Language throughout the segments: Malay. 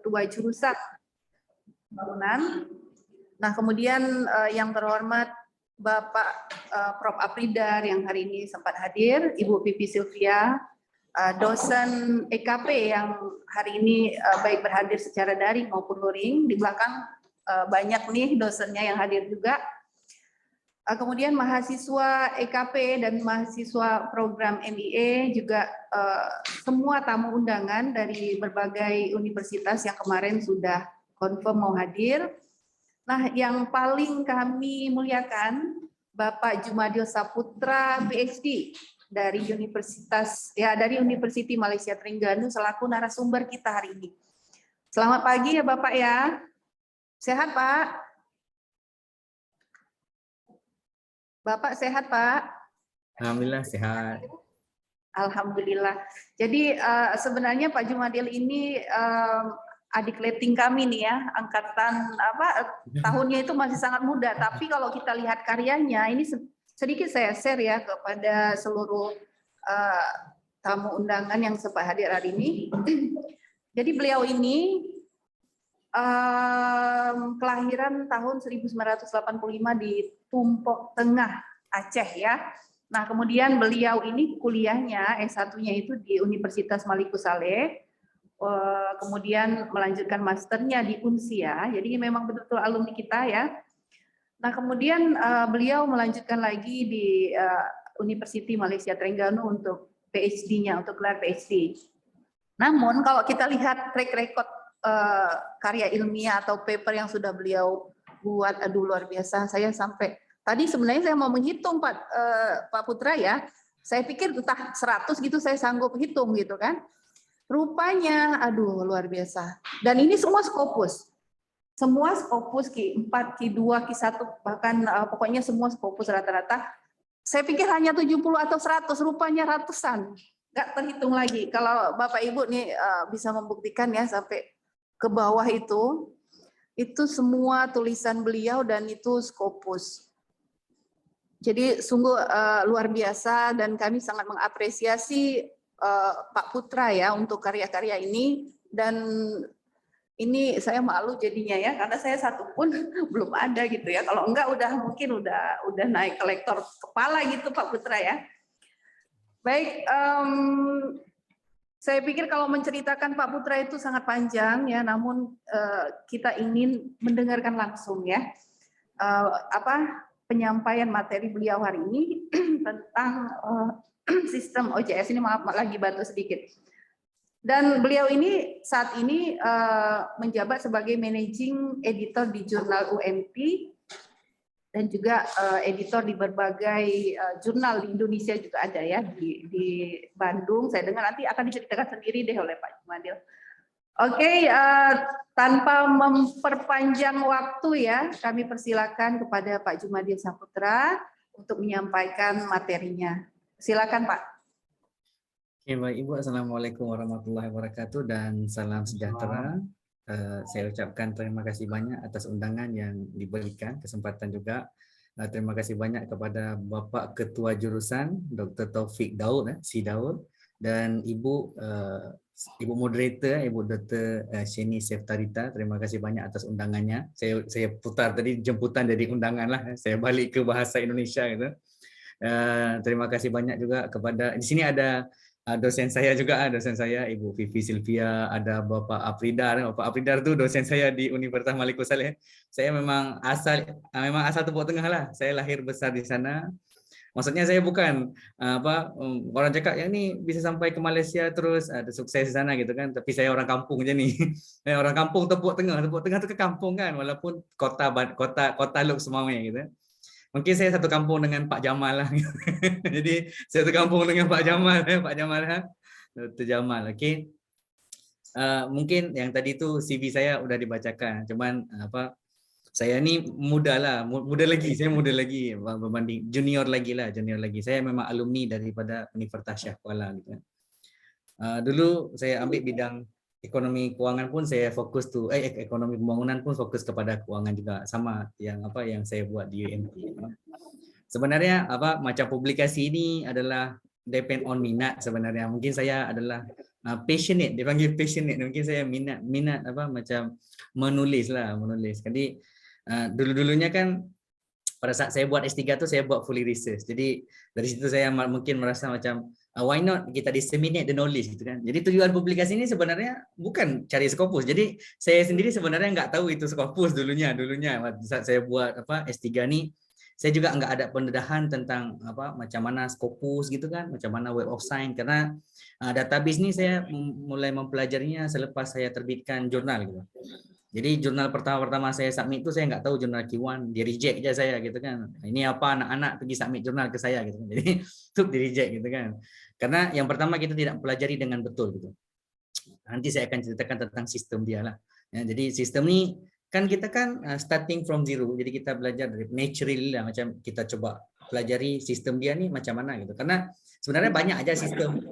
Ketua Jurusan Pembangunan. Nah, kemudian yang terhormat Bapak Prof. Apridar yang hari ini sempat hadir, Ibu Vivi Sylvia, dosen EKP yang hari ini baik berhadir secara daring maupun luring. Di belakang banyak nih dosennya yang hadir juga. Kemudian mahasiswa EKP dan mahasiswa program MIE juga semua tamu undangan dari berbagai universitas yang kemarin sudah confirm mau hadir. Nah, yang paling kami muliakan Bapak Jumadil Saputra PhD dari dari University Malaysia Terengganu selaku narasumber kita hari ini. Selamat pagi ya Bapak ya. Sehat Pak? Bapak sehat Pak? Alhamdulillah sehat. Alhamdulillah. Jadi sebenarnya Pak Jumadil ini adik letting kami nih ya, angkatan tahunnya itu masih sangat muda. Tapi kalau kita lihat karyanya ini sedikit saya share ya kepada seluruh tamu undangan yang sempat hadir hari ini. Jadi beliau ini kelahiran tahun 1985 di Tumpok Tengah, Aceh ya. Nah, kemudian beliau ini kuliahnya S1-nya itu di Universitas Maliku Saleh, kemudian melanjutkan masternya di Unsia, jadi memang betul-betul alumni kita ya. Nah, kemudian beliau melanjutkan lagi di University Malaysia Terengganu untuk PhD-nya, untuk gelar PhD. Namun kalau kita lihat track record karya ilmiah atau paper yang sudah beliau buat, aduh luar biasa. Saya sampai tadi sebenarnya saya mau menghitung Pak Putra ya. Saya pikir entah 100 gitu saya sanggup hitung gitu kan. Rupanya aduh luar biasa. Dan ini semua Scopus. Semua Scopus Q4, Q2, Q1 bahkan pokoknya semua Scopus rata-rata. Saya pikir hanya 70 atau 100, rupanya ratusan. Nggak terhitung lagi. Kalau Bapak Ibu nih bisa membuktikan ya sampai ke bawah itu semua tulisan beliau dan itu Scopus. Jadi sungguh luar biasa dan kami sangat mengapresiasi Pak Putra ya untuk karya-karya ini, dan ini saya malu jadinya ya karena saya satu pun belum ada gitu ya. Kalau enggak mungkin udah naik kolektor kepala gitu Pak Putra ya. Baik, saya pikir kalau menceritakan Pak Putra itu sangat panjang ya, namun kita ingin mendengarkan langsung ya penyampaian materi beliau hari ini tentang sistem OJS ini. Maaf lagi batuk sedikit. Dan beliau ini saat ini menjabat sebagai managing editor di jurnal UMP dan juga editor di berbagai jurnal di Indonesia juga ada ya, di Bandung. Saya dengar nanti akan diceritakan sendiri deh oleh Pak Jumadil. Oke, tanpa memperpanjang waktu ya, kami persilakan kepada Pak Jumadil Saputra untuk menyampaikan materinya. Silakan Pak. Oke, baik Ibu, Assalamualaikum warahmatullahi wabarakatuh dan salam sejahtera. Saya ucapkan terima kasih banyak atas undangan yang diberikan, kesempatan juga. Terima kasih banyak kepada Bapak Ketua Jurusan Dr. Taufik Daud, Si Daud, dan Ibu Moderator, Ibu Dr. Sheni Seftarita. Terima kasih banyak atas undangannya. Saya putar tadi jemputan jadi undangan lah. Saya balik ke bahasa Indonesia gitu. Terima kasih banyak juga kepada, di sini ada dosen saya juga, dosen saya Ibu Vivi Sylvia, ada Bapak Apridar. Bapak Apridar itu dosen saya di Universitas Maliku Saleh. Saya memang asal Tepuk Tengah lah. Saya lahir besar di sana. Maksudnya saya bukan orang cakap yang ni bisa sampai ke Malaysia terus ada sukses di sana gitu kan. Tapi saya orang kampung je ni. Orang kampung Tepuk Tengah tu ke kampung kan, walaupun kota Lok Semawai gitu. Mungkin saya satu kampung dengan Pak Jamal lah. Jadi saya satu kampung dengan Pak Jamal, Dr. Jamal. Okey. Mungkin yang tadi tu CV saya udah dibacakan. Cuman saya ni muda lagi. Saya muda lagi berbanding junior lagi. Saya memang alumni daripada Universitas Shah Kuala gitu. Dulu saya ambil bidang ekonomi keuangan pun saya fokus ekonomi pembangunan pun fokus kepada keuangan juga, sama yang saya buat di UMP. Sebenarnya macam publikasi ini adalah depend on minat sebenarnya. Mungkin saya adalah passionate, dia panggil passionate. Mungkin saya minat apa macam menulis lah, menulis. Jadi dulu-dulunya kan pada saat saya buat S3 tu saya buat fully research. Jadi dari situ saya mungkin merasa macam why not kita disseminate the knowledge gitu kan. Jadi tujuan publikasi ini sebenarnya bukan cari Scopus. Jadi saya sendiri sebenarnya nggak tahu itu Scopus dulunya saat saya buat apa S3 ni, saya juga nggak ada pendedahan tentang apa macam mana Scopus gitu kan, macam mana Web of Science, karena database ni saya mulai mempelajarinya selepas saya terbitkan jurnal gitu. Jadi jurnal pertama saya submit itu saya nggak tahu jurnal Q1, di reject aja saya gitu kan. Ini apa anak-anak pergi submit jurnal ke saya gitu. Jadi itu di reject gitu kan. Karena yang pertama kita tidak pelajari dengan betul gitu. Nanti saya akan ceritakan tentang sistem dia lah. Ya, jadi sistem ini kan kita kan starting from zero. Jadi kita belajar dari natural lah, macam kita coba pelajari sistem dia nih macam mana gitu. Karena sebenarnya banyak aja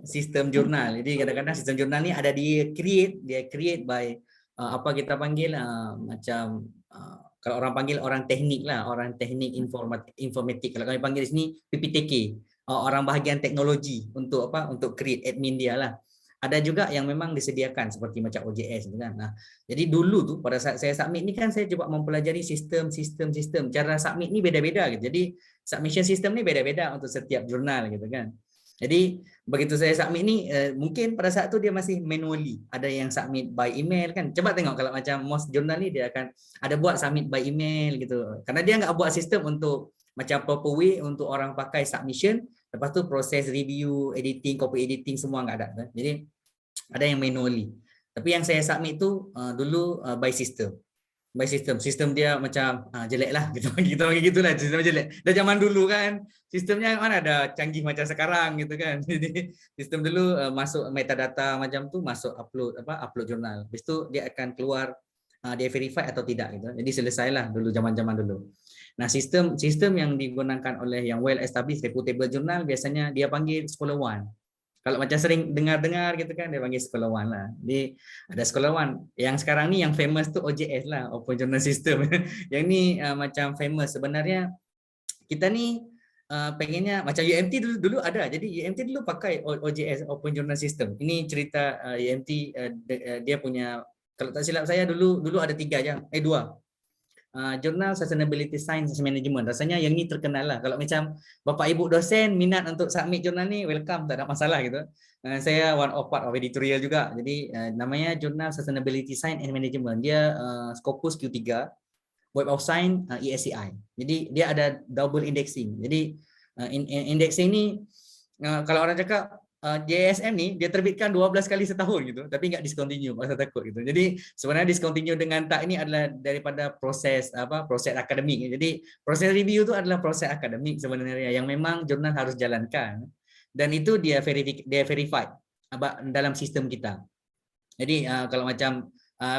sistem jurnal. Jadi kadang-kadang sistem jurnal ini ada dia create by apa kita panggil macam kalau orang panggil orang teknik lah, orang teknik informatik. Kalau kami panggil di sini PPTK, orang bahagian teknologi untuk apa? Untuk create admin dia lah. Ada juga yang memang disediakan seperti macam OJS gitu kan. Nah, jadi dulu tuh pada saat saya submit ni kan saya coba mempelajari sistem. Cara submit ni beda-beda gitu. Jadi submission system ni beda-beda untuk setiap jurnal gitu kan. Jadi begitu saya submit ni mungkin pada saat tu dia masih manually. Ada yang submit by email kan. Coba tengok kalau macam most jurnal ni dia akan ada buat submit by email gitu. Karena dia enggak buat sistem untuk macam proper way untuk orang pakai submission, lepas tu proses review, editing, copy editing semua enggak ada. Jadi ada yang manually. Tapi yang saya submit tu dulu by system. Sistem dia macam jelek lah kita panggil gitulah, sistem jelek. Dah zaman dulu kan sistemnya mana ada canggih macam sekarang gitu kan. Jadi sistem dulu masuk metadata macam tu, masuk upload jurnal. Habis tu dia akan keluar dia verify atau tidak gitu. Jadi selesailah dulu zaman-zaman dulu. Nah, sistem yang digunakan oleh yang well established reputable jurnal biasanya dia panggil Scholar One. Kalau macam sering dengar-dengar gitu kan, dia panggil Scholar One lah. Jadi ada Scholar One. Yang sekarang ni yang famous tu OJS lah, Open Journal System. Yang ni macam famous. Sebenarnya kita ni pengennya macam UMT dulu ada. Jadi UMT dulu pakai OJS, Open Journal System. Ini cerita UMT dia punya, kalau tak silap saya dulu ada 3 aja, 2. Jurnal Sustainability Science Management. Rasanya yang ni terkenal lah. Kalau macam Bapak Ibu dosen minat untuk submit jurnal ni, welcome, tak ada masalah gitu. Saya one of part of editorial juga. Jadi namanya Jurnal Sustainability Science and Management. Dia Scopus Q3, Web of Science ESCI. Jadi dia ada double indexing. Jadi indexing ni kalau orang cakap JSM ni dia terbitkan 12 kali setahun gitu, tapi enggak discontinue, pasal takut gitu. Jadi sebenarnya discontinue dengan tak ini adalah daripada proses akademik. Jadi proses review tu adalah proses akademik sebenarnya yang memang jurnal harus jalankan, dan itu dia verified dalam sistem kita. Jadi kalau macam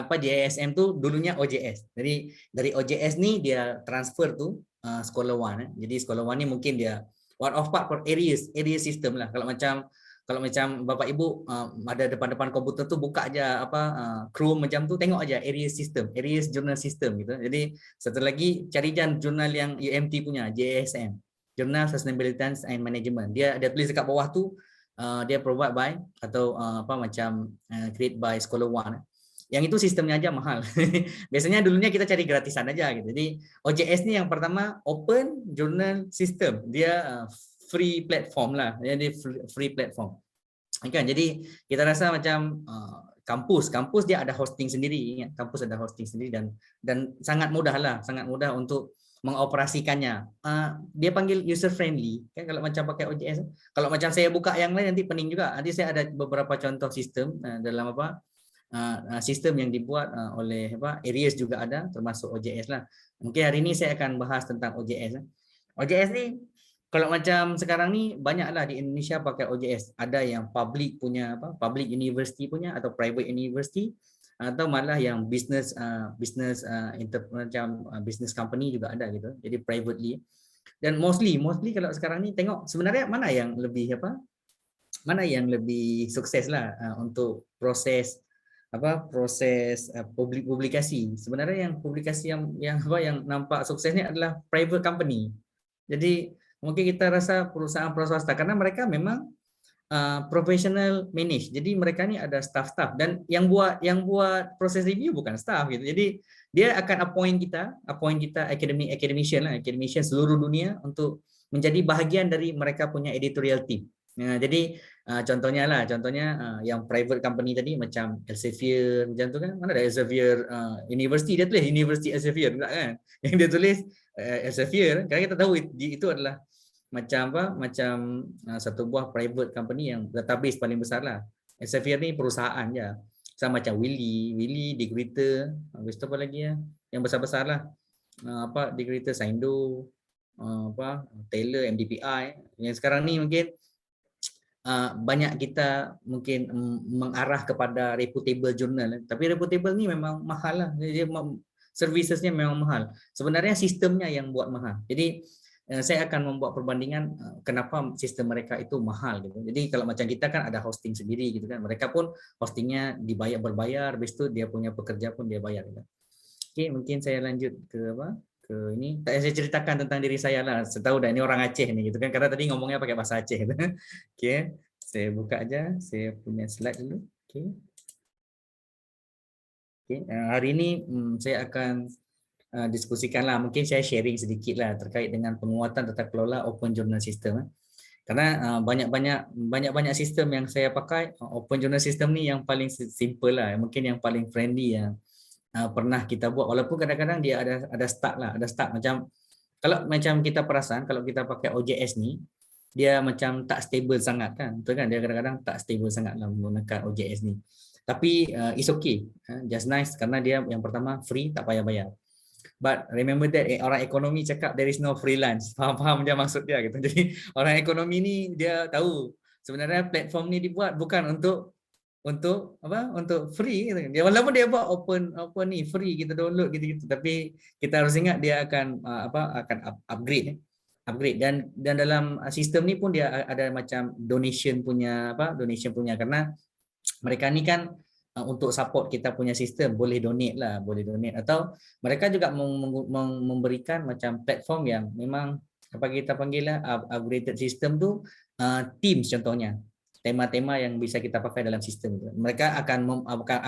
JSM tu dulunya OJS. Jadi dari OJS ni dia transfer tu Scholar One. Jadi Scholar One ni mungkin dia one of part for area system lah. Kalau macam Bapak Ibu ada depan-depan komputer tu buka aja Chrome macam tu, tengok aja area journal system gitu. Jadi satu lagi cari jurnal yang UMT punya JSM, Journal Sustainability and Management. Dia tulis dekat bawah tu dia provide by atau create by Scholar One. Yang itu sistemnya aja mahal. Biasanya dulunya kita cari gratisan aja gitu. Jadi OJS ni yang pertama Open Journal System. Dia free platform lah, jadi free platform kan. Jadi kita rasa macam kampus dia ada hosting sendiri, ingat kampus ada hosting sendiri, dan sangat mudah untuk mengoperasikannya. Dia panggil user friendly kan kalau macam pakai OJS. Kalau macam saya buka yang lain nanti pening juga. Nanti saya ada beberapa contoh sistem dalam sistem yang dibuat oleh Aries juga ada, termasuk OJS lah. Mungkin hari ini saya akan bahas tentang OJS. OJS ni kalau macam sekarang ni banyaklah di Indonesia pakai OJS. Ada yang public punya public university punya atau private university, atau malah yang business business company juga ada gitu. Jadi privately. Dan mostly kalau sekarang ni tengok sebenarnya mana yang lebih sukses lah untuk proses publikasi. Sebenarnya yang publikasi yang nampak suksesnya adalah private company. Jadi mungkin kita rasa perusahaan swasta karena mereka memang professional manage. Jadi mereka ni ada staff-staff, dan yang buat proses review bukan staff gitu. Jadi dia akan appoint kita academician seluruh dunia untuk menjadi bahagian dari mereka punya editorial team. Jadi contohnya yang private company tadi macam Elsevier macam tu kan, mana ada Elsevier University, dia tulis University Elsevier enggak kan, yang dia tulis Elsevier, kan kita tahu itu adalah macam satu buah private company yang database paling besar lah. Elsevier ni perusahaan je, sama macam Willy, Digrita, habis tu apa lagi ya, yang besar-besar lah, Digrita, Saindo, Taylor, MDPI. Yang sekarang ni mungkin banyak kita mungkin mengarah kepada reputable journal, tapi reputable ni memang mahal lah, dia servicesnya memang mahal. Sebenarnya sistemnya yang buat mahal. Jadi saya akan membuat perbandingan kenapa sistem mereka itu mahal gitu. Jadi kalau macam kita kan ada hosting sendiri gitu kan, mereka pun hostingnya berbayar, habis itu dia punya pekerja pun dia bayar gitu. Okey, mungkin saya lanjut ke ini. Saya ceritakan tentang diri saya lah. Saya tahu dah ini orang Aceh ni gitu kan, karena tadi ngomongnya pakai bahasa Aceh gitu. Okey, saya buka aja saya punya slide dulu. Okey, hari ini saya akan diskusikanlah, mungkin saya sharing sedikit lah terkait dengan penguatan tata kelola open journal system. Karena banyak sistem yang saya pakai, open journal system ni yang paling simple lah, mungkin yang paling friendly yang pernah kita buat, walaupun kadang-kadang dia ada start macam kalau macam kita perasan kalau kita pakai OJS ni dia macam tak stable sangat kan, betul kan, dia kadang-kadang tak stable sangat lah menggunakan OJS ni. Tapi it's okay, just nice, karena dia yang pertama free, tak payah bayar. But remember that orang ekonomi cakap there is no freelance. Faham dia maksud dia gitu. Jadi orang ekonomi ni dia tahu sebenarnya platform ni dibuat bukan untuk free gitu. Dia walaupun dia buat open ni free, kita download gitu, tapi kita harus ingat dia akan upgrade dan dalam sistem ni pun dia ada macam donation punya karena mereka ni kan untuk support kita punya sistem boleh donate atau mereka juga memberikan macam platform yang memang apa kita panggil lah upgraded system tu, Teams contohnya, tema-tema yang bisa kita pakai dalam sistem itu. Mereka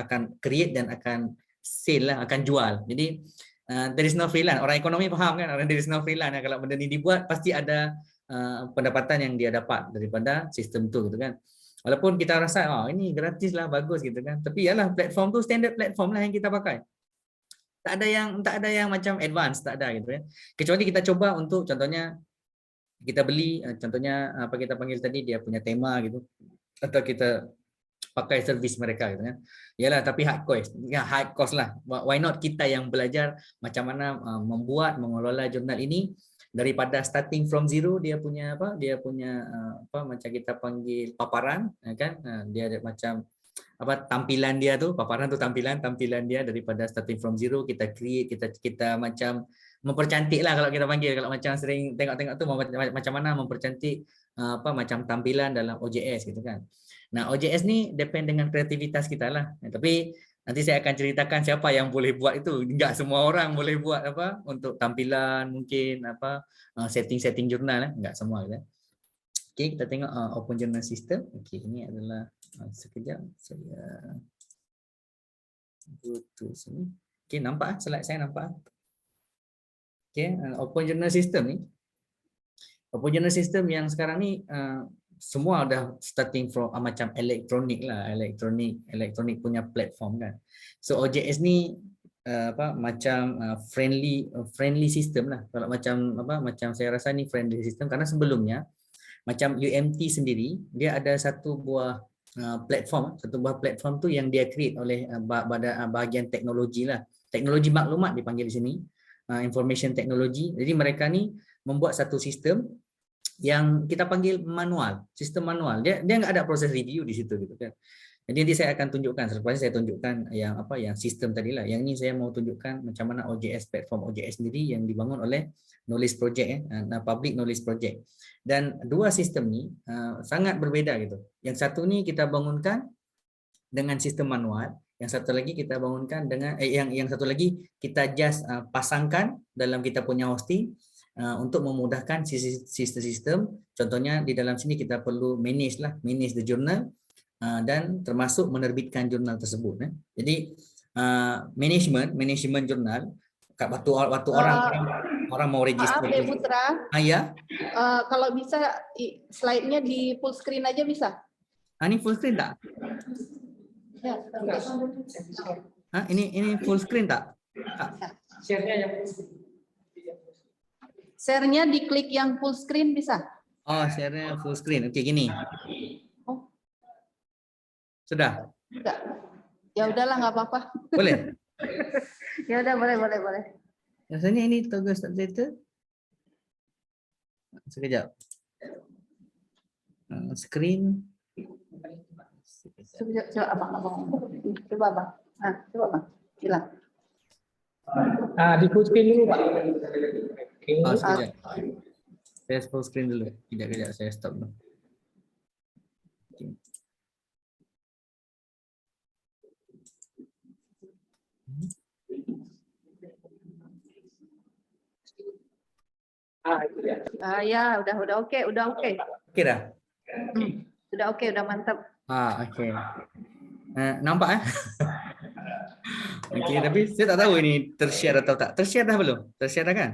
akan create dan akan sale lah, akan jual. Jadi there is no freelance. Orang ekonomi faham kan, there is no freelance. Kalau benda ni dibuat pasti ada pendapatan yang dia dapat daripada sistem tu gitu kan. Walaupun kita rasa ini gratis lah, bagus gitu kan, tapi yalah platform tu standard platform lah yang kita pakai. Tak ada yang macam advance, tak ada gitu ya. Kecuali kita coba untuk contohnya kita beli contohnya apa kita panggil tadi, dia punya tema gitu, atau kita pakai servis mereka gitu kan. Yalah, tapi hard cost lah. Why not kita yang belajar macam mana membuat, mengelola jurnal ini daripada starting from zero. Dia punya macam kita panggil paparan kan, dia ada macam tampilan dia tu, paparan tu tampilan dia daripada starting from zero, kita create, kita macam mempercantik lah kalau kita panggil, kalau macam sering tengok tu macam mana mempercantik macam tampilan dalam OJS gitu kan. Nah, OJS ni depend dengan kreativitas kita lah. Tapi nanti saya akan ceritakan siapa yang boleh buat itu. Enggak semua orang boleh buat untuk tampilan, mungkin setting jurnal, enggak semua gitu. Okey, kita tengok open journal system. Okey, ini adalah sekejap saya go to sini. Okey, nampak slide saya nampak. Okey, open journal system ni. Open journal system yang sekarang ni semua dah starting from macam elektronik punya platform kan. So OJS ni macam friendly system lah. Kalau macam saya rasa ni friendly system, karena sebelumnya macam UMT sendiri dia ada satu buah platform tu yang dia create oleh bahagian teknologi lah. Teknologi maklumat dipanggil di sini, information technology. Jadi mereka ni membuat satu sistem yang kita panggil sistem manual. Dia enggak ada proses review di situ gitu kan. Jadi nanti saya akan tunjukkan, selepas saya tunjukkan yang sistem tadi lah. Yang ini saya mau tunjukkan macam mana OJS, platform OJS sendiri yang dibangun oleh Knowledge Project, Public Knowledge Project. Dan dua sistem ni sangat berbeza gitu. Yang satu ni kita bangunkan dengan sistem manual, yang satu lagi kita bangunkan dengan yang satu lagi kita just pasangkan dalam kita punya hosting. untuk memudahkan sistem-sistem. Contohnya di dalam sini kita perlu manage the journal, dan termasuk menerbitkan jurnal tersebut. Jadi manajemen jurnal waktu orang mau register. Maaf, Putra. Ya. Kalau bisa slide-nya di full screen aja bisa? Ini full screen tak? Ya, Ini full screen tak? Share-nya diklik yang full screen bisa? Oh, share-nya full screen. Oke, gini. Oh. Sudah? Enggak. Ya udahlah, nggak apa-apa. Boleh? Ya udah, boleh. Rasanya ini toggle start data. Sekejap. Screen. Coba abang. Coba abang. Coba abang. Hilang. Di full screen dulu, Pak. Sekejap. Saya full screen dulu. Kejap, saya stop dulu. Ya, udah oke. Oke dah. Sudah oke, udah mantap. Oke. Nampak Oke, tapi saya tak tahu ini tershare atau tak. Tershare dah belum? Tershare dah kan?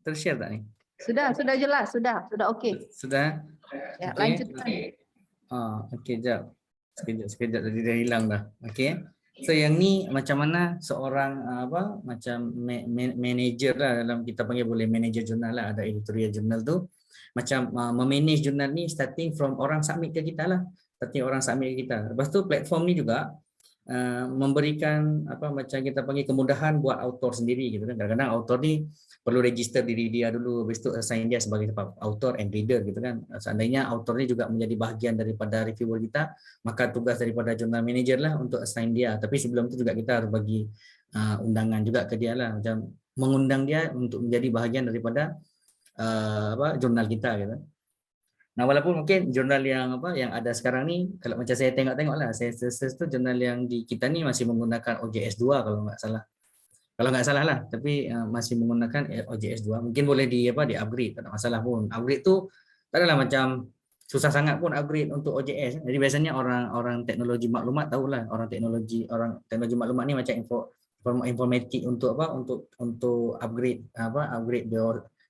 Tershare tak ni? Sudah jelas, sudah oke. Sudah? Ya, Okay. lanjutkan. Okey, sekejap tadi dah hilang dah. Okey. So yang ni macam mana seorang macam manager lah, dalam kita panggil boleh manager jurnal lah, ada editorial jurnal tu. Macam memanage jurnal ni starting from orang submit ke kita lah. Lepas tu platform ni juga memberikan macam kita panggil kemudahan buat author sendiri gitu kan. Kadang-kadang author ni perlu register diri dia dulu, habis tu assign dia sebagai author and reader gitu kan. Seandainya author ni juga menjadi bahagian daripada reviewer kita, maka tugas daripada jurnal manager lah untuk assign dia. Tapi sebelum tu juga kita harus bagi undangan juga ke dia lah, macam mengundang dia untuk menjadi bahagian daripada jurnal kita gitu. Nah, walaupun mungkin jurnal yang ada sekarang ni, kalau macam saya tengok lah, saya search tu jurnal yang di kita ni masih menggunakan OJS 2 kalau nggak salah lah, tapi masih menggunakan OJS 2. Mungkin boleh di upgrade, tak ada masalah pun. Upgrade tu tak adalah macam susah sangat pun upgrade untuk OJS. Jadi biasanya orang teknologi maklumat tahulah, orang teknologi maklumat ni macam informatik untuk upgrade upgrade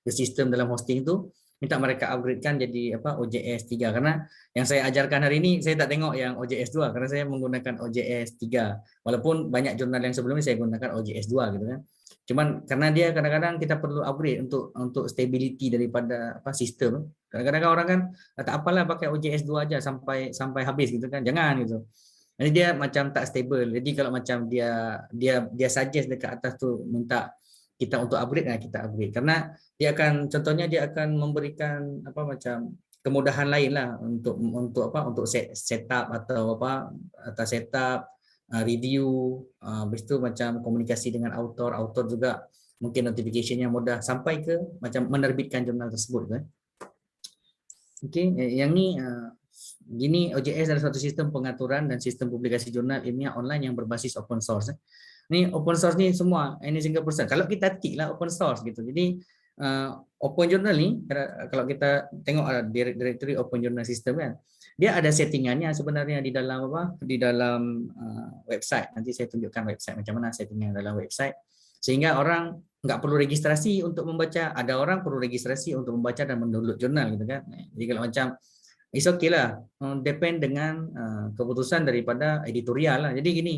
the system dalam hosting tu, minta mereka upgradekan jadi OJS 3, karena yang saya ajarkan hari ini saya tak tengok yang OJS 2 karena saya menggunakan OJS 3, walaupun banyak jurnal yang sebelum ni saya gunakan OJS 2 gitu kan. Cuman karena dia kadang-kadang kita perlu upgrade untuk stability daripada sistem. Kadang-kadang orang kan tak apalah pakai OJS 2 aja sampai habis gitu kan. Jangan gitu. Jadi dia macam tak stable. Jadi kalau macam dia suggest dekat atas tu minta kita untuk upgrade, kita upgrade, karena dia akan memberikan macam kemudahan lain lah untuk setup atau setup review, habis tu macam komunikasi dengan author juga mungkin notification-nya mudah sampai ke macam menerbitkan jurnal tersebut kan. Okey, yang ni gini, OJS adalah suatu sistem pengaturan dan sistem publikasi jurnal ilmiah online yang berbasis open source. Ni open source ni semua, any single person. Kalau kita tick lah open source gitu. Jadi open journal ni, kalau kita tengok directory open journal system kan, dia ada settingannya sebenarnya di dalam website. Nanti saya tunjukkan website macam mana settingan dalam website, sehingga orang nggak perlu registrasi untuk membaca. Ada orang perlu registrasi untuk membaca dan mendownload jurnal gitu kan. Jadi kalau macam it's okay lah, depend dengan keputusan daripada editorial lah. Jadi gini,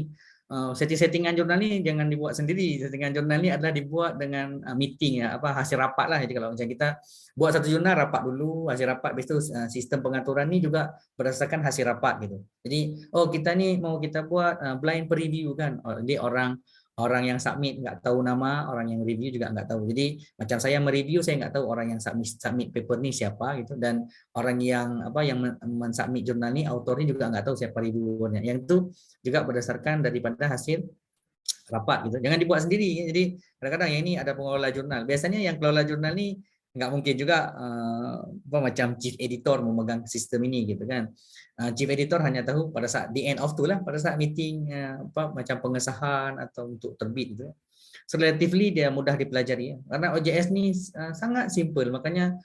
settingan jurnal ni jangan dibuat sendiri. Settingan jurnal ni adalah dibuat dengan meeting hasil rapat lah. Jadi kalau macam kita buat satu jurnal, rapat dulu, hasil rapat, habis tu sistem pengaturan ni juga berdasarkan hasil rapat gitu. Jadi kita ni mau kita buat blind preview kan. Jadi orang yang submit nggak tahu nama, orang yang review juga nggak tahu. Jadi macam saya mereview, saya nggak tahu orang yang submit paper ni siapa gitu, dan orang yang mensubmit jurnal ni, autor ni juga nggak tahu siapa reviewernya. Yang itu juga berdasarkan daripada hasil rapat gitu. Jangan dibuat sendiri. Jadi kadang-kadang yang ini ada pengelola jurnal. Biasanya yang kelola jurnal ni nggak mungkin juga apa macam chief editor memegang sistem ini gitu kan. Chief editor hanya tahu pada saat the end of tu lah, pada saat meeting apa macam pengesahan atau untuk terbit gitu. So relatively dia mudah dipelajari ya. Karena OJS ni sangat simple, makanya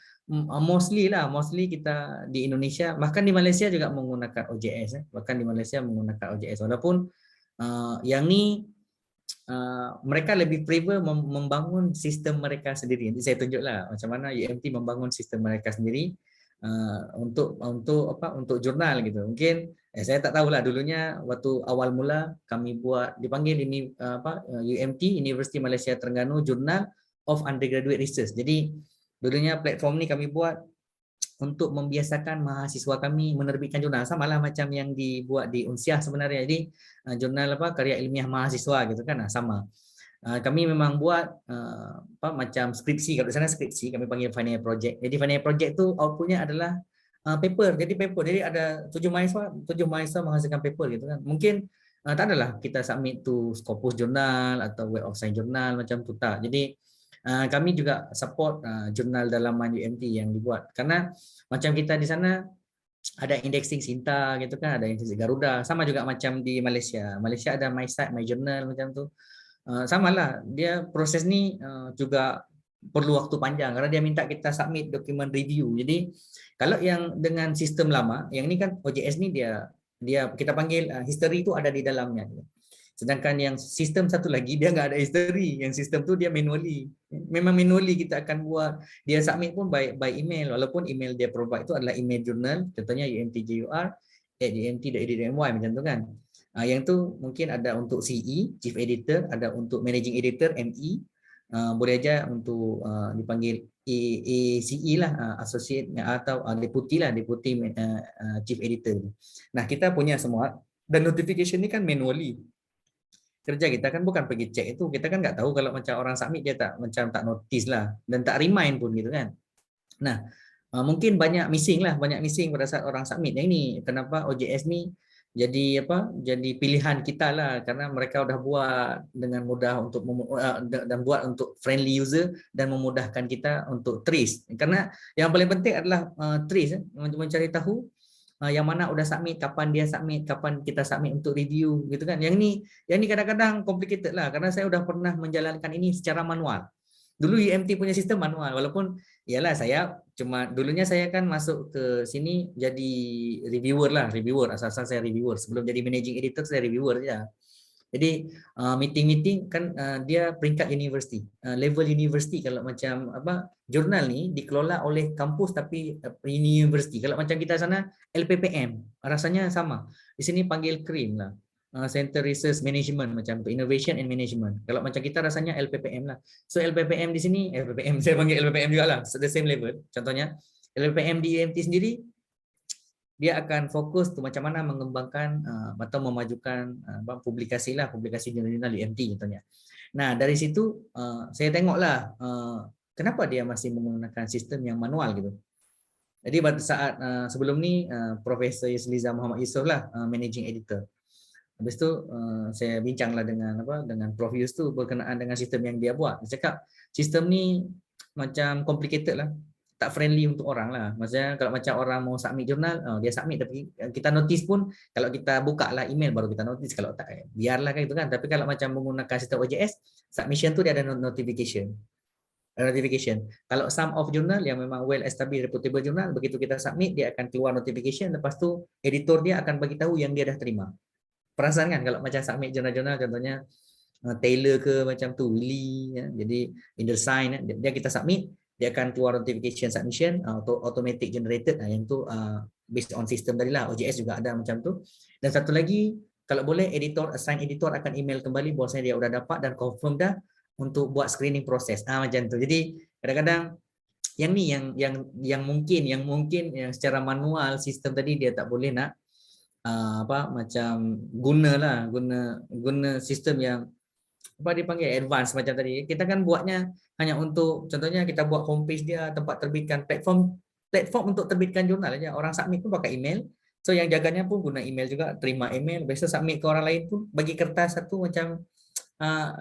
mostly kita di Indonesia, bahkan di Malaysia juga menggunakan OJS ya. Bahkan di Malaysia menggunakan OJS walaupun yang ni mereka lebih prefer membangun sistem mereka sendiri. Nanti saya tunjuklah macam mana UMT membangun sistem mereka sendiri untuk untuk jurnal gitu. Mungkin saya tak tahulah dulunya waktu awal mula kami buat dipanggil ini UMT University Malaysia Terengganu Journal of Undergraduate Research. Jadi dulunya platform ni kami buat untuk membiasakan mahasiswa kami menerbitkan jurnal, samalah macam yang dibuat di Unsiah sebenarnya. Jadi jurnal karya ilmiah mahasiswa gitu kan, sama. Kami memang buat macam skripsi, kalau di sana skripsi kami panggil final project. Jadi final project tu outputnya adalah paper. Jadi ada 7 mahasiswa menghasilkan paper gitu kan. Mungkin tak adalah kita submit to Scopus Journal atau Web of Science Journal macam tu, tak. Jadi kami juga support jurnal dalaman UMT yang dibuat, karena macam kita di sana ada indexing Sinta gitu kan, ada indexing Garuda, sama juga macam di Malaysia. Malaysia ada MySite, My Journal macam tu. Samalah, dia proses ni juga perlu waktu panjang karena dia minta kita submit dokumen review. Jadi kalau yang dengan sistem lama, yang ni kan OJS ni dia kita panggil history tu ada di dalamnya. Sedangkan yang sistem satu lagi dia nggak ada history, yang sistem tu dia manually. Memang manually kita akan buat, dia submit pun by email, walaupun email dia provide itu adalah email jurnal, contohnya umtjur@umt.edu.my macam tu kan. Yang tu mungkin ada untuk CE, Chief Editor, ada untuk Managing Editor, ME, boleh aja untuk dipanggil ACE lah, Associate atau Deputy lah, Deputy Chief Editor. Nah kita punya semua, dan notification ni kan manually. Kerja kita kan bukan pergi cek itu, kita kan nggak tahu kalau macam orang submit dia tak notice lah dan tak remind pun gitu kan. Nah mungkin banyak missing pada saat orang submit. Yang ini kenapa OJS ni jadi pilihan kita lah, karena mereka udah buat dengan mudah untuk dan buat untuk friendly user dan memudahkan kita untuk trace. Karena yang paling penting adalah trace, mencari tahu yang mana udah submit, kapan dia submit, kapan kita submit untuk review gitu kan. Yang ni kadang-kadang complicated lah, karena saya udah pernah menjalankan ini secara manual. Dulu UMT punya sistem manual, walaupun iyalah saya cuma dulunya saya kan masuk ke sini jadi reviewer, asal-asal saya reviewer. Sebelum jadi managing editor saya reviewer aja. Jadi meeting kan dia peringkat university, level university. Kalau macam jurnal ni dikelola oleh kampus tapi university. Kalau macam kita sana LPPM, rasanya sama. Di sini panggil CRIM lah, Center Research Management, macam tu, Innovation and Management. Kalau macam kita rasanya LPPM lah. So LPPM di sini, saya panggil LPPM juga lah, the same level. Contohnya LPPM di UMT sendiri, dia akan fokus tu macam mana mengembangkan atau memajukan publikasi jurnal UMT contohnya. Nah dari situ saya tengoklah kenapa dia masih menggunakan sistem yang manual gitu. Jadi pada saat sebelum ni Profesor Yusliza Muhammad Yusof lah managing editor. Habis tu saya bincanglah dengan Prof Yus tu berkenaan dengan sistem yang dia buat. Dia cakap sistem ni macam complicated lah, tak friendly untuk orang lah. Maksudnya kalau macam orang mau submit jurnal, dia submit, tapi kita notice pun kalau kita buka lah email baru kita notice, kalau tak biarlah kan itu kan. Tapi kalau macam menggunakan sistem OJS, submission tu dia ada notification. Kalau sum of jurnal yang memang well established reputable jurnal, begitu kita submit dia akan keluar notification, lepas tu editor dia akan bagi tahu yang dia dah terima. Perasaan kan kalau macam submit jurnal-jurnal contohnya Taylor ke macam tu, Willy ya. Jadi InderSign dia kita submit, dia akan keluar notification submission automatic generated, yang tu based on system tadi lah. OJS juga ada macam tu. Dan satu lagi, kalau boleh assign editor akan email kembali bahwasanya dia udah dapat dan confirm dah untuk buat screening proses macam tu. Jadi kadang-kadang yang ni yang mungkin yang secara manual sistem tadi dia tak boleh nak macam guna sistem yang dipanggil advance macam tadi. Kita kan buatnya hanya untuk, contohnya kita buat homepage dia, tempat terbitkan, platform untuk terbitkan jurnal aja. Orang submit pun pakai email. So yang jaganya pun guna email juga, terima email, biasa submit ke orang lain pun bagi kertas satu macam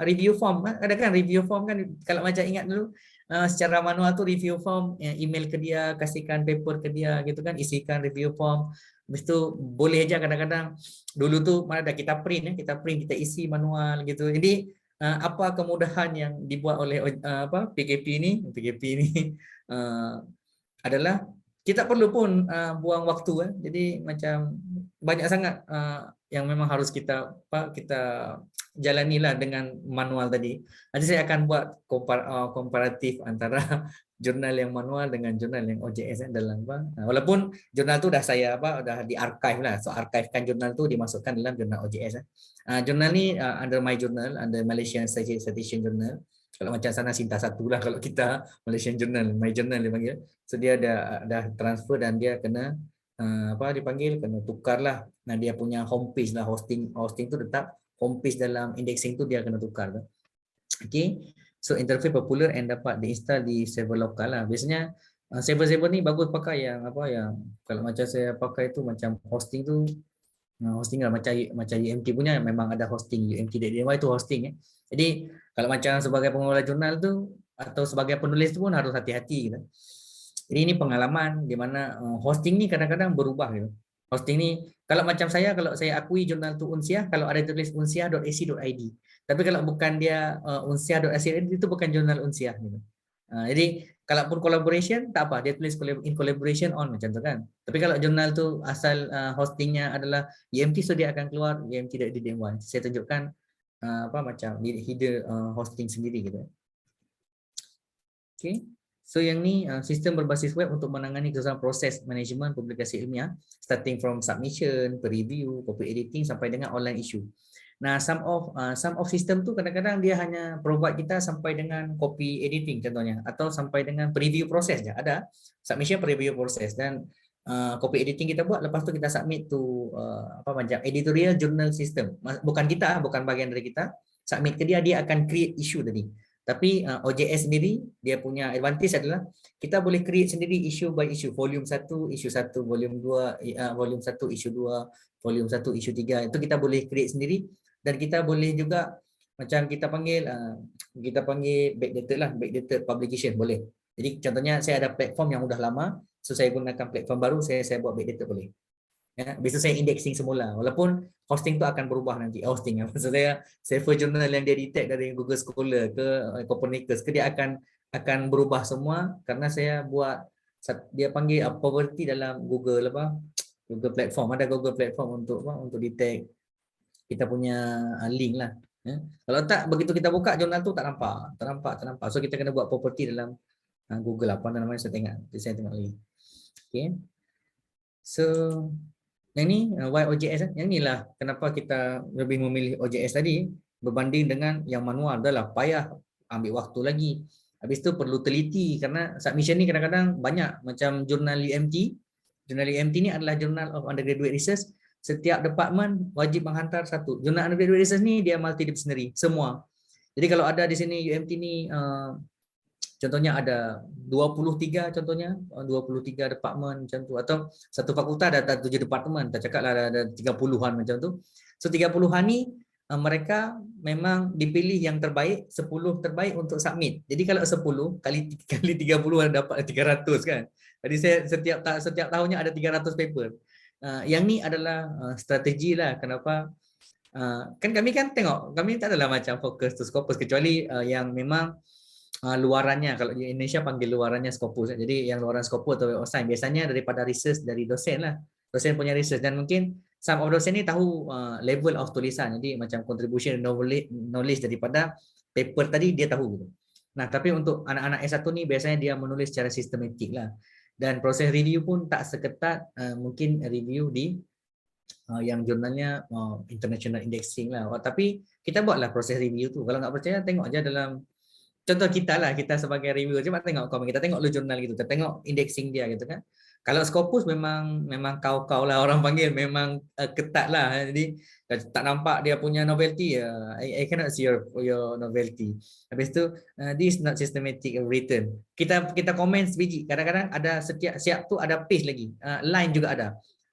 review form. Ada kan review form kan, kalau macam ingat dulu secara manual tu review form, email ke dia, kasihkan paper ke dia gitu kan, isikan review form. Habis tu boleh aja kadang-kadang dulu tu mana dah kita print, kita isi manual gitu. Jadi apa kemudahan yang dibuat oleh PKP ini adalah kita perlu pun buang waktu. Jadi macam banyak sangat yang memang harus kita jalanilah dengan manual tadi. Nanti saya akan buat komparatif antara jurnal yang manual dengan jurnal yang OJS dalam walaupun jurnal tu dah saya dah di archive lah. So archivekan jurnal tu dimasukkan dalam jurnal OJS. Jurnal ni under my journal, under Malaysian Citation Journal. Kalau macam sana Sinta 1 lah, kalau kita Malaysian Journal, my journal dia panggil. So dia dah transfer dan dia kena dipanggil, kena tukar lah. Nah dia punya homepage lah, hosting tu tetap homepage dalam indexing tu dia kena tukar. Okay, so interface popular and dapat diinstal di server lokal lah. Biasanya server ni bagus pakai yang kalau macam saya pakai tu macam hosting tu, hosting lah macam UMT punya memang ada hosting, UMT.ny tu hosting. Jadi kalau macam sebagai pengelola jurnal tu atau sebagai penulis tu pun harus hati-hati gitu. Jadi ini pengalaman di mana hosting ni kadang-kadang berubah gitu. Hosting ni kalau macam kalau saya akui jurnal tu Unsiah, kalau ada tulis unsiah.ac.id. Tapi kalau bukan dia unsiah.ac.id itu bukan jurnal Unsiah gitu. Jadi kalaupun collaboration tak apa, dia tulis in collaboration on macam tu kan. Tapi kalau jurnal tu asal hostingnya adalah UMT, so dia akan keluar UMT.dy. Saya tunjukkan macam header hosting sendiri gitu. Okay. So yang ni sistem berbasis web untuk menangani keseluruhan proses manajemen publikasi ilmiah, starting from submission, review, copy editing sampai dengan online issue. Nah, some of system tu kadang-kadang dia hanya provide kita sampai dengan copy editing contohnya, atau sampai dengan preview proses je. Ada submission, preview proses, dan copy editing kita buat, lepas tu kita submit to macam editorial journal system. Bukan kita, bukan bagian dari kita. Submit ke dia, dia akan create issue tadi. Tapi OJS sendiri dia punya advantage adalah kita boleh create sendiri issue by issue, volume 1, issue 1, volume 2, volume 1, issue 2, volume 1, issue 3. Itu kita boleh create sendiri, dan kita boleh juga macam kita panggil backdated lah, backdated publication boleh. Jadi contohnya saya ada platform yang udah lama, so saya gunakan platform baru, saya buat backdated boleh. Ya, biasa saya indexing semula, walaupun hosting tu akan berubah nanti. Hosting maksud saya server jurnal yang dia detect dari Google Scholar ke Copernicus ke, dia akan berubah semua karena saya buat, dia panggil poverty dalam Google Google platform. Ada Google platform untuk detect kita punya link lah. Ya. Kalau tak, begitu kita buka jurnal tu tak nampak. So kita kena buat property dalam Google namanya, saya tengok lagi. Okay. So yang ni why OJS. Yang inilah kenapa kita lebih memilih OJS tadi berbanding dengan yang manual. Dah lah payah, ambil waktu lagi. Habis tu perlu teliti karena submission ni kadang-kadang banyak. Macam jurnal UMT. Jurnal UMT ni adalah Journal of Undergraduate Research. Setiap department wajib menghantar satu. Jurnal Undergraduate Research ni dia multidisciplinary semua. Jadi kalau ada di sini UMT ni contohnya ada 23 contohnya, 23 department macam tu, atau satu fakultas ada 7 department, tak cakaplah ada 30-an macam tu. So 30-an ni mereka memang dipilih yang terbaik, 10 terbaik untuk submit. Jadi kalau 10 kali 30 dapat 300 kan. Jadi saya setiap tahunnya ada 300 paper. Yang ni adalah strategi lah kenapa kan kami tengok, kami tak adalah macam fokus to Scopus, kecuali yang memang luarannya. Kalau di Indonesia panggil luarannya Scopus. Jadi yang luaran Scopus atau Web of Science biasanya daripada research dari dosen lah. Dosen punya research, dan mungkin some of dosen ni tahu level of tulisan. Jadi macam contribution knowledge daripada paper tadi dia tahu gitu. Nah, tapi untuk anak-anak S1 ni biasanya dia menulis secara sistematik lah. Dan proses review pun tak seketat mungkin review di yang jurnalnya international indexing lah. Tapi kita buatlah proses review tu. Kalau nggak percaya tengok aja dalam contoh kita lah, kita sebagai reviewer, coba tengok komen, kita tengok lu jurnal gitu, kita tengok indexing dia gitu kan. Kalau Scopus memang kau lah orang panggil, memang ketat lah. Jadi tak nampak dia punya novelty, I cannot see your novelty. Habis tu this not systematic written. Kita komen sebiji, kadang-kadang ada siap tu ada page lagi, line juga ada.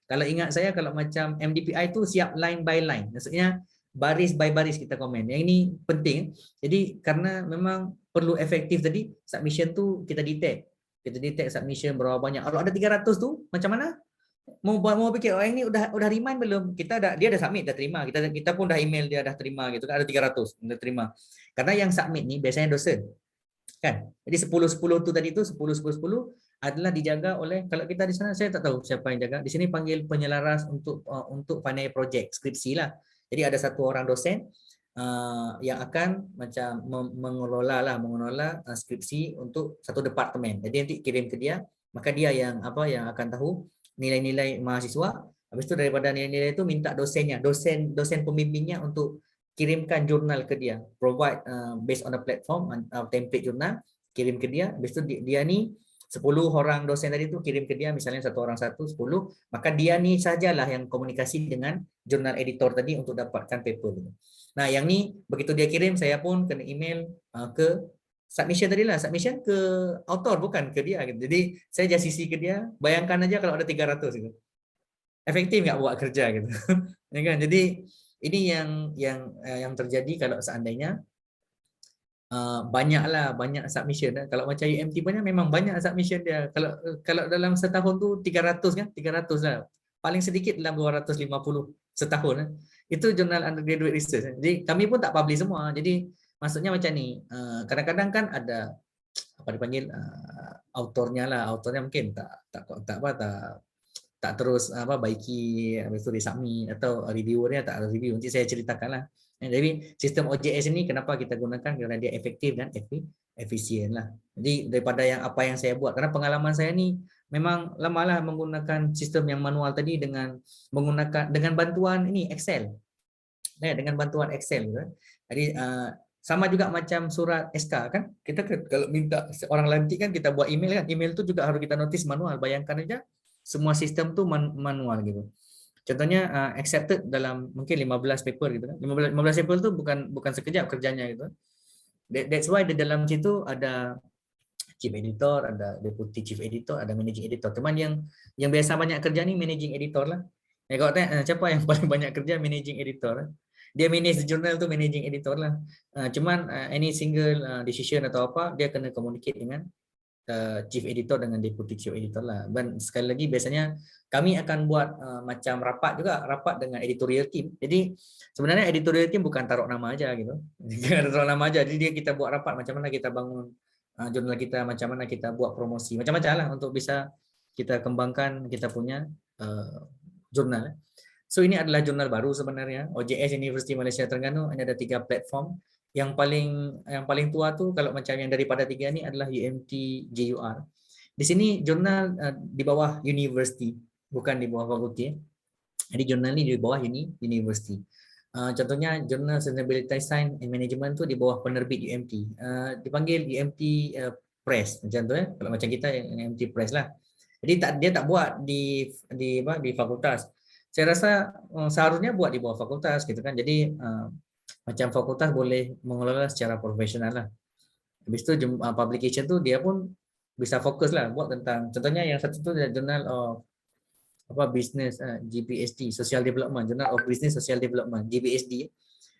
Kalau ingat saya, kalau macam MDPI tu siap line by line, maksudnya baris by baris kita komen. Yang ini penting. Jadi karena memang perlu efektif tadi, submission tu kita detect submission berapa banyak. Kalau ada 300 tu macam mana? Mau fikir orang ni udah remind belum? Dia dah submit, dah terima. Kita pun dah email dia dah terima gitu kan, ada 300 dah terima. Karena yang submit ni biasanya dosen. Kan? Jadi 10-10 tu tadi tu 10-10-10 adalah dijaga oleh, kalau kita di sana saya tak tahu siapa yang jaga. Di sini panggil penyelaras untuk final project skripsi lah. Jadi ada satu orang dosen yang akan macam mengelola skripsi untuk satu departemen. Jadi nanti kirim ke dia, maka dia yang akan tahu nilai-nilai mahasiswa. Habis itu daripada nilai-nilai itu minta dosen pembimbingnya untuk kirimkan jurnal ke dia, provide based on the platform template jurnal, kirim ke dia. Habis itu dia ni 10 orang dosen tadi tu kirim ke dia, misalnya satu orang 10, maka dia ni sajalah yang komunikasi dengan jurnal editor tadi untuk dapatkan paper. Nah, yang ni begitu dia kirim, saya pun kena email ke submission tadi lah, submission ke author bukan ke dia gitu. Jadi saya just CC ke dia, bayangkan aja kalau ada 300 gitu. Efektif nggak buat kerja gitu. Ya kan? Jadi ini yang terjadi kalau seandainya banyak submission. Kalau macam UMT punya memang banyak submission dia. Kalau dalam setahun tu 300 kan, 300 lah. Paling sedikit dalam 250 setahun. Itu jurnal undergraduate research. Jadi kami pun tak publish semua. Jadi maksudnya macam ni, kadang-kadang kan ada apa dipanggil autornya lah. Autornya mungkin tak terus baiki, habis itu disubmit, atau reviewernya tak review. Nanti saya ceritakanlah. Jadi sistem OJS ini kenapa kita gunakan, karena dia efektif dan efisien lah. Jadi daripada apa yang saya buat, karena pengalaman saya ni memang lamalah menggunakan sistem yang manual tadi dengan bantuan ini Excel. Dengan bantuan Excel gitu. Jadi sama juga macam surat SK kan, kita kalau minta orang lantik kan kita buat email kan, email tu juga harus kita notis manual. Bayangkan aja semua sistem tu manual gitu. Contohnya accepted dalam mungkin 15 paper gitu kan. 15 paper tu bukan sekejap kerjanya gitu. That's why di dalam situ ada chief editor, ada deputy chief editor, ada managing editor. Teman yang biasa banyak kerja ni managing editor lah. Kalau tanya siapa yang paling banyak kerja, managing editor. Dia manage jurnal tu managing editor lah. Cuman any single decision atau apa dia kena communicate dengan chief editor dengan deputy chief editor lah. Dan sekali lagi biasanya kami akan buat macam rapat dengan editorial team. Jadi sebenarnya editorial team bukan taruh nama aja gitu. Taruh nama aja. Jadi kita buat rapat macam mana kita bangun jurnal kita, macam mana kita buat promosi, macam-macam lah untuk bisa kita kembangkan kita punya jurnal. So ini adalah jurnal baru sebenarnya, OJS Universiti Malaysia Terengganu. Ini ada 3 platform. Yang paling tua tu kalau macam yang daripada 3 ni adalah UMT JUR. Di sini jurnal di bawah university, bukan di bawah fakulti. Jadi jurnal ni di bawah university. Contohnya jurnal Sustainability Science and Management tu di bawah penerbit UMT. Dipanggil UMT Press macam tu kalau macam kita UMT Press lah. Jadi dia tak buat di fakultas. Saya rasa seharusnya buat di bawah fakultas gitu kan. Jadi macam fakultas boleh mengelola secara profesional lah. Habis tu publication tu dia pun bisa fokus lah buat tentang, contohnya yang satu tu jurnal business GBSD Social Development, Journal of Business Social Development GBSD.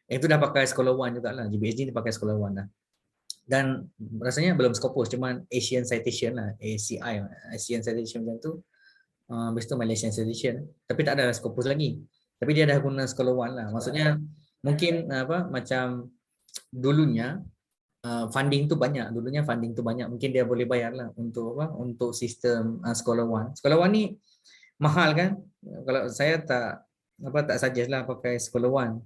Yang itu dah pakai Scholar One juga lah, GBSD ni pakai Scholar One lah. Dan rasanya belum Scopus, cuman Asian Citation lah, ACI, Asian Citation macam tu. Habis tu Malaysian Citation, tapi tak ada Scopus lagi. Tapi dia dah guna Scholar One lah. Maksudnya mungkin macam dulunya funding tu banyak, mungkin dia boleh bayar lah untuk sistem Scholar One. Scholar One ni mahal kan? Kalau saya tak suggest lah pakai Scholar One.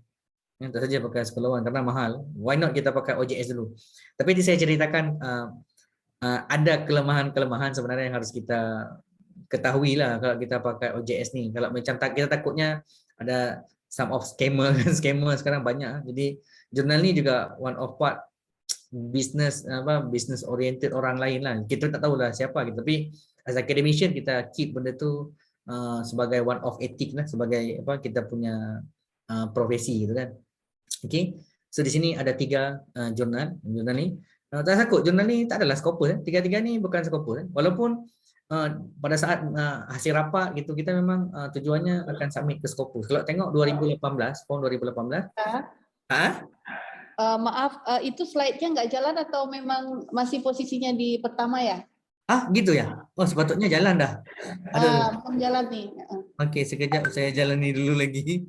Tak saja pakai Scholar One karena mahal. Why not kita pakai OJS dulu? Tapi saya ceritakan ada kelemahan sebenarnya yang harus kita ketahui lah kalau kita pakai OJS ni. Kalau macam kita takutnya ada some of scammer sekarang banyak. Jadi jurnal ni juga one of part business oriented orang lain lah. Kita tak tahulah siapa gitu. Tapi as academician kita keep benda tu sebagai one of ethic lah, sebagai kita punya profesi gitu kan. Okay, so di sini ada 3 jurnal ni. Tak takut jurnal ni tak adalah Scopus. 3 ni bukan Scopus. Walaupun pada saat hasil rapat gitu kita memang tujuannya akan submit ke Scopus. Kalau tengok 2018, form 2018. Maaf, itu slide-nya nggak jalan atau memang masih posisinya di pertama ya? Ah, gitu ya? Oh, sepatutnya jalan dah. Aduh. Belum jalan nih. Oke, sekejap saya jalani dulu lagi.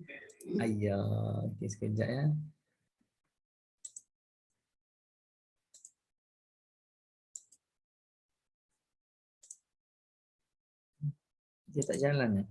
Ayo, oke sekejap ya. Dia tak jalan ya.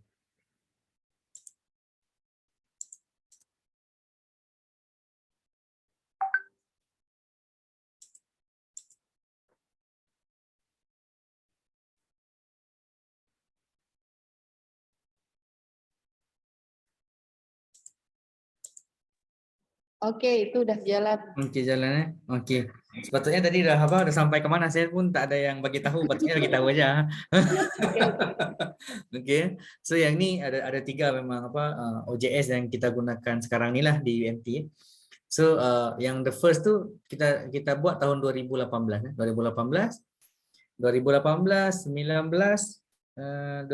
Oke, itu udah jalan. Oke, jalan ya. Oke. Sepatutnya tadi udah apa? Udah sampai kemana? Saya pun tak ada yang bagi tahu. Patutnya bagi tahu aja. Oke. Oke. So yang ini ada tiga memang apa OJS yang kita gunakan sekarang ni lah di UMT. So yang the first tu kita buat tahun 2018 ya. 2018, 2018, 19,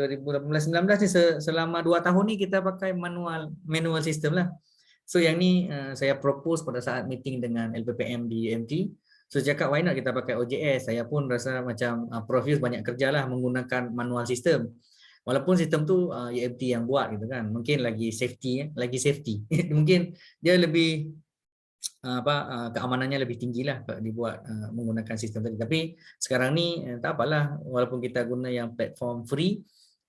2018, 19 ni selama 2 tahun ni kita pakai manual system lah. So yang ni saya propose pada saat meeting dengan LPPM di UMT. So cakap why not kita pakai OJS. Saya pun rasa macam Prof Yus banyak kerjalah menggunakan manual system. Walaupun sistem tu UMT yang buat gitu kan. Mungkin lagi safety. Mungkin dia lebih keamanannya lebih tinggi lah dibuat menggunakan sistem tadi. Tapi sekarang ni tak apalah, walaupun kita guna yang platform free,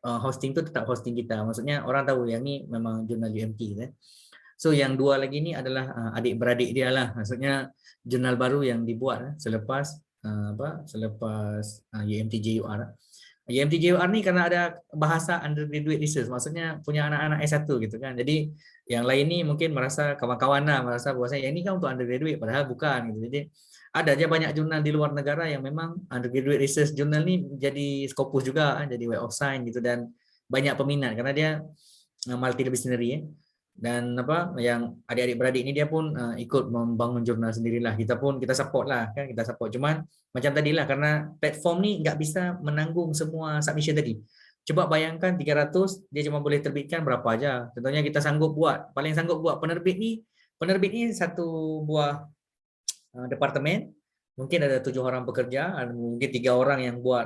hosting tu tetap hosting kita. Maksudnya orang tahu yang ni memang jurnal UMT gitu. So yang dua lagi ni adalah adik-beradik dia lah. Maksudnya jurnal baru yang dibuat selepas UMT JUR. UMT JUR ni karena ada bahasa undergraduate research, maksudnya punya anak-anak S1 gitu kan. Jadi yang lain ni mungkin merasa kawan-kawan lah, merasa bahwasanya yang ini kan untuk undergraduate, padahal bukan gitu. Jadi ada aja banyak jurnal di luar negara yang memang undergraduate research jurnal ni jadi Scopus juga, jadi Web of Science gitu, dan banyak peminat karena dia multidisciplinary ya. Dan apa yang adik-adik beradik ini dia pun ikut membangun jurnal sendirilah. Kita support lah kan, kita support. Cuman macam tadilah, karena platform ni nggak bisa menanggung semua submission tadi. Coba bayangkan 300 dia cuma boleh terbitkan berapa aja. Contohnya kita paling sanggup buat penerbit ni satu buah departemen, mungkin ada 7 orang pekerja, mungkin 3 orang yang buat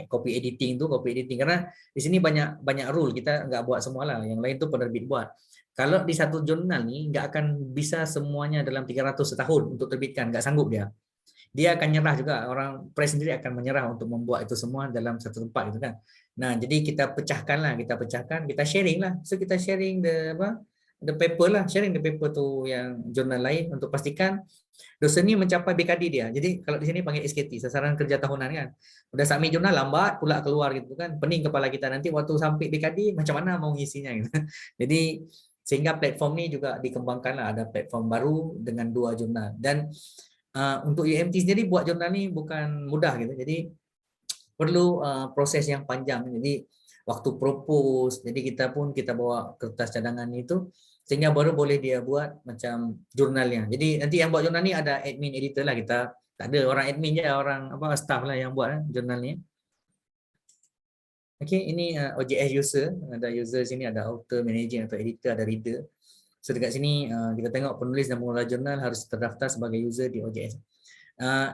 copy editing karena di sini banyak rule, kita nggak buat semualah, yang lain tu penerbit buat. Kalau di satu jurnal ni nggak akan bisa semuanya dalam 300 setahun untuk terbitkan, nggak sanggup dia akan nyerah juga, orang press sendiri akan menyerah untuk membuat itu semua dalam satu tempat gitu kan. Nah, jadi kita pecahkan, kita sharing lah. So kita sharing the paper lah, sharing the paper tu yang jurnal lain untuk pastikan dosen ni mencapai BKD dia. Jadi kalau di sini panggil SKT, sasaran kerja tahunan kan. Udah submit jurnal lambat pula keluar gitu kan. Pening kepala kita nanti waktu sampai BKD macam mana mau ngisinya gitu. Jadi sehingga platform ni juga dikembangkan lah, ada platform baru dengan 2 jurnal. Dan untuk UMT sendiri buat jurnal ni bukan mudah gitu. Jadi perlu proses yang panjang. Jadi waktu propose, jadi kita bawa kertas cadangan itu sehingga baru boleh dia buat macam jurnalnya. Jadi nanti yang buat jurnal ni ada admin editor lah, kita tak ada orang admin je, orang staff lah yang buat jurnal ni. Okey, ini OJS user, ada user sini, ada author, managing atau editor, ada reader. So dekat sini kita tengok penulis dan pengelola jurnal harus terdaftar sebagai user di OJS.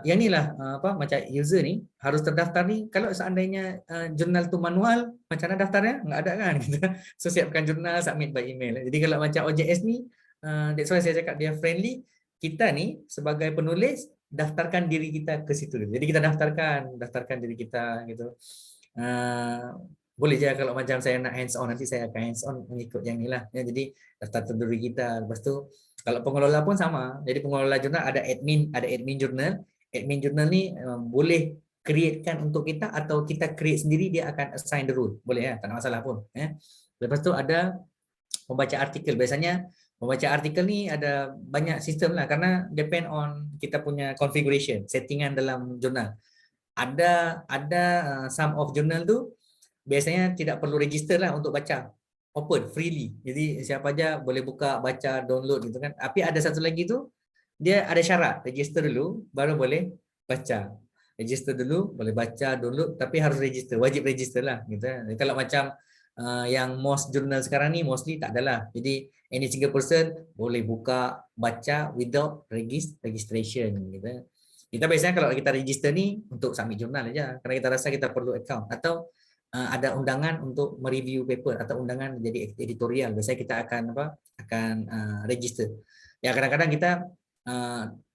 Yang inilah macam user ni harus terdaftar ni. Kalau seandainya jurnal tu manual, macam mana daftarnya? Enggak ada kan. So siapkan jurnal, submit by email. Jadi kalau macam OJS ni, that's why saya cakap dia friendly. Kita ni sebagai penulis daftarkan diri kita ke situ. Jadi kita daftarkan diri kita gitu. Boleh je kalau macam saya nak hands on, nanti saya akan hands on mengikut yang inilah ya. Jadi daftar diri kita. Lepas tu kalau pengelola pun sama. Jadi pengelola jurnal ada admin jurnal. Admin jurnal ni boleh createkan untuk kita atau kita create sendiri, dia akan assign the rule. Boleh ya, tak ada masalah pun ya. Lepas tu ada pembaca artikel. Biasanya pembaca artikel ni ada banyak sistem lah, karena depend on kita punya configuration, settingan dalam jurnal. Ada some of jurnal tu biasanya tidak perlu register lah untuk baca, open freely, jadi siapa aja boleh buka, baca, download gitu kan. Tapi ada satu lagi tu dia ada syarat, register dulu baru boleh baca, register dulu boleh baca, download, tapi harus register, wajib register lah gitu. Kalau macam yang most jurnal sekarang ni mostly tak adalah. Jadi any single person boleh buka, baca without registration gitu. Kita biasanya kalau kita register ni untuk submit jurnal aja kerana kita rasa kita perlu account, atau ada undangan untuk mereview paper atau undangan jadi editorial. Biasanya kita akan register. Ya kadang-kadang kita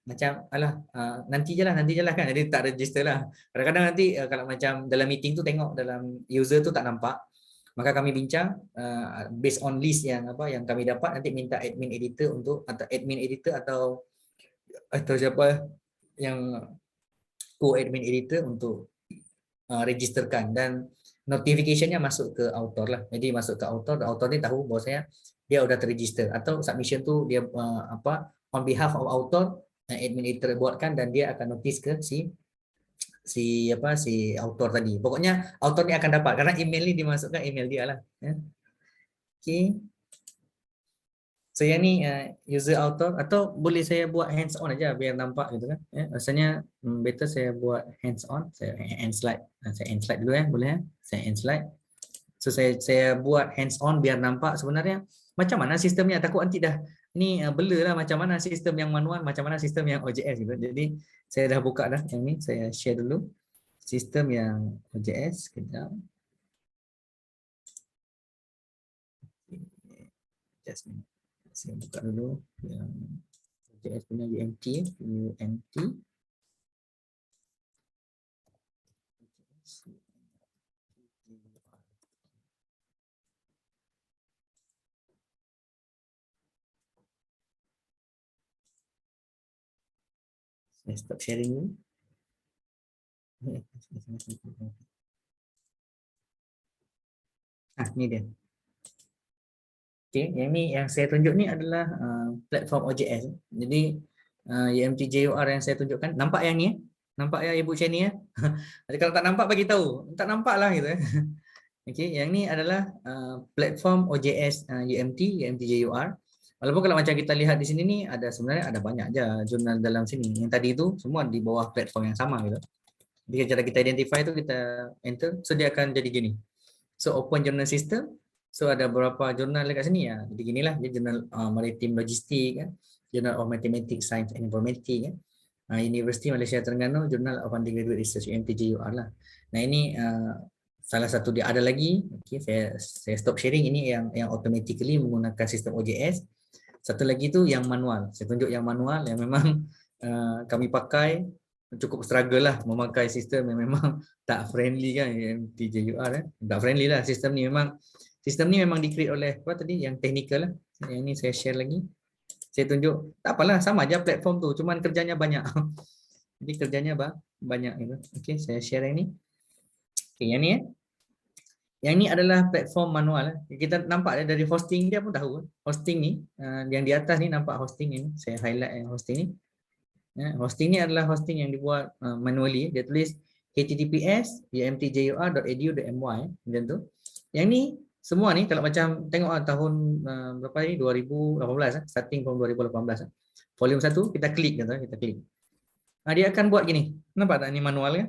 macam nanti je lah kan, jadi tak register lah. Kadang-kadang nanti kalau macam dalam meeting tu tengok dalam user tu tak nampak, maka kami bincang based on list yang kami dapat, nanti minta admin editor atau siapa yang co-admin editor untuk registerkan, dan notificationnya masuk ke author lah. Jadi masuk ke author ni tahu bahwasanya dia udah terregister, atau submission tu dia on behalf of author, admin editor buatkan, dan dia akan notice ke si author tadi. Pokoknya author ni akan dapat karena email ni dimasukkan email dia lah. Okay. So yang ni user author, atau boleh saya buat hands on aja biar nampak gitu kan. Rasanya better saya buat hands on. Saya end slide. Saya end slide dulu boleh Saya end slide. So saya buat hands on biar nampak sebenarnya macam mana sistemnya. Takut nanti dah ni blur lah macam mana sistem yang manual, macam mana sistem yang OJS gitu. Jadi saya dah buka dah yang ni, saya share dulu sistem yang OJS kejap. Just minute. Saya buka dulu yang OJS punya UMT. Saya stop sharing dulu. Ni dia. Okay, yang ni yang saya tunjuk ni adalah platform OJS. Jadi UMT JUR yang saya tunjukkan, nampak yang ni Nampak ya Ibu Shani Jadi kalau tak nampak bagi tahu. Tak nampak lah gitu Okey, yang ni adalah platform OJS UMT JUR. Walaupun kalau macam kita lihat di sini ni sebenarnya ada banyak aja jurnal dalam sini. Yang tadi itu semua di bawah platform yang sama gitu. Jadi cara kita identify itu kita enter, so dia akan jadi gini. So open journal system. So ada beberapa jurnal dekat sini ya. Jadi ginilah dia jurnal Maritim Logistik kan. Journal of Mathematics, Science and Informatics kan. University Malaysia Terengganu, Journal of Undergraduate Research UMT-JUR lah. Nah ini salah satu dia ada lagi. Okay, saya stop sharing. Ini yang automatically menggunakan sistem OJS. Satu lagi tu yang manual. Saya tunjuk yang manual yang memang kami pakai, cukup struggle lah memakai sistem yang memang tak friendly kan, UMT-JUR tak friendly lah sistem ni. Sistem ni memang di-create oleh yang technical lah. Yang ni saya share lagi. Saya tunjuk, tak apalah, sama aja platform tu, cuman kerjanya banyak. Jadi kerjanya banyak gitu. Okey, saya share yang ni. Okey, yang ni Yang ni adalah platform manual. Kita nampak dari hosting dia pun tahu. Hosting ni yang di atas ni nampak hosting ni. Saya highlight yang hosting ni. Hosting ni adalah hosting yang dibuat manually. Dia tulis https umtjur.edu.my macam tu. Yang ni semua ni kalau macam tengok tahun berapa ni 2018 starting from 2018 volume 1 kita klik gitu, kita klik. Dia akan buat gini. Nampak tak ni manual kan?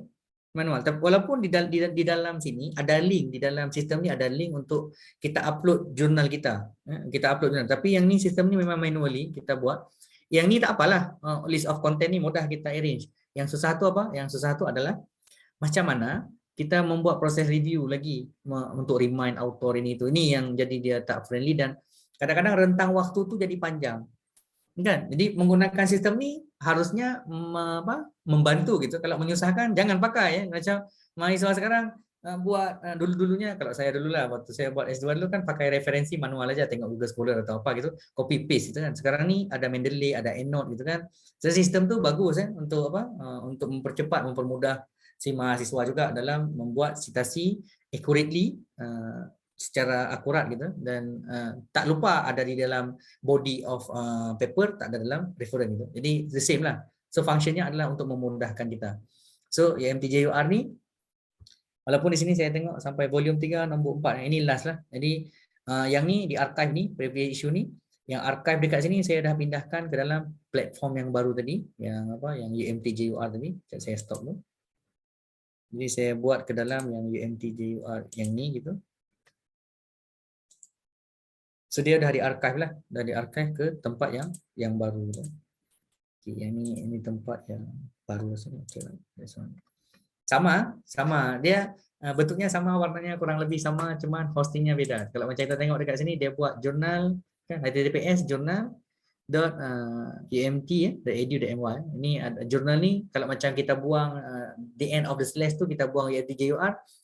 Manual. Walaupun di dalam sini ada link, di dalam sistem ni ada link untuk kita upload jurnal kita. Kita upload jurnal. Tapi yang ni sistem ni memang manually kita buat. Yang ni tak apalah, list of content ni mudah kita arrange. Yang susah tu apa? Yang susah tu adalah macam mana kita membuat proses review lagi untuk remind author ini tu. Ini yang jadi dia tak friendly, dan kadang-kadang rentang waktu tu jadi panjang. Kan? Jadi menggunakan sistem ni harusnya membantu gitu. Kalau menyusahkan jangan pakai ya. Macam mahasiswa sekarang buat dulu-dulunya, kalau saya dulu lah waktu saya buat S2 dulu kan pakai referensi manual aja, tengok Google Scholar atau apa gitu, copy paste gitu kan. Sekarang ni ada Mendeley, ada EndNote gitu kan. So, sistem tu bagus untuk untuk mempercepat, mempermudah si mahasiswa juga dalam membuat citasi accurately, secara akurat gitu, dan tak lupa ada di dalam body of paper, tak ada dalam reference gitu. Jadi the same lah. So functionnya adalah untuk memudahkan kita. So UMT-JUR ni walaupun di sini saya tengok sampai volume 3 nombor 4, ini last lah. Jadi yang ni di archive ni, previous issue ni, yang archive dekat sini saya dah pindahkan ke dalam platform yang baru tadi, yang yang UMT-JUR tadi. Saya stop dulu. Jadi saya buat ke dalam yang UMT-JUR yang ni gitu. So dia dari archive lah, dari archive ke tempat yang baru. Okay, yang ini tempat yang baru. Okay, sama dia bentuknya sama, warnanya kurang lebih sama, cuman hostingnya beda. Kalau macam kita tengok dekat sini, dia buat jurnal kan, https journal.umt.edu.my. Ini ada jurnal ni, kalau macam kita buang the end of the slash tu, kita buang UMT.jur,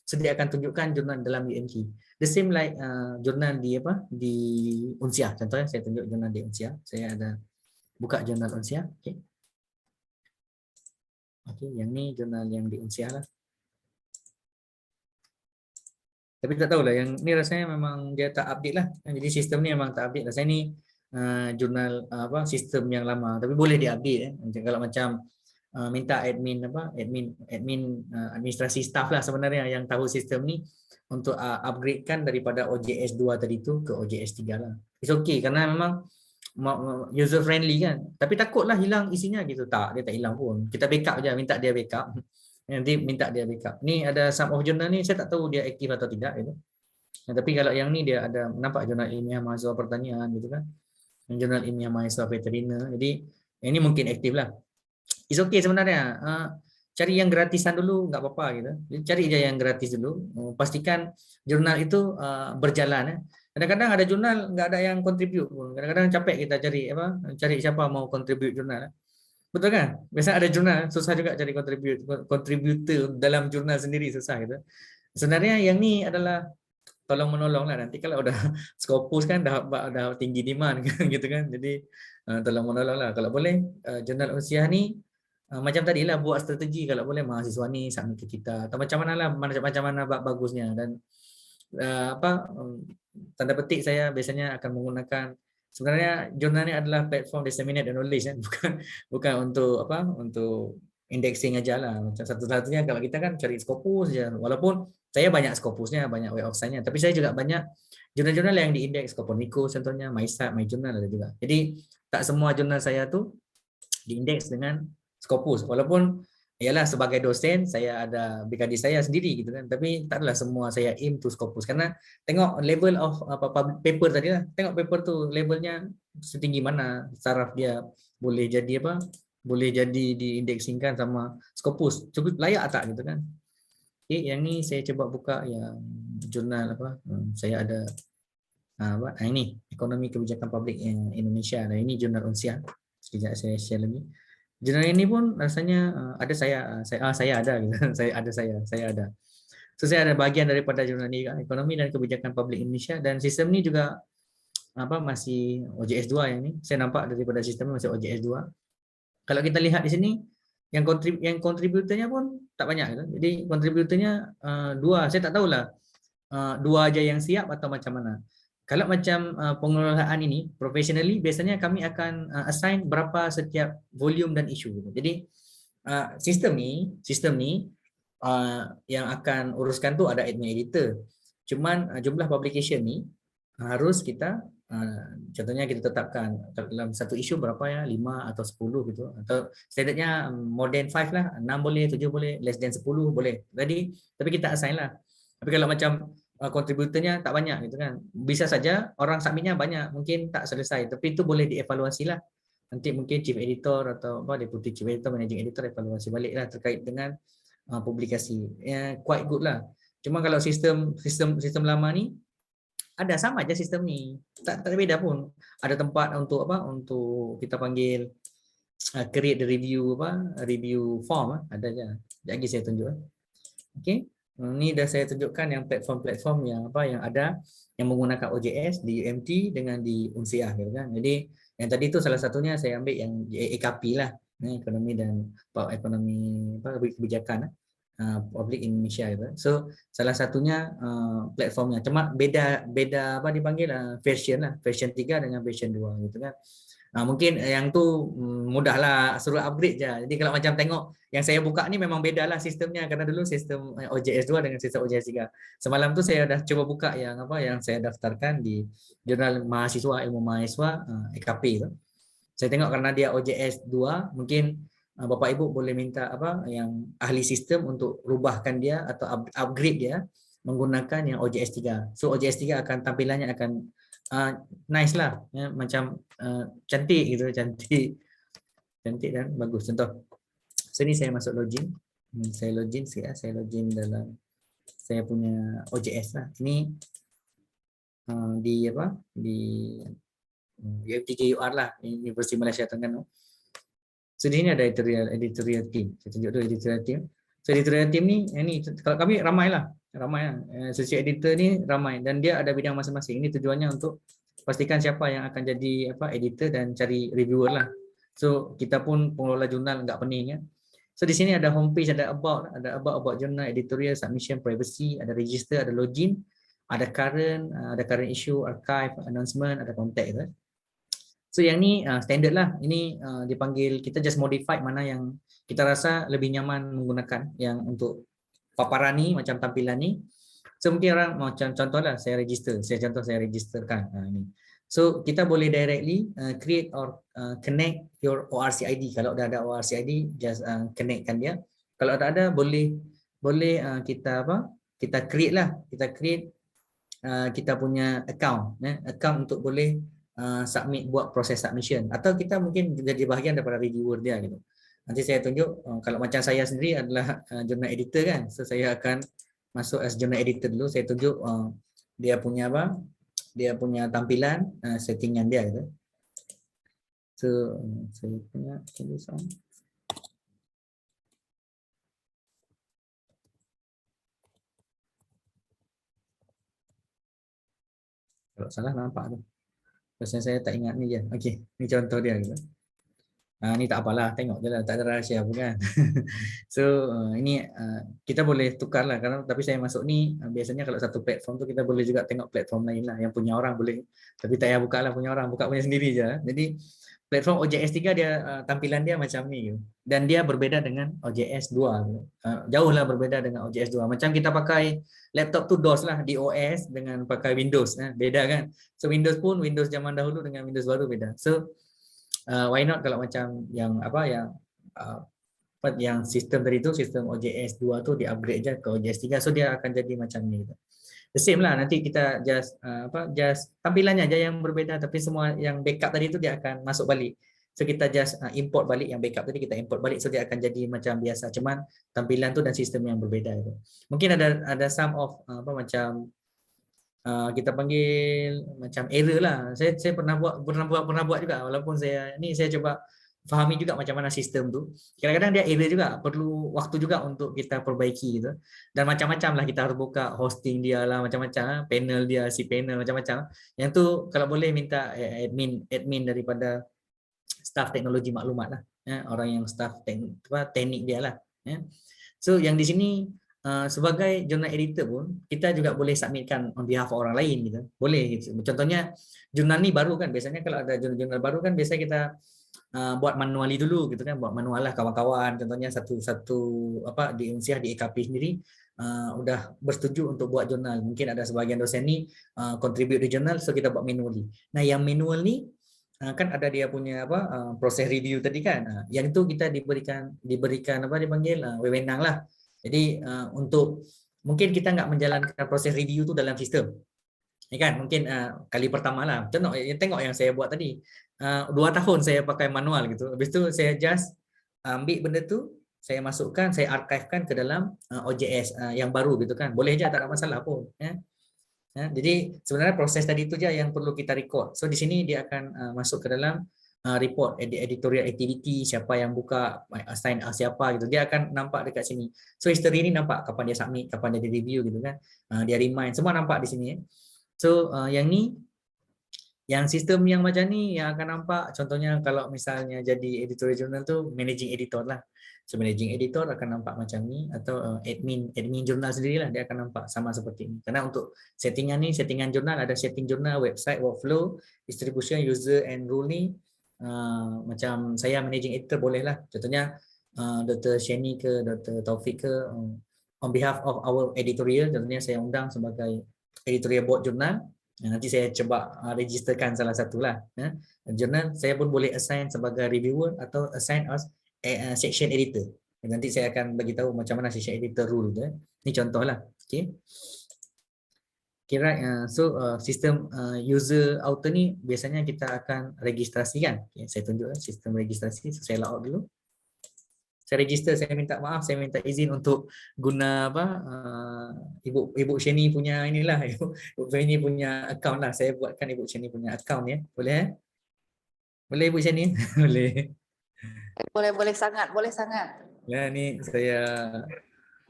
so dia akan tunjukkan jurnal dalam UMT. The same like jurnal di Unsia. Contohnya saya tunjuk jurnal di Unsia. Saya ada buka jurnal Unsia. Okey, yang ni jurnal yang di Unsia lah. Tapi tak tahulah, yang ni rasanya memang dia tak update lah. Jadi sistem ni memang tak update lah. Saya ni jurnal sistem yang lama, tapi boleh diupdate. Kalau macam minta admin administrasi staff lah sebenarnya yang tahu sistem ni untuk upgradekan daripada OJS 2 tadi tu ke OJS 3 lah. It's okay karena memang user friendly kan. Tapi takutlah hilang isinya gitu. Tak, dia tak hilang pun. Kita backup je, minta dia backup. Nanti minta dia backup. Ni ada some of jurnal ni saya tak tahu dia aktif atau tidak gitu. Tapi kalau yang ni dia ada, nampak jurnal ilmiah mahasiswa pertanian gitu kan. Jurnal ilmiah mahasiswa veteriner. Jadi yang ni mungkin aktif lah. It's okay sebenarnya. Cari yang gratisan dulu nggak apa-apa gitu. Cari je yang gratis dulu. Pastikan jurnal itu berjalan. Kadang-kadang ada jurnal nggak ada yang contribute pun. Kadang-kadang capek kita cari siapa mau contribute jurnal. Betul kan? Biasa ada jurnal, susah juga cari contributor dalam jurnal sendiri, susah gitu. Sebenarnya yang ni adalah tolong menolong lah. Nanti kalau udah Scopus kan dah tinggi demand gitu kan. Jadi tolong menolong lah. Kalau boleh jurnal usia ni macam tadi lah, buat strategi kalau boleh mahasiswa ni submit ke kita atau macam mana lah, macam mana bagusnya. Dan tanda petik saya biasanya akan menggunakan, sebenarnya jurnal ni adalah platform disseminate knowledge kan, bukan untuk indexing aja lah. Macam satu-satunya kalau kita kan cari Scopus je, walaupun saya banyak Scopusnya, banyak Web of Science-nya, tapi saya juga banyak jurnal-jurnal yang diindeks, Copernicus contohnya, MyStat, MyJournal ada juga. Jadi tak semua jurnal saya tu diindeks dengan Scopus, walaupun ialah sebagai dosen saya ada BKD saya sendiri gitu kan, tapi taklah semua saya aim to Scopus karena tengok level of paper tadi lah, tengok paper tu labelnya setinggi mana, saraf dia boleh jadi boleh jadi diindeksingkan sama Scopus, cukup layak tak gitu kan. Okay, yang ni saya coba buka yang jurnal saya ada ini Ekonomi Kebijakan Publik Indonesia. Nah, ini jurnal Unsia. Sekejap saya share lagi. Jurnal ini pun rasanya ada saya ada gitu. saya ada. So saya ada bagian daripada jurnal ini, Ekonomi dan Kebijakan Publik Indonesia, dan sistem ni juga masih OJS 2 yang ni. Saya nampak daripada sistem masih OJS 2. Kalau kita lihat di sini yang kontributornya pun tak banyak gitu. Jadi kontributornya 2. Saya tak tahulah 2 aja yang siap atau macam mana. Kalau macam pengelolaan ini professionally, biasanya kami akan assign berapa setiap volume dan isu. Jadi sistem ni yang akan uruskan tu ada admin editor. Cuman jumlah publication ni harus kita contohnya kita tetapkan dalam satu isu berapa ya, 5 atau 10 gitu, atau standardnya more than 5 lah, 6 boleh, 7 boleh, less than 10 boleh. Jadi tapi kita assign lah. Tapi kalau macam kontributornya tak banyak gitu kan, bisa saja orang submitnya banyak, mungkin tak selesai, tapi itu boleh dievaluasi lah. Nanti mungkin chief editor atau deputy chief editor, managing editor evaluasi balik lah terkait dengan publikasi. Quite good lah. Cuma kalau sistem lama ni ada sama aja sistem ni, tak beda pun. Ada tempat untuk untuk kita panggil create the review form ada je. Lagi saya tunjuk. Okey. Ini dah saya tunjukkan yang platform-platform yang yang ada yang menggunakan OJS di UMT dengan di Unsia gitu kan. Jadi yang tadi tu salah satunya saya ambil yang EKP lah, ekonomi dan kebijakan publik Indonesia gitu. So salah satunya platformnya cuma beda dipanggil version lah, version 3 dengan version 2 gitu kan. Mungkin yang tu mudahlah, suruh upgrade je. Jadi kalau macam tengok yang saya buka ni memang bedalah sistemnya, karena dulu sistem OJS 2 dengan sistem OJS 3. Semalam tu saya dah cuba buka yang yang saya daftarkan di Jurnal Mahasiswa Ilmu Mahasiswa EKP tu. Saya tengok karena dia OJS 2, mungkin Bapak Ibu boleh minta yang ahli sistem untuk rubahkan dia atau upgrade dia menggunakan yang OJS 3. So OJS 3 akan tampilannya akan nice lah, ya, macam cantik gitu, cantik dan bagus. Contoh, so ni saya masuk login, saya login sikit, saya login dalam saya punya OJS lah. Ini di apa, di UFTKUR lah, Universiti Malaysia Terengganu. So di sini ada editorial team. Saya tunjuk dulu editorial team. So editorial team ni, kalau kami ramai lah. Associate editor ni ramai dan dia ada bidang masing-masing. Ini tujuannya untuk pastikan siapa yang akan jadi editor dan cari reviewer lah. So kita pun pengelola jurnal enggak pening ya. So di sini ada homepage, ada about jurnal, editorial, submission, privacy, ada register, ada login, ada current issue, archive, announcement, ada contact gitu. So yang ni standard lah. Ini dipanggil, kita just modify mana yang kita rasa lebih nyaman menggunakan yang untuk paparan ni, macam tampilan ni. So mungkin orang macam contohlah saya registerkan ni. So kita boleh directly create or connect your ORC ID. Kalau dah ada ORC ID, just connectkan dia. Kalau tak ada, boleh kita create lah. Kita create kita punya account untuk boleh buat proses submission, atau kita mungkin jadi bahagian daripada reviewer dia gitu. Nanti saya tunjuk, kalau macam saya sendiri adalah journal editor kan, so saya akan masuk as journal editor dulu. Saya tunjuk dia punya tampilan, settingan dia gitu. So saya punya tulisan. Kalau salah nampak tu. Pasal saya tak ingat ni je. Okey, ni contoh dia gitu. Ni tak apalah, tengok je lah, tak ada rahsia pun kan. So ini kita boleh tukar lah, tapi saya masuk ni biasanya kalau satu platform tu kita boleh juga tengok platform lain lah, yang punya orang boleh, tapi tak payah buka lah punya orang, buka punya sendiri je. Jadi platform OJS 3 dia tampilan dia macam ni gitu. Dan dia berbeda dengan OJS 2 jauh lah berbeda dengan OJS 2. Macam kita pakai laptop tu DOS lah, DOS dengan pakai Windows, beda kan. So Windows pun, Windows zaman dahulu dengan Windows baru beda. So why not kalau macam yang sistem tadi tu, sistem OJS 2 tu di-upgrade je ke OJS 3, so dia akan jadi macam ni. The same lah, nanti kita just tampilannya aja yang berbeda, tapi semua yang backup tadi tu dia akan masuk balik. So kita just import balik yang backup tadi, kita import balik, so dia akan jadi macam biasa, cuman tampilan tu dan sistem yang berbeda itu. Mungkin ada some of macam kita panggil macam error lah. Saya pernah buat juga, walaupun saya coba fahami juga macam mana sistem tu. Kadang-kadang dia error juga, perlu waktu juga untuk kita perbaiki gitu. Dan macam-macam lah, kita harus buka hosting dia lah, macam-macam, panel dia, panel macam-macam. Yang tu kalau boleh minta admin daripada staff teknologi maklumat lah, orang yang staff teknik dia lah. So yang di sini sebagai jurnal editor pun kita juga boleh submitkan on behalf orang lain gitu. Boleh gitu. Contohnya jurnal ni baru kan, biasanya kalau ada jurnal baru kan biasa kita buat manually dulu gitu kan, buat manual lah kawan-kawan. Contohnya satu di Unsiah, di EKP sendiri udah bersetuju untuk buat jurnal. Mungkin ada sebagian dosen ni contribute di jurnal, so kita buat manually. Nah, yang manual ni kan ada dia punya proses review tadi kan. Yang itu kita diberikan dipanggil wewenang lah. Jadi untuk mungkin kita nggak menjalankan proses review tu dalam sistem. Ya kan, mungkin kali pertama lah. Tengok yang saya buat tadi. 2 tahun saya pakai manual gitu. Habis tu saya just ambil benda tu, saya masukkan, saya archivekan ke dalam OJS yang baru gitu kan. Boleh je, tak ada masalah pun. Jadi sebenarnya proses tadi tu je yang perlu kita record. So di sini dia akan masuk ke dalam report editorial activity, siapa yang buka, assign siapa gitu, dia akan nampak dekat sini. So history ni nampak kapan dia submit, kapan dia review gitu kan, dia remind, semua nampak di sini. So yang ni, yang sistem yang macam ni yang akan nampak, contohnya kalau misalnya jadi editorial journal tu managing editor lah. So managing editor akan nampak macam ni, atau admin jurnal sendirilah dia akan nampak sama seperti ini. Karena untuk settingan ni, settingan jurnal ada setting jurnal, website, workflow, distribution, user and rule ni. Macam saya managing editor boleh lah. Contohnya Dr. Shani ke Dr. Taufik ke, on behalf of our editorial, contohnya saya undang sebagai editorial board jurnal. Nanti saya coba registerkan salah satulah jurnal. Saya pun boleh assign sebagai reviewer atau assign as section editor. Nanti saya akan bagi tahu macam mana section editor rule tu. Ini contohlah. Okey. sistem user auto ni biasanya kita akan registrasikan. Okay, saya tunjuk sistem registrasi. So, saya log out dulu. Saya register, saya minta maaf, saya minta izin untuk guna Ibu Sheni punya inilah, Ibu Sheni punya account lah. Saya buatkan Ibu Sheni punya account ya. Boleh? Boleh Ibu Sheni? Boleh. Boleh sangat, boleh sangat. Ya, ni saya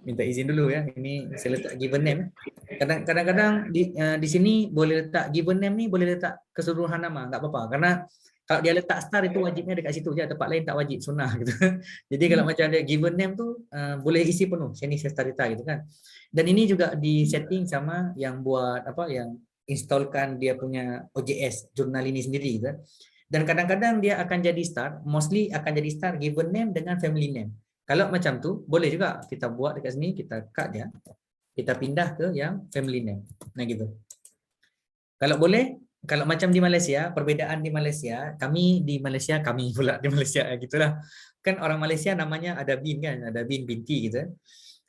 minta izin dulu ya. Ini saya letak given name. Kadang-kadang di sini boleh letak given name ni, boleh letak keseluruhan nama, enggak apa-apa. Karena kalau dia letak star itu wajibnya dekat situ je, tempat lain tak wajib, sunnah gitu. Jadi kalau macam ada given name tu boleh isi penuh Sheni Seftarita gitu kan. Dan ini juga di setting sama yang buat yang installkan dia punya OJS jurnal ini sendiri gitu. Dan kadang-kadang dia akan jadi star, mostly akan jadi star given name dengan family name. Kalau macam tu boleh juga kita buat dekat sini, kita cut dia. Kita pindah ke yang family name. Nah gitu. Kalau boleh, kalau macam di Malaysia, perbezaan di Malaysia, kami pula di Malaysia gitulah. Kan orang Malaysia namanya ada bin kan, ada bin binti gitu.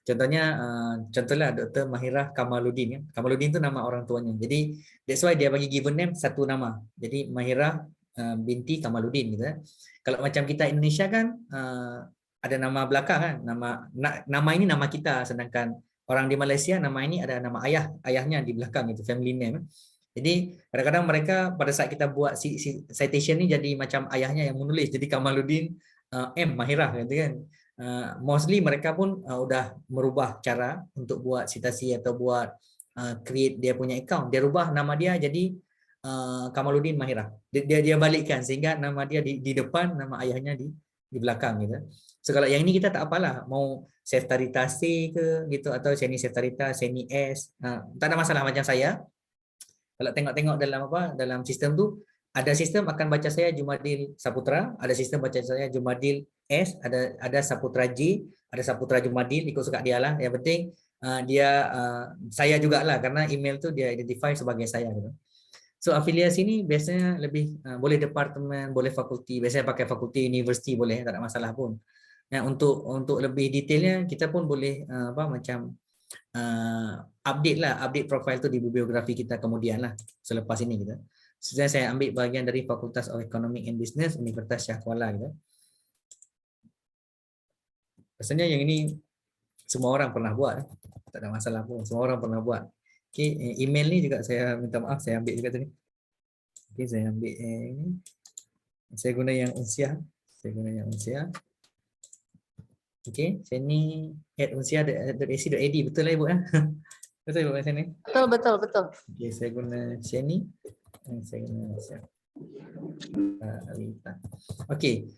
Contohlah Dr. Mahirah Kamaluddin ya. Kamaluddin itu nama orang tuanya. Jadi that's why dia bagi given name satu nama. Jadi Mahirah binti Kamaluddin gitu. Kalau macam kita Indonesia kan ada nama belakang kan, nama ini nama kita, sedangkan orang di Malaysia nama ini ada nama ayahnya di belakang itu, family name. Jadi kadang-kadang mereka pada saat kita buat citation ni jadi macam ayahnya yang menulis, jadi Kamaluddin M Mahirah gitu kan. Mostly mereka pun udah merubah cara untuk buat citasi atau buat create dia punya account. Dia rubah nama dia jadi Kamaluddin Mahirah. Dia balikkan sehingga nama dia di depan, nama ayahnya di belakang gitu. So kalau yang ini kita tak apalah, mau Seftarita C ke gitu atau Sheni Seftarita, Sheni S, tak ada masalah macam saya. Kalau tengok-tengok dalam sistem tu, ada sistem akan baca saya Jumadil Saputra, ada sistem baca saya Jumadil S, ada Saputra J, ada Saputra Jumadil, ikut suka dia lah. Yang penting saya jugalah, karena email tu dia identify sebagai saya gitu. So afiliasi ni biasanya lebih boleh departemen, boleh fakulti. Biasanya pakai fakulti, universiti boleh, tak ada masalah pun. Nah, untuk lebih detailnya kita pun boleh update profil tu di bibliografi kita kemudian lah selepas ini gitu. Saya ambil bahagian dari Fakultas of Economic and Business Universitas Shah Kuala gitu. Rasanya yang ini semua orang pernah buat, tak ada masalah pun, semua orang pernah buat. Okay, email ni juga saya minta maaf, saya ambil juga tadi. Okay, saya ambil ini. Saya guna yang unsiah. Okay, saya ni @unsiah.ac.id, betul lah Ibu ya? Betul Ibu macam ni? Betul. Okay, saya guna Sheni. Saya guna Unsiah. Okay,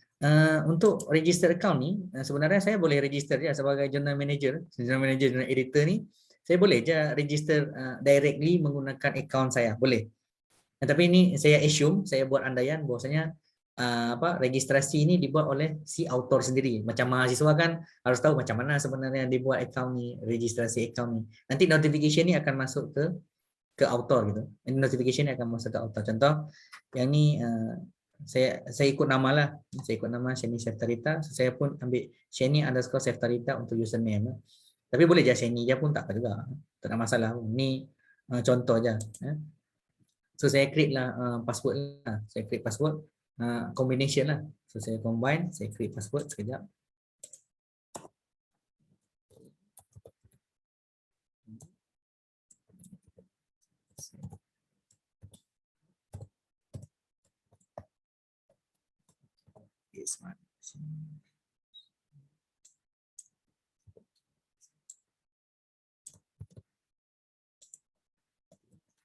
untuk register account ni, sebenarnya saya boleh register je sebagai journal manager, journal editor ni. Saya boleh je register directly menggunakan account saya, boleh. Tapi ini saya assume, saya buat andaian bahwasanya registrasi ini dibuat oleh si author sendiri. Macam mahasiswa kan harus tahu macam mana sebenarnya dibuat account ni, registrasi account ni. Nanti notification ni akan masuk ke author gitu. Ini notification ni akan masuk ke author. Contoh yang ni saya ikut nama lah. Saya ikut nama Sheni Seftarita. So, saya pun ambil Sheni_Seftarita untuk username. Tapi boleh je Sheni je pun tak apa juga. Tak ada masalah. Ni contoh je. So saya create lah password lah. Saya create password combination lah. So saya combine, saya create password sekejap.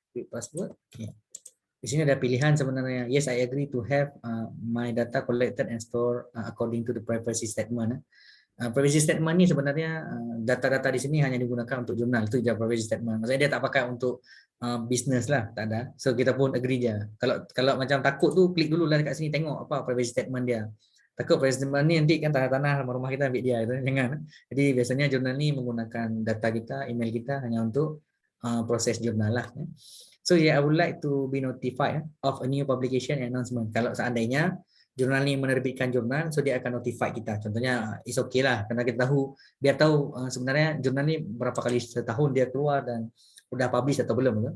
Create password. Okay. Di sini ada pilihan sebenarnya. Yes, I agree to have my data collected and stored according to the privacy statement. Privacy statement ni sebenarnya data-data di sini hanya digunakan untuk jurnal. Itu je privacy statement. Maksudnya dia tak pakai untuk business lah, tak ada. So kita pun agree je. Kalau macam takut tu, klik dulu lah dekat sini tengok apa privacy statement dia. Takut privacy statement ni nanti kan tanah-tanah rumah kita ambil dia. Jangan. Jadi biasanya jurnal ni menggunakan data kita, email kita hanya untuk proses jurnal lah. So yeah, I would like to be notified of a new publication announcement. Kalau seandainya jurnal ni menerbitkan jurnal, so dia akan notify kita. Contohnya, it's okay lah, kerana kita tahu, biar tahu sebenarnya jurnal ni berapa kali setahun dia keluar dan udah publish atau belum ke.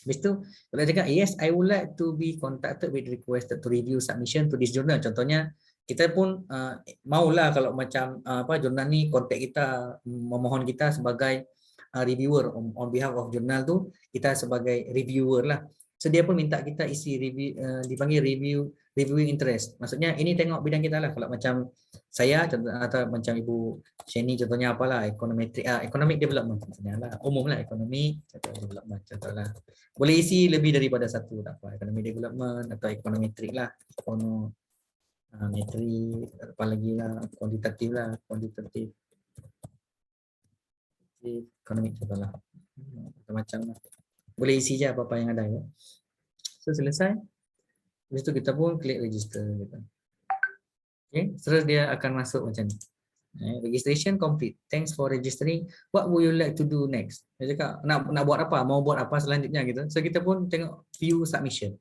Habis tu kalau dia cakap yes I would like to be contacted with requested to review submission to this journal, contohnya kita pun maulah kalau macam jurnal ni kontak kita, memohon kita sebagai reviewer on behalf of jurnal tu, kita sebagai reviewer lah. So dia pun minta kita isi review, dipanggil reviewing interest. Maksudnya ini tengok bidang kita lah. Kalau macam saya atau macam Ibu Sheni contohnya apalah, economic development contohnya lah, umum lah economic development contohlah. Boleh isi lebih daripada satu, tak apa, economic development atau econometric lah, econometri, apa lagi lah, kuantitatif lah, kuantitatif economic contohlah, macam-macam lah. Boleh isi je apa-apa yang ada ya. So selesai. Habis tu kita pun klik register gitu. Okay, terus dia akan masuk macam ni. Registration complete. Thanks for registering. What would you like to do next? Dia cakap nak buat apa? Mau buat apa selanjutnya gitu. So kita pun tengok view submission.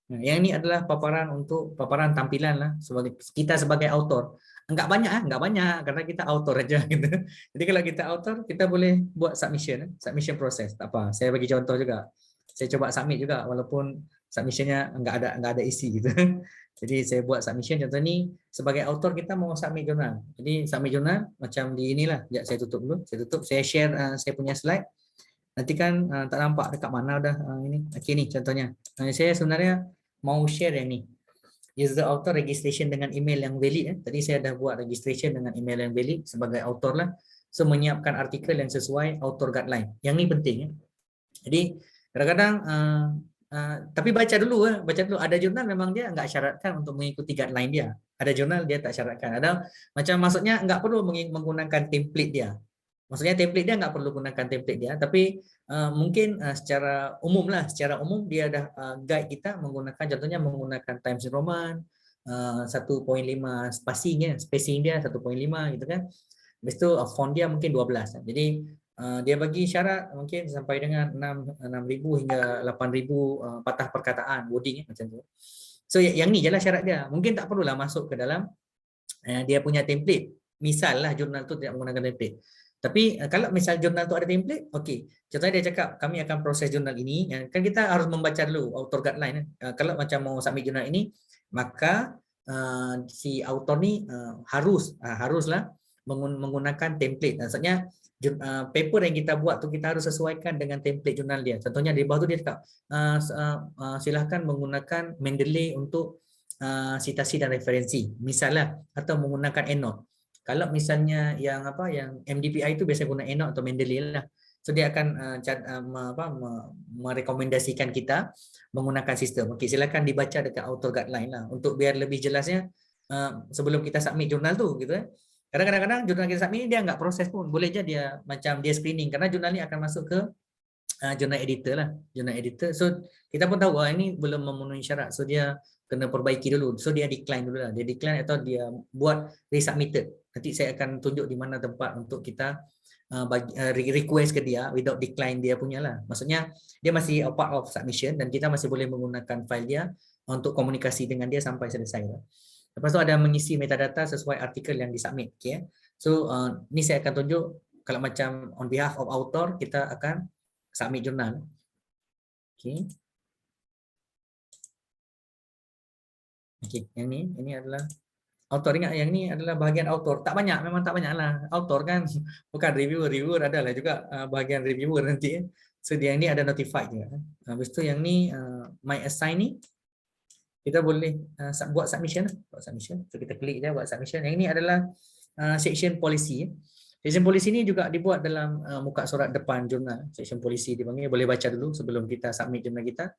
Yang ini adalah paparan tampilan lah sebagai kita sebagai author. Enggak banyak karena kita author aja gitu. Jadi kalau kita author, kita boleh buat submission process. Tak apa. Saya bagi contoh juga. Saya coba submit juga walaupun submissionnya enggak ada isi gitu. Jadi saya buat submission contoh ni sebagai author kita mau submit jurnal. Jadi submit jurnal macam di inilah. Sekejap saya tutup dulu. Saya share saya punya slide. Nanti kan tak nampak dekat mana dah ini. Okey ni contohnya. Saya sebenarnya mau share yang ni. User author registration dengan email yang valid. Tadi saya dah buat registration dengan email yang valid sebagai author lah. So menyiapkan artikel yang sesuai author guideline. Yang ni penting. Jadi kadang-kadang tapi baca dulu. Ada jurnal memang dia enggak syaratkan untuk mengikuti guideline dia. Ada jurnal dia tak syaratkan. Ada macam maksudnya enggak perlu menggunakan template dia. Maksudnya template dia enggak perlu gunakan template dia, tapi mungkin secara umum dia dah guide kita menggunakan, contohnya menggunakan Times New Roman 1.5 spacing dia 1.5 gitu kan. Habis tu font dia mungkin 12. Jadi dia bagi syarat mungkin sampai dengan 6.000 hingga 8.000 patah perkataan wording macam tu. So yang ni jelah syarat dia. Mungkin tak perlulah masuk ke dalam dia punya template. Misal lah jurnal tu tidak menggunakan template. Tapi kalau misal jurnal tu ada template, okey. Contohnya dia cakap kami akan proses jurnal ini, kan kita harus membaca dulu author guideline. Kalau macam mau submit jurnal ini, maka si author ni haruslah menggunakan template. Maksudnya paper yang kita buat tu kita harus sesuaikan dengan template jurnal dia. Contohnya di bawah tu dia cakap silahkan menggunakan Mendeley untuk citasi dan referensi, misalnya, atau menggunakan EndNote. Kalau misalnya yang MDPI itu biasa guna EndNote atau Mendeley lah. So dia akan merekomendasikan kita menggunakan sistem. Okey, silakan dibaca dekat author guideline lah untuk biar lebih jelasnya sebelum kita submit jurnal tu gitu. Kadang-kadang jurnal kita submit ni dia enggak proses pun. Boleh je dia macam dia screening karena jurnal ni akan masuk ke jurnal editor lah, jurnal editor. So kita pun tahu ini belum memenuhi syarat. So dia kena perbaiki dulu. So dia decline dulu lah. Dia decline atau dia buat resubmitted. Nanti saya akan tunjuk di mana tempat untuk kita request ke dia without decline dia punya lah. Maksudnya dia masih a part of submission dan kita masih boleh menggunakan file dia untuk komunikasi dengan dia sampai selesai lah. Lepas tu ada mengisi metadata sesuai artikel yang disubmit. Okay. So ni saya akan tunjuk kalau macam on behalf of author kita akan submit jurnal. Okay. Okay, yang ini adalah author. Ingat yang ni adalah bahagian author. Tak banyak, memang tak banyak lah. Author kan bukan reviewer adalah juga bahagian reviewer nanti. So dia ini ada notified juga. Habis tu yang ni my assign ni kita boleh buat submission. So kita klik je buat submission. Yang ini adalah section policy. Section policy ni juga dibuat dalam muka surat depan jurnal. Section policy dipanggil, boleh baca dulu sebelum kita submit jurnal kita.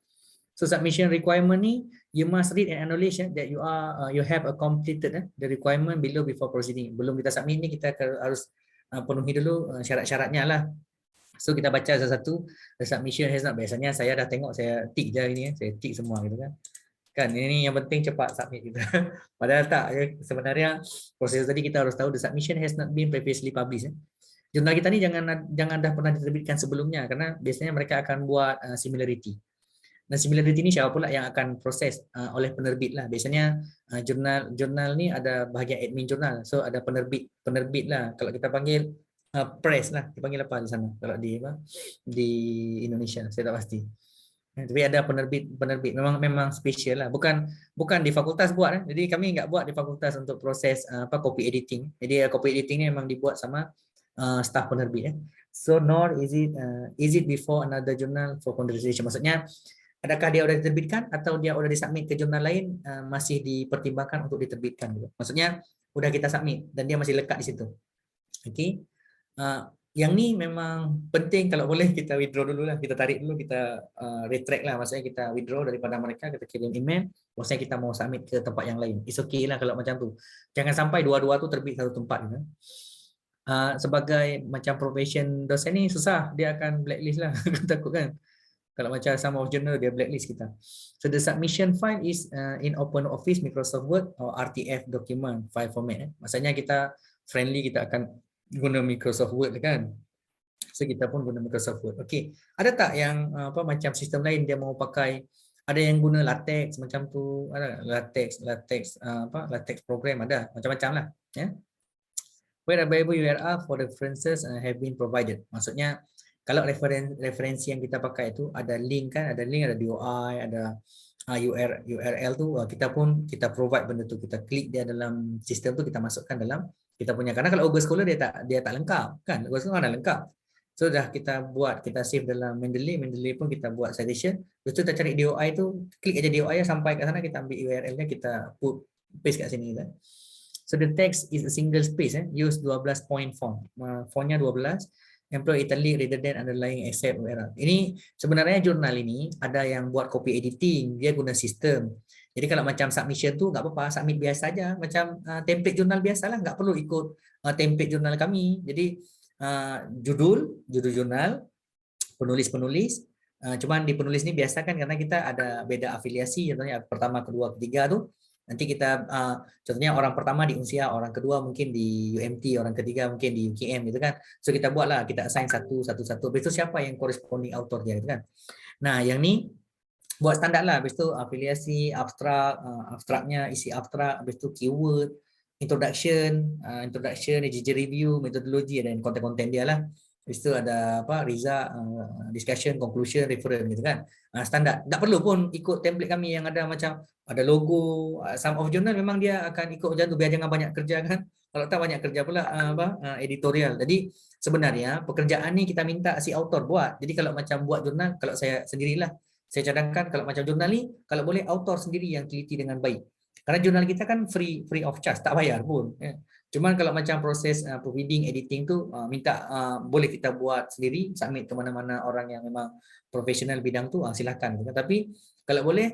So submission requirement ni you must read and acknowledge that you have completed the requirement below before proceeding. Belum kita submit ni kita harus penuhi dulu syarat-syaratnya lah. So kita baca satu-satu. The submission has not, biasanya saya dah tengok, saya tick je ini, saya tick semua gitu kan. Kan ini yang penting cepat submit kita. Padahal tak, sebenarnya proses tadi kita harus tahu the submission has not been previously published. Jurnal kita ni jangan dah pernah diterbitkan sebelumnya karena biasanya mereka akan buat similarity. Dan similarity ni siapa pula yang akan proses oleh penerbit lah. Biasanya jurnal ni ada bahagian admin jurnal. So ada penerbit lah. Kalau kita panggil press lah, dipanggil apa di sana kalau di apa di Indonesia, saya tak pasti. Tapi ada penerbit memang spesial lah, bukan di fakultas buat jadi kami nggak buat di fakultas untuk proses copy editing. Jadi copy editing ni memang dibuat sama staff penerbit so nor is it before another journal for consideration, maksudnya adakah dia sudah diterbitkan atau dia sudah disubmit ke jurnal lain, masih dipertimbangkan untuk diterbitkan gitu. Maksudnya sudah kita submit dan dia masih lekat di situ. Okey. Yang ni memang penting, kalau boleh kita withdraw dulu lah, kita tarik dulu, kita retract lah, maksudnya kita withdraw daripada mereka, kita kirim email, maksudnya kita mau submit ke tempat yang lain. It's okay lah kalau macam tu. Jangan sampai dua-dua tu terbit satu tempat gitu. Sebagai macam profession dosen ni susah, dia akan blacklist lah. Takut kan? Kalau macam sama of journal dia blacklist kita. So the submission file is in Open Office, Microsoft Word or RTF document file format. Maksudnya kita friendly, kita akan guna Microsoft Word kan. So kita pun guna Microsoft Word. Okey. Ada tak yang macam sistem lain dia mau pakai, ada yang guna LaTeX macam tu, ada LaTeX program, ada macam-macam lah ya. Where available URL for the references have been provided. Maksudnya kalau referensi yang kita pakai itu ada link kan, ada link, ada DOI, ada URL tu, kita provide benda tu, kita klik dia dalam sistem tu, kita masukkan dalam kita punya. Karena kalau Google Scholar dia tak lengkap kan, Google Scholar ada lengkap. So dah kita buat, kita save dalam Mendeley pun kita buat citation. Lepas tu kita cari DOI tu, klik aja DOI sampai kat sana, kita ambil URL-nya, kita paste kat sini kan. So the text is a single space, use 12 point font. Fontnya 12. Employ italic rather than underlying except error. Ini sebenarnya jurnal ini ada yang buat copy editing, dia guna sistem. Jadi kalau macam submission tu nggak apa-apa, submit biasa aja, macam template jurnal biasalah, nggak perlu ikut template jurnal kami. Jadi judul jurnal, penulis, cuman di penulis ni biasa kan, karena kita ada beda afiliasi, contohnya pertama, kedua, ketiga tu. Nanti kita contohnya orang pertama di Unsia, orang kedua mungkin di UMT, orang ketiga mungkin di UKM gitu kan. So kita buatlah, kita assign satu. Habis itu siapa yang corresponding author dia gitu kan. Nah, yang ni buat standar lah. Habis itu afiliasi, abstraknya isi abstrak, habis itu keyword, introduction, JJ review, metodologi dan konten-konten dia lah. Habis itu ada result, discussion, conclusion, reference gitu kan. Standar. Tak perlu pun ikut template kami yang ada macam ada logo. Some of journal memang dia akan ikut macam tu biar jangan banyak kerja kan. Kalau tak banyak kerja pula editorial. Jadi sebenarnya pekerjaan ni kita minta si author buat. Jadi kalau macam buat jurnal, kalau saya sendirilah, saya cadangkan kalau macam jurnal ni, kalau boleh author sendiri yang teliti dengan baik. Karena jurnal kita kan free of charge, tak bayar pun. Cuman kalau macam proses proofreading, editing tu minta boleh kita buat sendiri, submit ke mana-mana orang yang memang profesional bidang tu, silakan. Tapi kalau boleh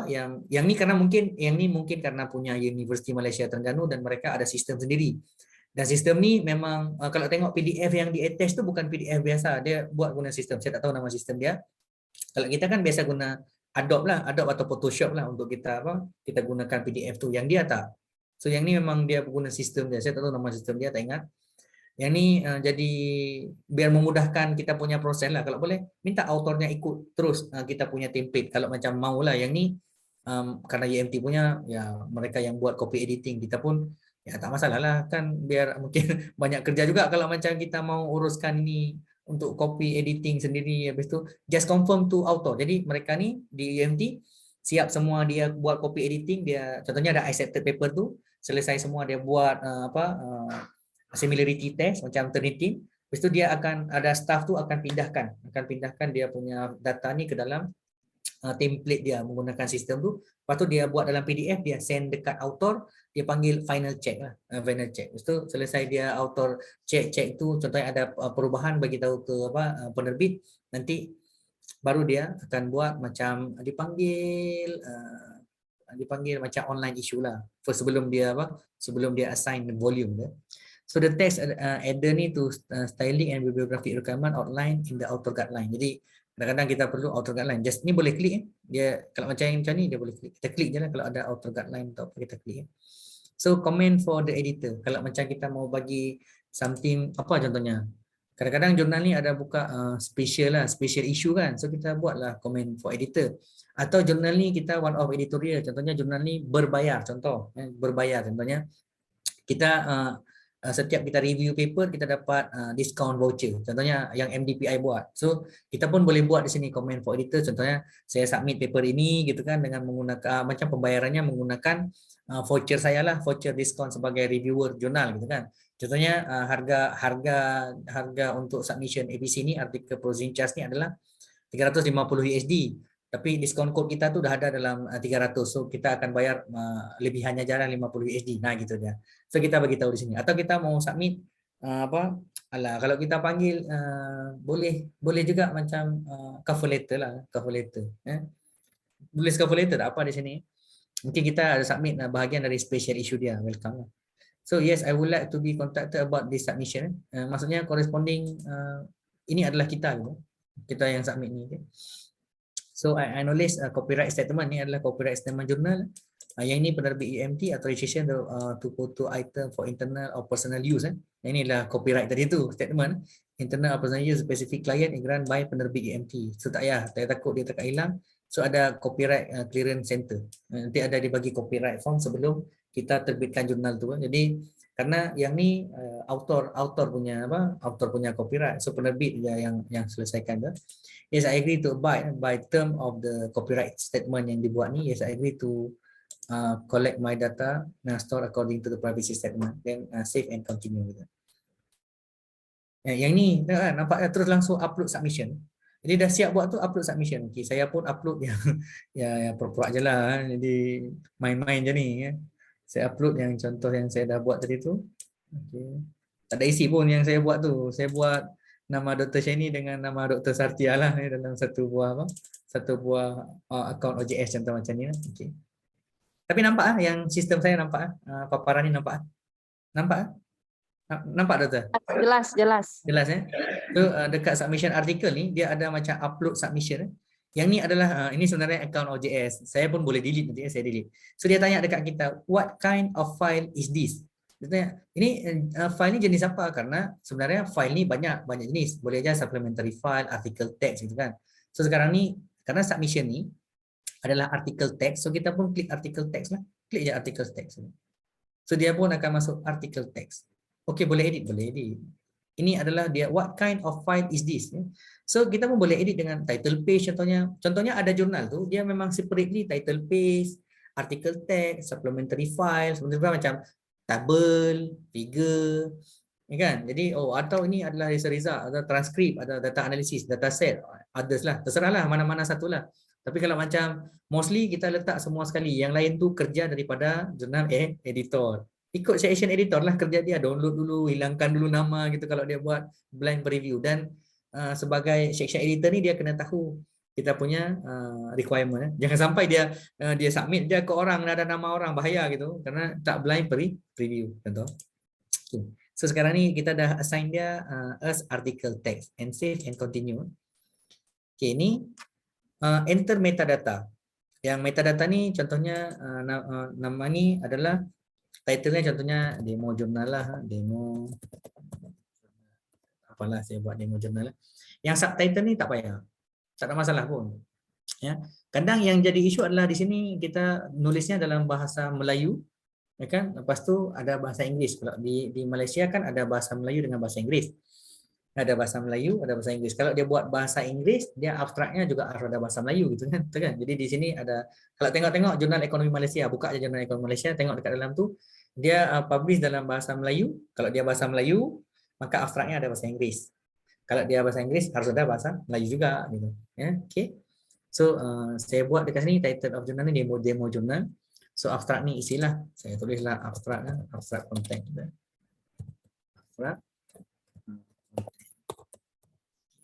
yang ni mungkin karena punya Universiti Malaysia Terengganu dan mereka ada sistem sendiri. Dan sistem ni memang kalau tengok PDF yang di attach tu bukan PDF biasa, dia buat guna sistem. Saya tak tahu nama sistem dia. Kalau kita kan biasa guna Adobe atau Photoshop lah untuk kita gunakan PDF tu. Yang dia tak. So yang ni memang dia guna sistem dia. Saya tak tahu nama sistem dia, tak ingat. Yang ni jadi biar memudahkan kita punya proses lah. Kalau boleh minta autornya ikut terus kita punya template. Kalau macam maulah yang ni karena UMT punya ya mereka yang buat copy editing, kita pun ya tak masalah lah kan, biar mungkin banyak kerja juga kalau macam kita mau uruskan ini untuk copy editing sendiri. Habis tu just confirm to author. Jadi mereka ni di UMT siap semua, dia buat copy editing, dia contohnya ada accepted paper tu, selesai semua dia buat similarity test macam Turnitin. Habis tu dia akan ada staff tu akan pindahkan dia punya data ni ke dalam template dia menggunakan sistem tu. Lepas tu dia buat dalam PDF, dia send dekat author, dia panggil final check lah, final check. Lepas tu selesai dia author check tu, contohnya ada perubahan, bagi tahu ke penerbit, nanti baru dia akan buat macam dipanggil macam online issue lah. First sebelum dia assign volume dia. So the text adder ni to styling and bibliographic requirement outline in the author guideline. Jadi kadang-kadang kita perlu author guideline. Just ni boleh klik dia kalau macam ni dia boleh klik. Kita klik je lah kalau ada author guideline atau apa, kita klik. So comment for the editor. Kalau macam kita mau bagi something apa contohnya. Kadang-kadang jurnal ni ada buka special issue kan. So kita buatlah comment for editor. Atau jurnal ni kita one off editorial. Contohnya jurnal ni berbayar contohnya. Kita setiap kita review paper kita dapat discount voucher. Contohnya yang MDPI buat. So kita pun boleh buat di sini comment for editor. Contohnya saya submit paper ini gitu kan dengan menggunakan macam pembayarannya menggunakan voucher saya lah, voucher diskon sebagai reviewer jurnal gitu kan. Contohnya harga untuk submission ABC ni artikel processing charge ni adalah 350 USD. Tapi diskon code kita tu dah ada dalam 300. So kita akan bayar lebihannya jalan 50 USD. Nah gitu dia. So kita bagi tahu di sini. Atau kita mau submit kalau kita panggil boleh juga macam cover letter lah, cover letter. Tulis cover letter tak apa di sini. Mungkin kita ada submit bahagian dari special issue dia. Welcome lah. So yes, I would like to be contacted about this submission. Maksudnya corresponding ini adalah kita gitu. Kita yang submit ni. Okay? So I acknowledge copyright statement ni adalah copyright statement jurnal. Yang ini penerbit UMT authorization to photo item for internal or personal use. Yang ini adalah copyright tadi tu statement. Internal or personal use specific client grant by penerbit UMT. So tak payah, tak takut dia takkan hilang. So ada copyright clearance center. Nanti ada dibagi copyright form sebelum kita terbitkan jurnal tu. Jadi karena yang ni author punya copyright. So penerbit dia yang selesaikan tu. Yes, I agree to abide by term of the copyright statement yang dibuat ni. Yes, I agree to collect my data and store according to the privacy statement. Then save and continue with it. Yang ni nampak terus langsung upload submission. Jadi dah siap buat tu upload submission. Okay, saya pun upload yang pura-pura je lah. Jadi main-main je ni. Saya upload yang contoh yang saya dah buat tadi tu. Okay. Tak ada isi pun yang saya buat tu. Saya buat nama Dr. Shani dengan nama Dr. Sartia lah dalam satu buah akaun OJS contoh macam ni lah. Okay. Tapi nampak yang sistem saya nampak paparan ni nampak. Nampak? Nampak Doktor? Jelas. Jelas So dekat submission article ni dia ada macam upload submission. Yang ni adalah ini sebenarnya akaun OJS. Saya pun boleh delete nanti saya delete. So dia tanya dekat kita, what kind of file is this? Dia tanya, ini file ni jenis apa? Karena sebenarnya file ni banyak jenis. Boleh aja supplementary file, article text gitu kan. So sekarang ni karena submission ni adalah article text, so kita pun klik article text lah. Klik je article text. So dia pun akan masuk article text. Okey, boleh edit. Ini adalah dia, what kind of file is this? So kita pun boleh edit dengan title page contohnya. Contohnya ada jurnal tu, dia memang separately title page, article text, supplementary file, macam tabel, figure, kan? Jadi atau ini adalah result, ada transkrip, ada data analysis, data set, others lah. Terserahlah mana-mana satu lah. Tapi kalau macam mostly kita letak semua sekali. Yang lain tu kerja daripada jurnal editor. Ikut section editor lah kerja dia. Download dulu, hilangkan dulu nama gitu kalau dia buat blind preview. Dan sebagai section editor ni dia kena tahu kita punya requirement. Jangan sampai dia submit dia ke orang ada nama orang, bahaya gitu. Karena tak blind preview. Contoh. Okay. So sekarang ni kita dah assign dia as article text and save and continue. Okay, ni enter metadata. Yang metadata ni contohnya nama ni adalah title-nya contohnya demo jurnal lah, demo apalah saya buat demo jurnal lah. Yang subtitle ni tak payah. Tak ada masalah pun. Ya. Kadang yang jadi isu adalah di sini kita nulisnya dalam bahasa Melayu, ya kan? Lepas tu ada bahasa Inggeris. Kalau di Malaysia kan ada bahasa Melayu dengan bahasa Inggeris. Ada bahasa Melayu, ada bahasa Inggeris. Kalau dia buat bahasa Inggeris, dia abstraknya juga harus ada bahasa Melayu gitu kan. Betul kan? Jadi di sini ada, kalau tengok Jurnal Ekonomi Malaysia, buka aja Jurnal Ekonomi Malaysia, tengok dekat dalam tu, dia publish dalam bahasa Melayu. Kalau dia bahasa Melayu, maka abstraknya ada bahasa Inggeris. Kalau dia bahasa Inggeris, harus ada bahasa Melayu juga gitu. Ya, okay. So saya buat dekat sini title of jurnal ni demo jurnal. So abstrak ni isilah, saya tulislah abstrak content. Abstrak.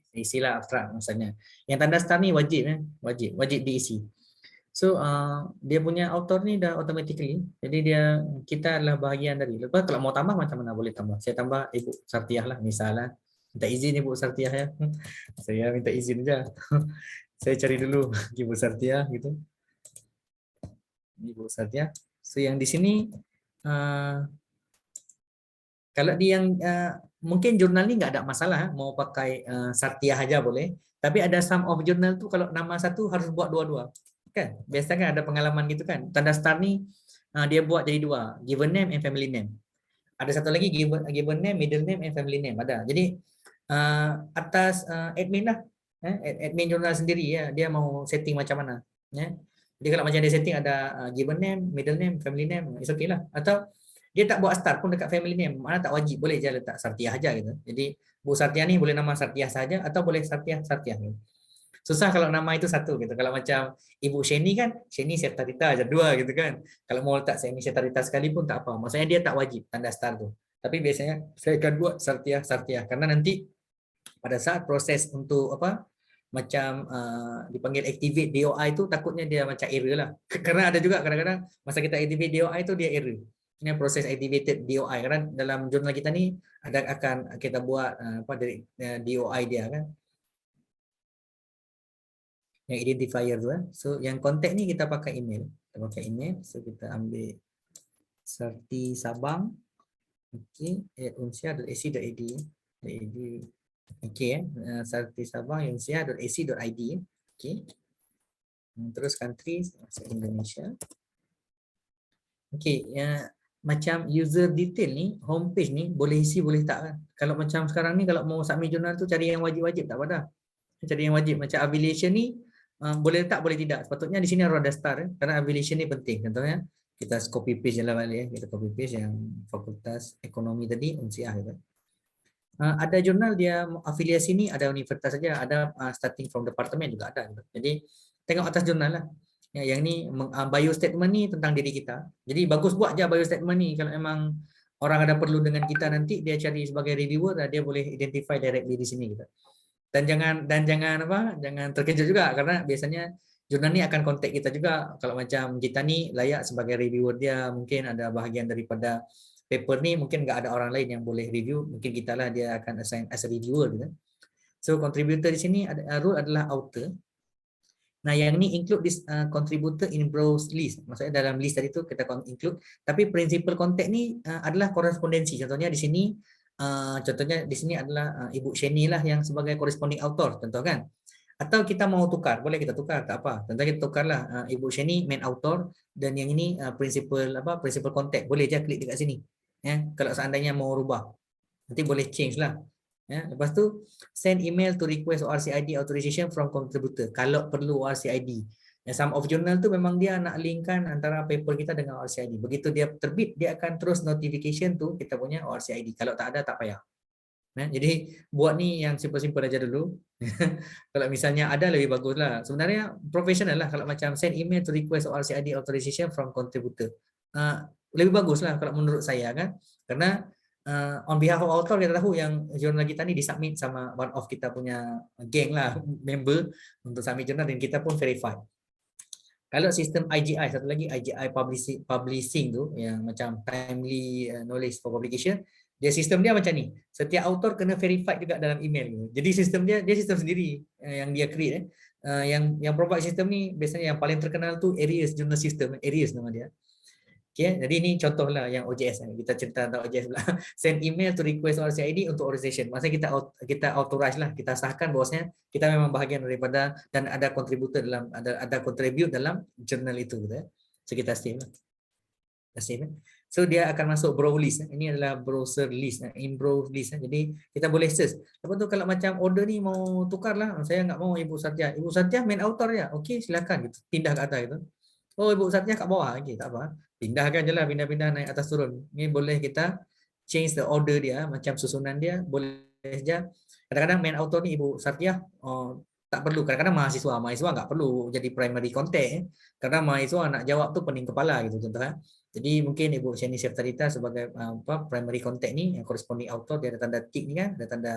Isilah abstrak maksudnya. Yang tanda star ni wajib diisi. So dia punya author ni dah automatically. Jadi kita adalah bahagian dari. Lepas kalau mau tambah macam mana boleh tambah. Saya tambah Ibu Sartiah lah misalnya. Minta izin Ibu Sartiah ya. Saya minta izin aja. Saya cari dulu Ibu Sartiah gitu. Ibu Sartiah. So yang di sini kalau di yang mungkin jurnal ni nggak ada masalah, mau pakai Sartiah aja boleh. Tapi ada some of jurnal tu kalau nama satu harus buat dua-dua. Kan? Biasa kan ada pengalaman gitu kan. Tanda star ni dia buat jadi dua, given name and family name. ada satu lagi given name, middle name, and family name ada. Jadi atas admin lah, admin jurnal sendiri ya, dia mau setting macam mana. Ya. Jadi kalau macam dia setting ada given name, middle name, family name, it's okay lah. Atau dia tak buat start pun dekat family name, mana tak wajib, boleh je letak Sartiah aja gitu. Jadi Bu Sartiah ni boleh nama Sartiah saja atau boleh Sartiah gitu. Susah kalau nama itu satu gitu. Kalau macam Ibu Sheni kan, Sheni Setarita aja dua gitu kan. Kalau mau letak Sheni Setarita sekali pun tak apa. Maksudnya dia tak wajib tanda start tu. Tapi biasanya saya akan buat Sartiah karena nanti pada saat proses untuk apa macam dipanggil activate DOI itu takutnya dia macam error lah. Karena ada juga kadang-kadang masa kita activate DOI itu dia error. Ini proses activated DOI karena dalam jurnal kita ni ada akan kita buat apa dari DOI dia kan. Yang identifier tu So yang contact ni kita pakai email. So kita ambil Sarti Sabang @unsia.ac.id Sarti Sabang unsia.ac.id terus country Indonesia. Macam user detail ni, homepage ni boleh isi boleh tak kan. Kalau macam sekarang ni kalau mau submit jurnal tu cari yang wajib-wajib tak pada. Cari yang wajib macam affiliation ni boleh tak boleh tidak. Sepatutnya di sini harus ada star karena affiliation ni penting. Contohnya kita copy paste je lah balik kita copy paste yang fakultas ekonomi tadi Unsiah gitu. Ada jurnal dia afiliasi ni ada universitas saja, ada starting from department juga ada gitu. Jadi tengok atas jurnal lah. Yang ni bio statement ni tentang diri kita. Jadi bagus buat je bio statement ni kalau memang orang ada perlu dengan kita nanti dia cari sebagai reviewer dia boleh identify directly di sini gitu. Dan jangan terkejut juga karena biasanya jurnal ni akan kontak kita juga kalau macam kita ni layak sebagai reviewer dia, mungkin ada bahagian daripada paper ni mungkin enggak ada orang lain yang boleh review, mungkin kita lah dia akan assign as a reviewer gitu. So contributor di sini role adalah author. Nah, yang ini include this contributor in browse list. Maksudnya dalam list tadi tu kita include, tapi principal contact ni adalah korespondensi. Contohnya di sini adalah Ibu Sheni lah yang sebagai corresponding author, contoh kan. Atau kita mau tukar, boleh kita tukar, tak apa. Contohnya kita tukarlah Ibu Sheni main author dan yang ini principal contact. Boleh je klik dekat sini. Ya, kalau seandainya mau rubah. Nanti boleh change lah. Ya, lepas tu send email to request ORCID authorization from contributor kalau perlu ORCID. Some of journal tu memang dia nak linkkan antara paper kita dengan ORCID. Begitu dia terbit, dia akan terus notification tu kita punya ORCID. Kalau tak ada, tak payah. Jadi buat ni yang simple-simple aja dulu. Kalau misalnya ada lebih bagus lah. Sebenarnya profesional lah kalau macam send email to request ORCID authorization from contributor. Lebih bagus lah kalau menurut saya kan. Karena on behalf of author kita tahu yang jurnal kita ni disubmit sama one of kita punya geng lah, member untuk submit jurnal dan kita pun verify. Kalau sistem IGI, satu lagi IGI publishing tu yang macam timely knowledge for publication, dia sistem dia macam ni. Setiap author kena verify juga dalam email. Jadi sistem dia sistem sendiri yang dia create. Yang provide sistem ni biasanya yang paling terkenal tu Aries Journal System, Aries nama dia. Okay, jadi ini contohlah yang OJS. Kita cerita tentang OJS pula. Send email to request ORCID untuk authorization. Maksudnya kita authorize lah, kita sahkan bahwasanya kita memang bahagian daripada dan ada contributor dalam ada contribute dalam jurnal itu gitu. So kita save lah. So dia akan masuk browse list. Ini adalah browser list, in browse list. Jadi kita boleh search. Lepas tu kalau macam order ni mau tukar lah, saya enggak mau Ibu Sartiah. Ibu Sartiah main author ya. Okey, silakan gitu. Pindah ke atas gitu. Oh, Ibu Sartiah kat bawah. Okey, tak apa. Pindahkan je lah, pindah-pindah naik atas turun. Ini boleh kita change the order dia, macam susunan dia, boleh saja. Kadang-kadang main author ni Ibu Sartiah, tak perlu. Kadang-kadang mahasiswa enggak perlu jadi primary contact. Karena mahasiswa nak jawab tu pening kepala gitu contohnya. Jadi mungkin Ibu Sheni Setarita sebagai primary contact ni, yang corresponding author, dia ada tanda tick ni kan, ada tanda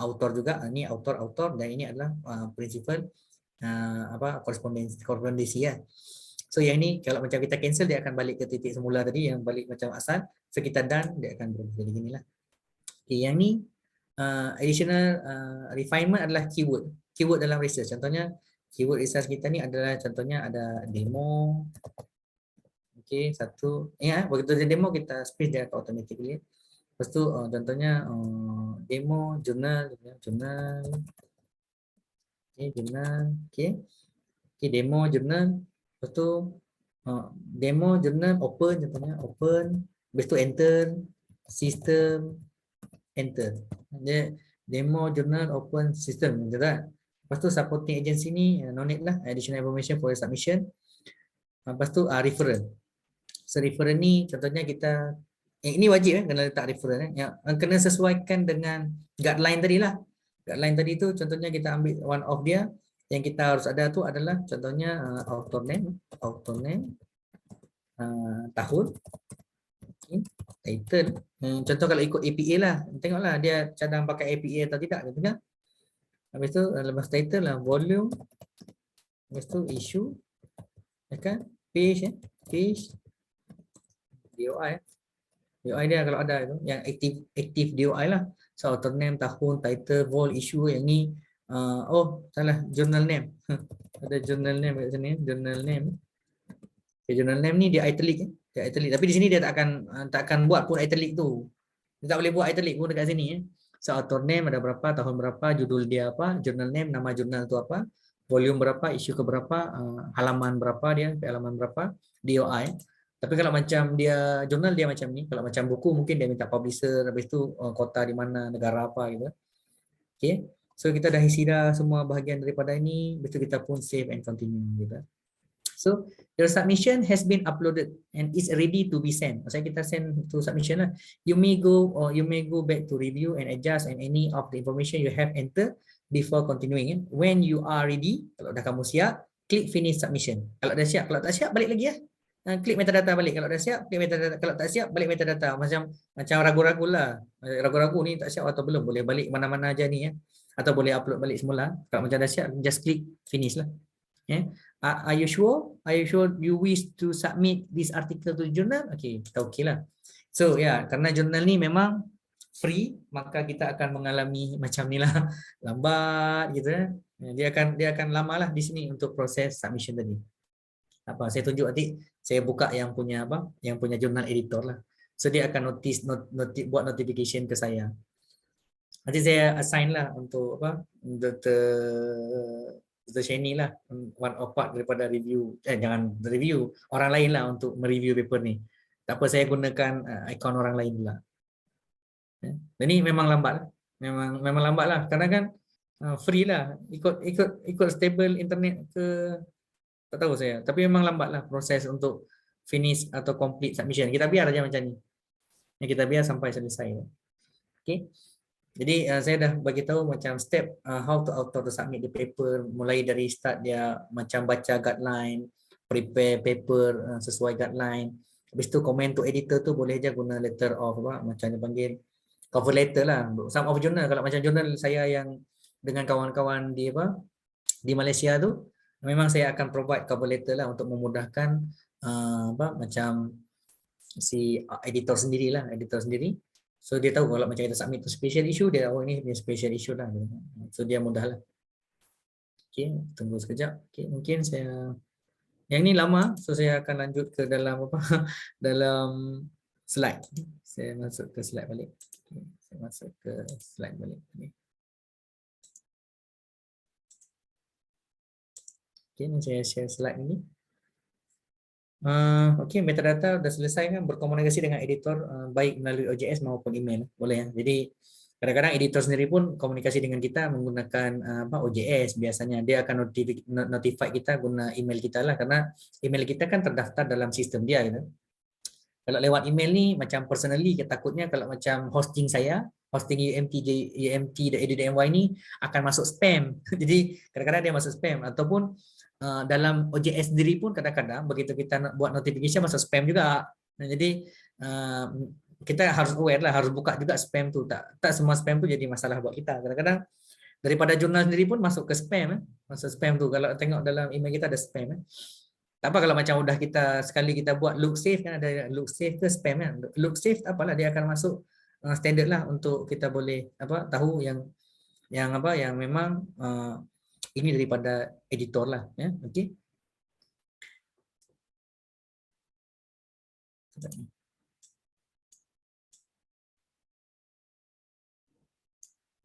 author juga. Ini author dan ini adalah principal korespondensi ya. So yang ni kalau macam kita cancel dia akan balik ke titik semula tadi yang balik macam asal. So kita done dia akan berubah jadi ginilah. Okay, yang ni additional refinement adalah keyword. Keyword dalam research. Contohnya keyword research kita ni adalah contohnya ada demo. Okey, satu. Ya, begitu dia demo kita space dia akan automatically. Lepas tu contohnya demo jurnal. Okey, jurnal. Okey. Okey, demo jurnal. Lepas tu demo jurnal open contohnya open, habis tu enter, System, enter. Dia demo jurnal open system, betul tak? Lepas tu supporting agency ni no need lah, additional information for your submission. Lepas tu referral. So referral ni contohnya kita ini wajib kena letak referral yang kena sesuaikan dengan guideline tadi lah. Guideline tadi tu contohnya kita ambil one of dia yang kita harus ada tu adalah contohnya author name, tahun, title. Contoh kalau ikut APA lah, tengoklah dia cadang pakai APA atau tidak gitu kan. Habis tu lepas title lah volume, habis tu issue, kan? Page, DOI. DOI dia kalau ada itu yang aktif DOI lah. So author name, tahun, title, vol, issue yang ni salah journal name. Ada journal name kat sini, journal name. Okay, journal name ni dia italic dia italic. Tapi di sini dia tak akan buat pun italic tu. Dia tak boleh buat italic pun dekat sini So author name ada berapa, tahun berapa, judul dia apa, journal name, nama jurnal tu apa, volume berapa, issue ke berapa, halaman berapa dia, halaman berapa, DOI. Tapi kalau macam dia jurnal dia macam ni, kalau macam buku mungkin dia minta publisher, habis tu kota di mana, negara apa gitu. Okay. So kita dah isi dah semua bahagian daripada ini, habis tu kita pun save and continue gitu. So your submission has been uploaded and is ready to be sent. Maksudnya kita send to submission lah. You may go back to review and adjust and any of the information you have entered before continuing. When you are ready, kalau dah kamu siap, klik finish submission. Kalau dah siap, kalau tak siap balik lagi ya. Klik metadata balik. Kalau dah siap, klik metadata. Kalau tak siap, balik metadata. Macam ragu-ragu lah. Ragu-ragu ni tak siap atau belum. Boleh balik mana-mana aja ni ya. Atau boleh upload balik semula. Kalau macam dah siap, just klik finish lah. Yeah. Are you sure? Are you sure you wish to submit this article to the journal? Okay, kita okay lah. So karena jurnal ni memang free, maka kita akan mengalami macam ni lah, lambat gitu ya. Dia akan lama lah di sini untuk proses submission tadi. Saya tunjuk nanti, saya buka yang punya jurnal editor lah. So dia akan buat notification ke saya. Nanti saya assign lah untuk Dr. Shani lah, one of part daripada review, jangan review, orang lain lah untuk mereview paper ni. Tak apa, saya gunakan ikon orang lain pula. Dan ni memang lambat lah. Memang lambat lah, karena kan free lah, ikut stable internet ke, tak tahu saya. Tapi memang lambat lah proses untuk finish atau complete submission. Kita biar aja macam ni. Kita biar sampai selesai. Okay. Jadi saya dah bagi tahu macam step how to submit the paper, mulai dari start dia macam baca guideline, prepare paper sesuai guideline. Habis tu comment to editor tu boleh aja guna letter of macam dia panggil cover letter lah. Some of journal, kalau macam jurnal saya yang dengan kawan-kawan di Malaysia tu, memang saya akan provide cover letter lah untuk memudahkan macam si editor sendiri. So dia tahu kalau macam kita submit to special issue, dia ini special issue lah. So dia mudah lah. Okay, tunggu sekejap. Okay, mungkin saya yang ni lama, so saya akan lanjut ke dalam dalam slide. Saya masuk ke slide balik. Okay, saya masuk ke slide balik. Okay, ni saya share slide ini. Okey, metadata sudah selesai kan, berkomunikasi dengan editor baik melalui OJS maupun email, boleh ya. Jadi kadang-kadang editor sendiri pun komunikasi dengan kita menggunakan OJS biasanya. Dia akan notify kita guna email kita lah, karena email kita kan terdaftar dalam sistem dia gitu. Kalau lewat email ni macam personally, takutnya kalau macam hosting saya, hosting UMT.edu.my ni akan masuk spam. Jadi kadang-kadang dia masuk spam, ataupun dalam OJS sendiri pun kadang-kadang begitu kita nak buat notification masuk spam juga. Jadi kita harus aware lah, harus buka juga spam tu. Tak semua spam tu jadi masalah buat kita. Kadang-kadang daripada jurnal sendiri pun masuk ke spam, masuk spam tu. Kalau tengok dalam email kita ada spam. Tak apa kalau macam udah kita sekali kita buat look safe kan, ada look safe ke spam kan. Look safe apalah, dia akan masuk standard lah untuk kita boleh tahu yang memang ini daripada editor lah ya. Okey.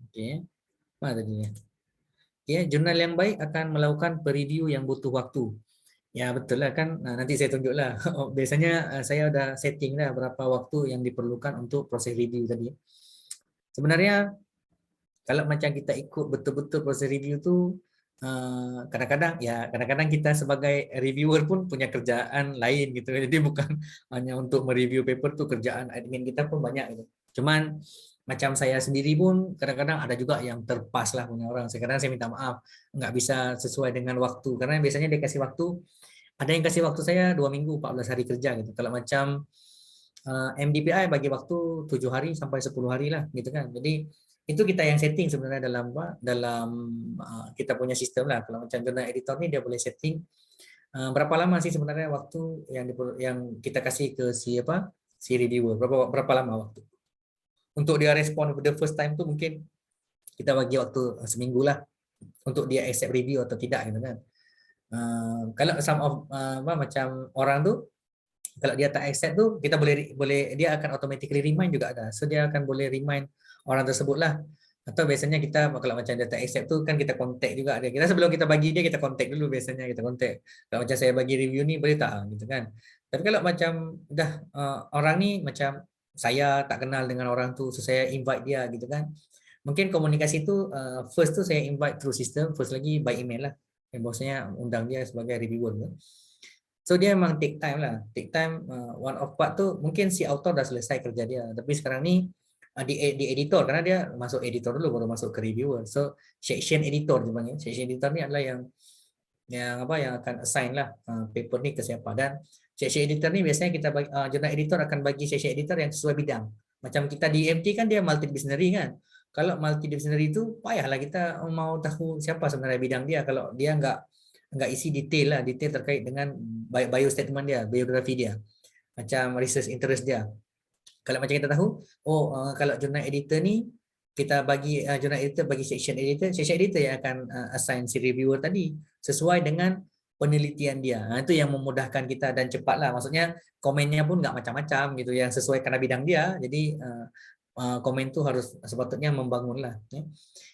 Okey. Apa tadi ya? Okay, jurnal yang baik akan melakukan pereview yang butuh waktu. Ya betul lah kan. Nanti saya tunjuk lah. Biasanya saya udah setting lah berapa waktu yang diperlukan untuk proses review tadi. Sebenarnya kalau macam kita ikut betul-betul proses review tu, kadang-kadang kita sebagai reviewer pun punya kerjaan lain gitu. Jadi bukan hanya untuk mereview paper tu, kerjaan admin kita pun banyak gitu. Cuman macam saya sendiri pun kadang-kadang ada juga yang terpas lah punya orang. Sekarang saya minta maaf, nggak bisa sesuai dengan waktu. Karena biasanya dia kasih waktu, ada yang kasih waktu saya 2 minggu, 14 hari kerja gitu. Kalau macam MDPI bagi waktu 7 hari sampai 10 hari lah gitu kan. Jadi itu kita yang setting sebenarnya dalam kita punya sistem lah. Kalau macam jurnal editor ni dia boleh setting berapa lama sih sebenarnya waktu yang kita kasih ke si reviewer, berapa lama waktu untuk dia respon the first time tu. Mungkin kita bagi waktu seminggu lah untuk dia accept review atau tidak gitu kan. Kalau some of macam orang tu, kalau dia tak accept tu, kita boleh dia akan automatically remind juga ada. So dia akan boleh remind orang tersebut lah. Atau biasanya kita kalau macam dia tak accept tu kan kita contact juga dia. Kita sebelum kita bagi dia, kita contact dulu, biasanya kita contact. Kalau macam saya bagi review ni boleh tak gitu kan. Tapi kalau macam dah orang ni macam saya tak kenal dengan orang tu, so saya invite dia gitu kan. Mungkin komunikasi tu first tu saya invite through system, first lagi by email lah. Yang bosnya undang dia sebagai reviewer tu. So dia memang take time lah. Take time, one of part tu mungkin si author dah selesai kerja dia. Tapi sekarang ni di editor, karena dia masuk editor dulu baru masuk ke reviewer. So section editor dia panggil. Section editor ni adalah yang akan assign lah paper ni ke siapa. Dan section editor ni biasanya kita bagi, jurnal editor akan bagi section editor yang sesuai bidang. Macam kita di MT kan dia multidisciplinary kan. Kalau multidisciplinary tu payahlah kita mau tahu siapa sebenarnya bidang dia kalau dia enggak isi detail terkait dengan bio statement dia, biografi dia, macam research interest dia. Kalau macam kita tahu, kalau jurnal editor ni kita bagi jurnal editor bagi section editor yang akan assign si reviewer tadi sesuai dengan penelitian dia. Itu yang memudahkan kita dan cepatlah. Maksudnya komennya pun enggak macam-macam gitu, yang sesuai karena bidang dia. Jadi komen tu harus sepatutnya membangun lah.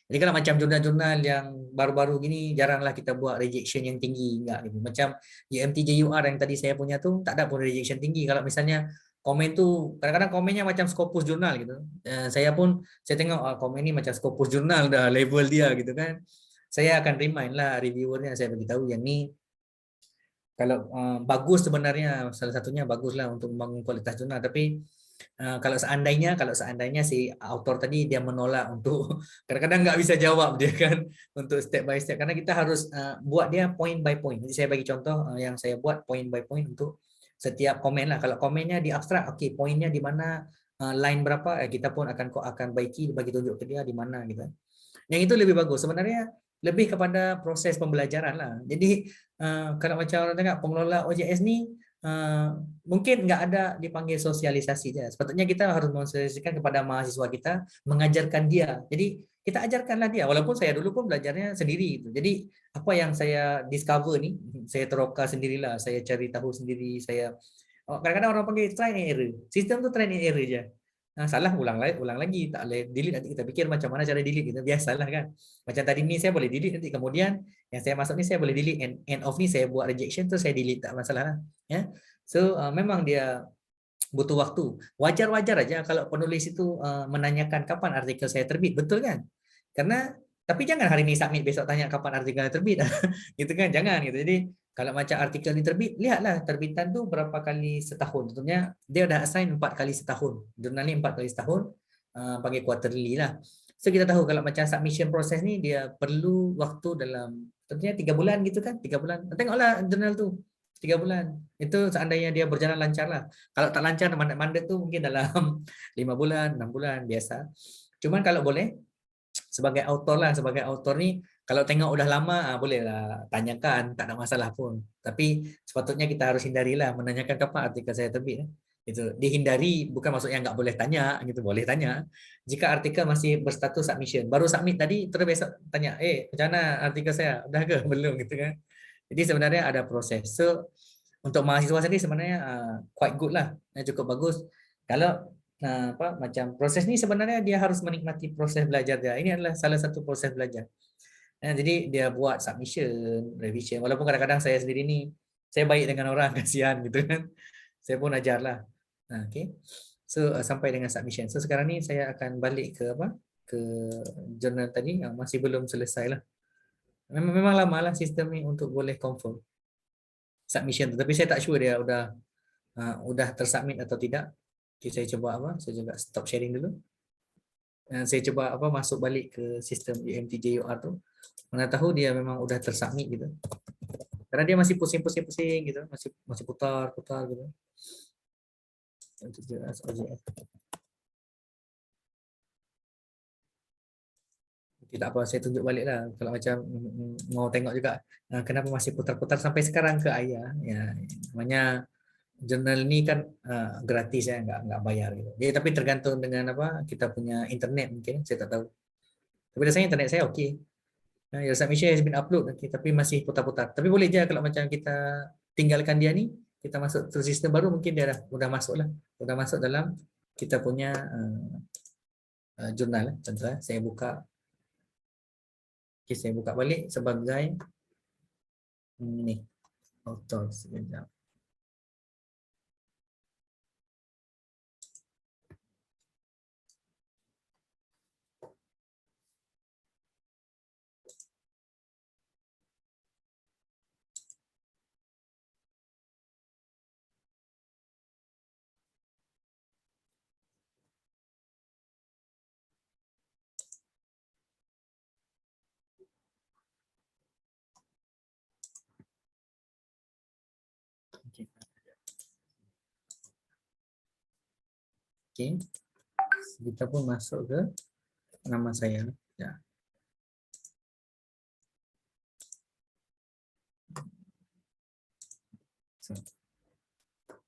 Jadi kalau macam jurnal-jurnal yang baru-baru gini jaranglah kita buat rejection yang tinggi, enggak gitu. Macam UMTJUR yang tadi saya punya tu tak ada pun rejection tinggi. Kalau misalnya komen tu kadang-kadang komennya macam Scopus jurnal gitu. Saya tengok komen ni macam Scopus jurnal dah level dia gitu kan. Saya akan remind lah reviewernya, saya beritahu yang ni kalau bagus sebenarnya, salah satunya baguslah untuk membangun kualitas jurnal, tapi kalau seandainya si author tadi dia menolak untuk kadang-kadang nggak bisa jawab dia kan untuk step by step, karena kita harus buat dia point by point. Jadi saya bagi contoh yang saya buat point by point untuk setiap komen lah. Kalau komennya di abstrak, okey, poinnya di mana, line berapa, kita pun akan bagi tunjuk ke dia di mana gitu. Yang itu lebih bagus sebenarnya, lebih kepada proses pembelajaran lah. Jadi kalau macam orang tengok pengelola OJS ni mungkin nggak ada dipanggil sosialisasi dia. Sepatutnya kita harus mensosialisasikan kepada mahasiswa kita, mengajarkan dia. Jadi kita ajarkanlah dia. Walaupun saya dulu pun belajarnya sendiri gitu. Jadi apa yang saya discover ni, saya teroka sendirilah, saya cari tahu sendiri, saya kadang-kadang orang panggil try and error. Sistem tu try and error je. Salah ulang lagi, tak boleh delete, nanti kita fikir macam mana cara delete gitu. Biasalah kan. Macam tadi ni saya boleh delete, nanti kemudian yang saya masuk ni saya boleh delete, end of ni saya buat rejection tu saya delete, tak masalah lah. Ya. So memang dia butuh waktu. Wajar-wajar aja kalau penulis itu menanyakan kapan artikel saya terbit, betul kan? Karena tapi jangan hari ini submit besok tanya kapan artikelnya terbit. Gitu kan, jangan gitu. Jadi kalau macam artikel ni terbit, lihatlah terbitan tu berapa kali setahun. Tentunya dia dah assign 4 kali setahun. Jurnal ni 4 kali setahun, panggil quarterly lah. So kita tahu kalau macam submission proses ni dia perlu waktu dalam tentunya 3 bulan gitu kan, 3 bulan. Tengoklah jurnal tu 3 bulan. Itu seandainya dia berjalan lancar lah. Kalau tak lancar mandat tu mungkin dalam 5 bulan, 6 bulan biasa. Cuman kalau boleh sebagai author ni kalau tengok udah lama bolehlah tanyakan, tak ada masalah pun. Tapi sepatutnya kita harus hindarilah menanyakan kapan artikel saya terbit. Itu dihindari, bukan maksudnya nggak boleh tanya gitu, boleh tanya. Jika artikel masih berstatus submission, baru submit tadi terus besok tanya, macam mana artikel saya, udah ke belum gitu kan. Jadi sebenarnya ada proses. So untuk mahasiswa sendiri sebenarnya quite good lah, cukup bagus. Kalau macam proses ni sebenarnya dia harus menikmati proses belajar dia. Ini adalah salah satu proses belajar. Jadi dia buat submission, revision. Walaupun kadang-kadang saya sendiri ni saya baik dengan orang, kasihan gitu kan. Saya pun ajarlah. Okay. So sampai dengan submission. So sekarang ni saya akan balik ke apa? Ke jurnal tadi yang masih belum selesai lah. Memang lama lah sistem ni untuk boleh confirm submission tu. Tapi saya tak sure dia udah tersubmit atau tidak. Okay, saya cuba apa? Saya juga stop sharing dulu. Saya cuba apa masuk balik ke sistem EMTJUR tu. Mana tahu dia memang udah tersubmit gitu. Karena dia masih pusing gitu, masih putar gitu. Tidak apa, saya tunjuk balik lah kalau macam mau tengok juga kenapa masih putar-putar sampai sekarang ke ayah. Ya, namanya jurnal ni kan gratis ya, nggak bayar gitu. Jadi tapi tergantung dengan apa kita punya internet mungkin, saya tak tahu. Tapi rasanya internet saya okey. Your submission has been upload, okay, tapi masih putar-putar. Tapi boleh je kalau macam kita tinggalkan dia ni, kita masuk ke sistem baru, mungkin dia udah masuk lah. Udah masuk dalam kita punya jurnal. Contoh saya buka. Okay, saya buka balik sebagai ni. Author sekejap. Okay. Kita pun masuk ke nama saya. Ya. So.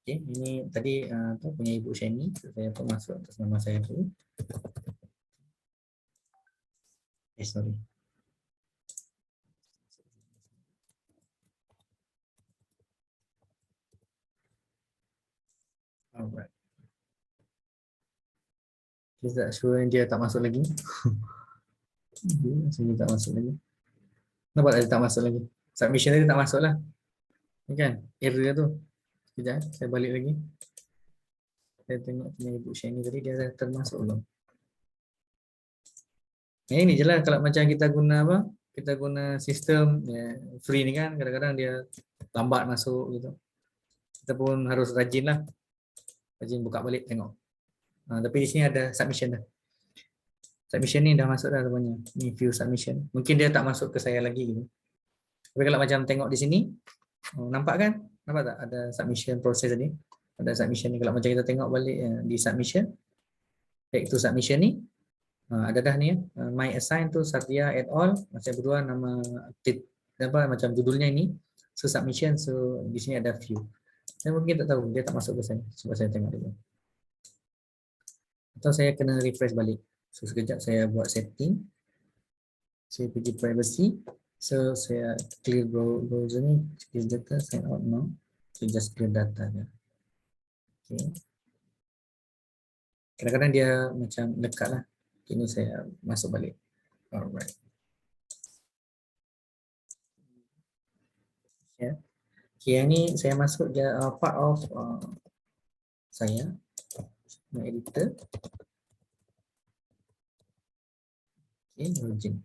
Okay, ini tadi punya Ibu Shani, saya pun masuk atas nama saya dulu. Sorry. Alright. Kita sure dia tak masuk lagi. Dia tak masuk lagi. Nampak dia tak masuk lagi. Submission dia tak masuk lah. Ni kan error tu. Sekejap, saya balik lagi. Saya tengok punya Ibu Shani tadi dia dah termasuk belum. Ini je lah kalau macam kita guna apa? Kita guna sistem ya, free ni kan kadang-kadang dia lambat masuk gitu. Kita pun harus rajin lah. Rajin buka balik tengok. Tapi di sini ada submission dah. Submission ni dah masuk dah rupanya. Ni view submission. Mungkin dia tak masuk ke saya lagi gitu. Tapi kalau macam tengok di sini, nampak kan? Nampak tak ada submission proses tadi? Ada submission ni. Kalau macam kita tengok balik di submission, back to submission ni, ada dah ni ya. My assign to Satya et al. Saya berdua nama apa macam judulnya ini. So submission, so di sini ada view. Saya mungkin tak tahu dia tak masuk ke saya. Cuba saya tengok dulu. Atau saya kena refresh balik. So sekejap saya buat setting. Saya pergi privacy. So saya clear browser ni. Clear data, sign out now. So just clear data dia. Okay. Kadang-kadang dia macam dekat lah. Ini saya masuk balik. Alright. Ya. Okay, yang ni saya masuk dia part of saya. Editor. Okay, origin.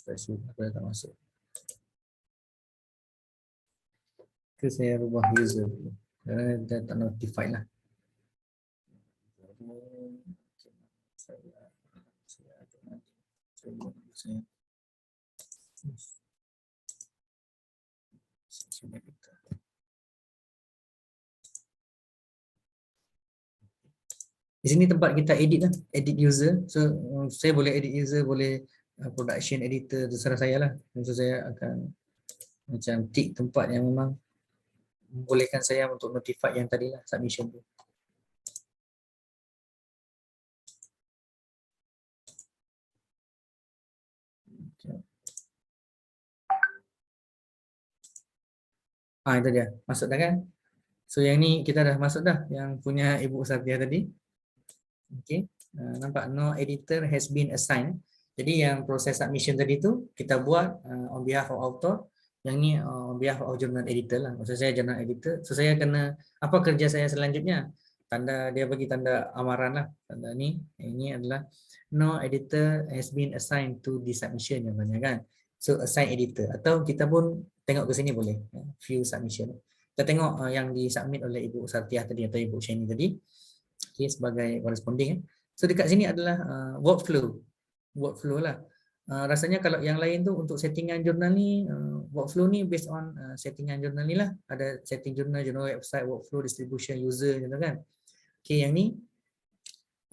Saya tak masuk. Ke saya rubah user dulu. Kerana dia tak notified lah. Di sini tempat kita edit lah, edit user. So saya boleh edit user, boleh production editor, terserah saya lah. So saya akan macam tick tempat yang memang membolehkan saya untuk notify yang tadi lah, submission tu. Itu dia, masuk dah kan? So yang ni kita dah masuk dah, yang punya Ibu Satya tadi. Okay, nampak no editor has been assigned. Jadi yang proses submission tadi tu kita buat on behalf of author, yang ni on behalf of journal editor lah. Maksud saya journal editor. So saya kena, apa kerja saya selanjutnya? Tanda, dia bagi tanda amaran lah. Tanda ni, ini adalah no editor has been assigned to the submission contohnya kan. So assign editor, atau kita pun tengok ke sini boleh, view submission. Kita tengok yang disubmit oleh Ibu Sartiah tadi atau Ibu Shani tadi, okay, sebagai corresponding. So dekat sini adalah workflow lah. Rasanya kalau yang lain tu untuk settingan jurnal ni, workflow ni based on settingan jurnal ni lah. Ada setting jurnal, website, workflow, distribution, user gitu kan. Okay, yang ni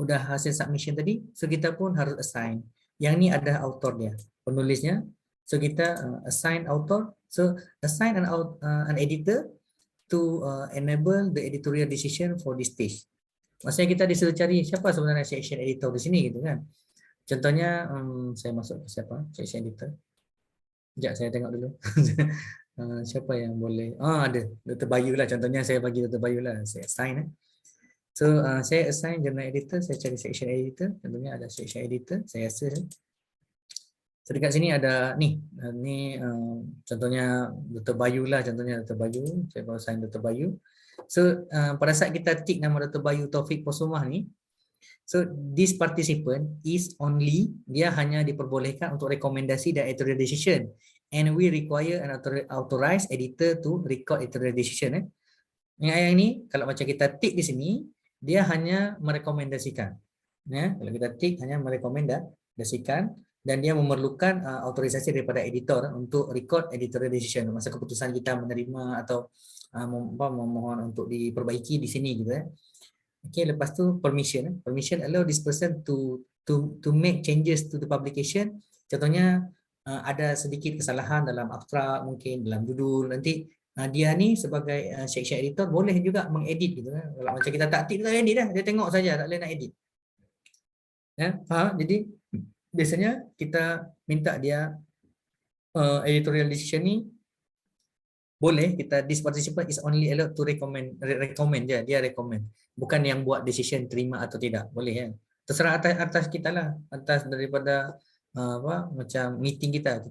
udah hasil submission tadi, so kita pun harus assign. Yang ni ada author dia, penulisnya. So kita assign author. So assign an editor to enable the editorial decision for this stage. Maksudnya kita disuruh cari siapa sebenarnya section editor di sini gitu kan. Contohnya saya masuk ke siapa section editor. Sekejap saya tengok dulu. Siapa yang boleh? Ada Dr. Bayu lah. Contohnya saya bagi Dr. Bayu lah. Saya assign. So saya assign journal editor. Saya cari section editor. Contohnya ada section editor. Saya assign. So dekat sini ada ni. Ni contohnya Dr. Bayu lah. Contohnya Dr. Bayu. Saya baru assign Dr. Bayu. So pada saat kita tick nama Dr. Bayu Taufik Posumah ni, so this participant is only, dia hanya diperbolehkan untuk rekomendasi dan editorial decision, and we require an authorized editor to record editorial decision. Yang ni kalau macam kita tick di sini, dia hanya merekomendasikan. Kalau kita tick hanya merekomendasikan, dan dia memerlukan autorisasi daripada editor untuk record editorial decision. Masa keputusan kita menerima atau memohon untuk diperbaiki di sini gitu. Okay, lepas tu permission. Permission allow this person to make changes to the publication. Contohnya ada sedikit kesalahan dalam abstrak, mungkin dalam judul. Nanti dia ni sebagai section editor boleh juga mengedit gitu. Kalau macam kita tak tick, kita edit dah. Dia tengok saja, tak boleh nak edit. Jadi biasanya kita minta dia editorial decision ni boleh kita, this participant is only allowed to recommend je, dia recommend, bukan yang buat decision terima atau tidak. Boleh ya, terserah atas kita lah, atas daripada macam meeting kita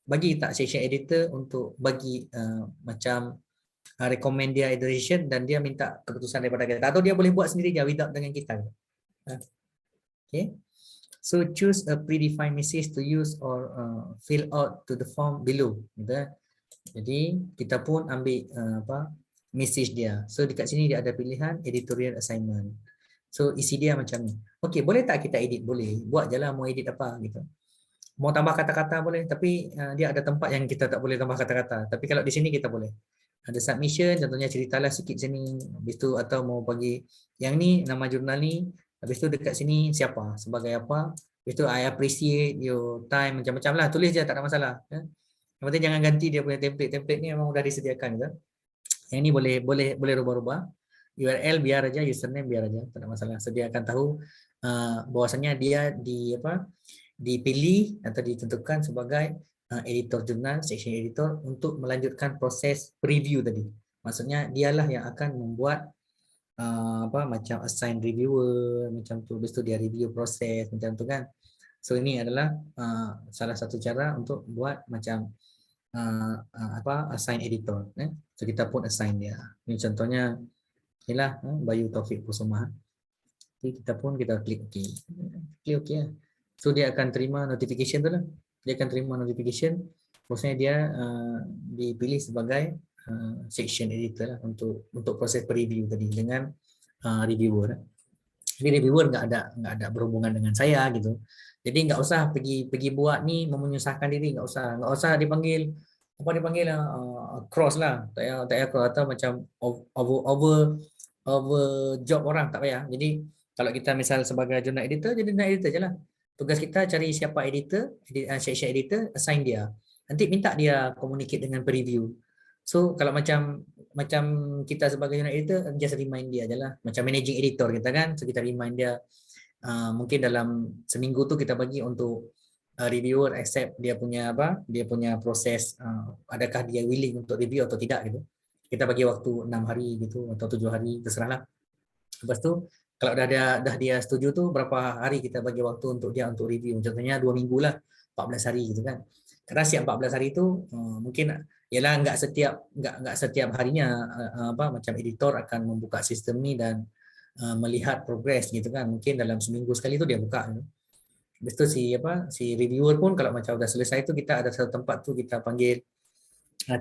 bagi tak section editor untuk bagi macam recommend dia decision, dan dia minta keputusan daripada kita, atau dia boleh buat sendiri je without dengan kita. Okay, so choose a predefined message to use or fill out to the form below gitu. Jadi kita pun ambil message dia. So dekat sini dia ada pilihan editorial assignment. So isi dia macam ni. Okey, boleh tak kita edit? Boleh. Buat je lah mau edit apa gitu. Mau tambah kata-kata boleh, tapi dia ada tempat yang kita tak boleh tambah kata-kata. Tapi kalau di sini kita boleh. Ada submission, contohnya ceritalah sikit sini. Habis tu atau mau bagi yang ni nama jurnal ni. Habis tu dekat sini siapa, sebagai apa. Habis tu I appreciate your time, macam-macam lah. Tulis je, tak ada masalah. Yang penting jangan ganti dia punya template ni memang sudah disediakan gitu. Yang ni boleh rubah-rubah. URL biar aja, username biar aja, tak ada masalah. Sediakan tahu bahwasanya dia dipilih atau ditentukan sebagai editor jurnal, section editor untuk melanjutkan proses preview tadi. Maksudnya dialah yang akan membuat macam assign reviewer macam tu, habis tu dia review proses macam tu kan. So ini adalah salah satu cara untuk buat macam assign editor. So kita pun assign dia. Ini contohnya inilah Bayu Taufik Posumah. Jadi kita klik OK. Klik OK ya. So dia akan terima notification tu lah. Dia akan terima notification. Maksudnya dia dipilih sebagai section editor lah untuk proses preview tadi dengan reviewer. Jadi reviewer nggak ada berhubungan dengan saya gitu. Jadi nggak usah pergi buat ni menyusahkan diri, nggak usah dipanggil cross lah, tak payah cross, atau macam over job orang, tak payah. Jadi kalau kita misal sebagai jurnal editor, jadi jurnal editor je lah. Tugas kita cari siapa editor, section editor, assign dia. Nanti minta dia communicate dengan preview. So kalau macam kita sebagai jurnal editor, just remind dia je lah. Macam managing editor kita kan, so kita remind dia. Mungkin dalam seminggu tu kita bagi untuk reviewer accept dia punya proses, adakah dia willing untuk review atau tidak gitu. Kita bagi waktu 6 hari gitu atau 7 hari, terserahlah. Lepas tu Kalau dah dia setuju tuh berapa hari kita bagi waktu untuk dia untuk review. Contohnya 2 minggu lah, 14 hari gitu kan. Karena siap 14 hari itu mungkin ialah nggak setiap harinya macam editor akan membuka sistem ni dan melihat progres gitu kan. Mungkin dalam seminggu sekali tu dia buka. Habis tu si reviewer pun kalau macam dah selesai tu kita ada satu tempat tu kita panggil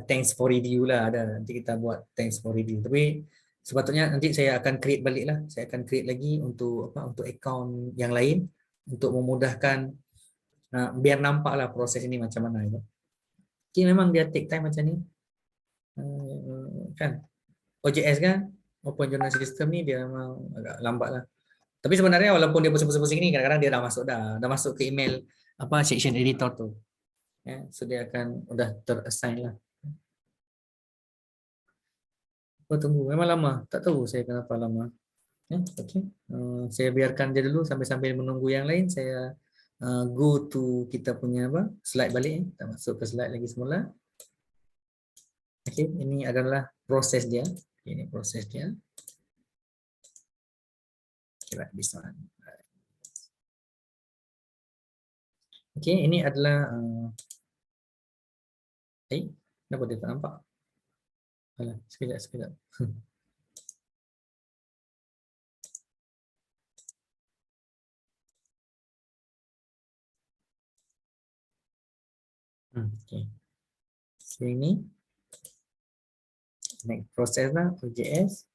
thanks for review lah, ada nanti kita buat thanks for review. Tapi sepatutnya nanti saya akan create balik lah, saya akan create lagi untuk account yang lain untuk memudahkan biar nampak lah proses ini macam mana itu. Okay, memang dia take time macam ni kan. OJS kan, Open Journal System ni dia memang agak lambat lah. Tapi sebenarnya walaupun dia pusing-pusing ni, kadang-kadang dia dah masuk ke email section editor tu. So dia akan udah terassign lah. Tunggu, memang lama. Tak tahu saya kenapa lama. Okay. Saya biarkan dia dulu sambil menunggu yang lain. Saya go to kita punya slide balik. Kita masuk ke slide lagi semula. Okay, ini adalah proses dia. Ini proses dia. Kira bisa. Okay, ini adalah. Kenapa dia tak nampak? Sekejap. Okay. Sini. Next proses lah, OJS.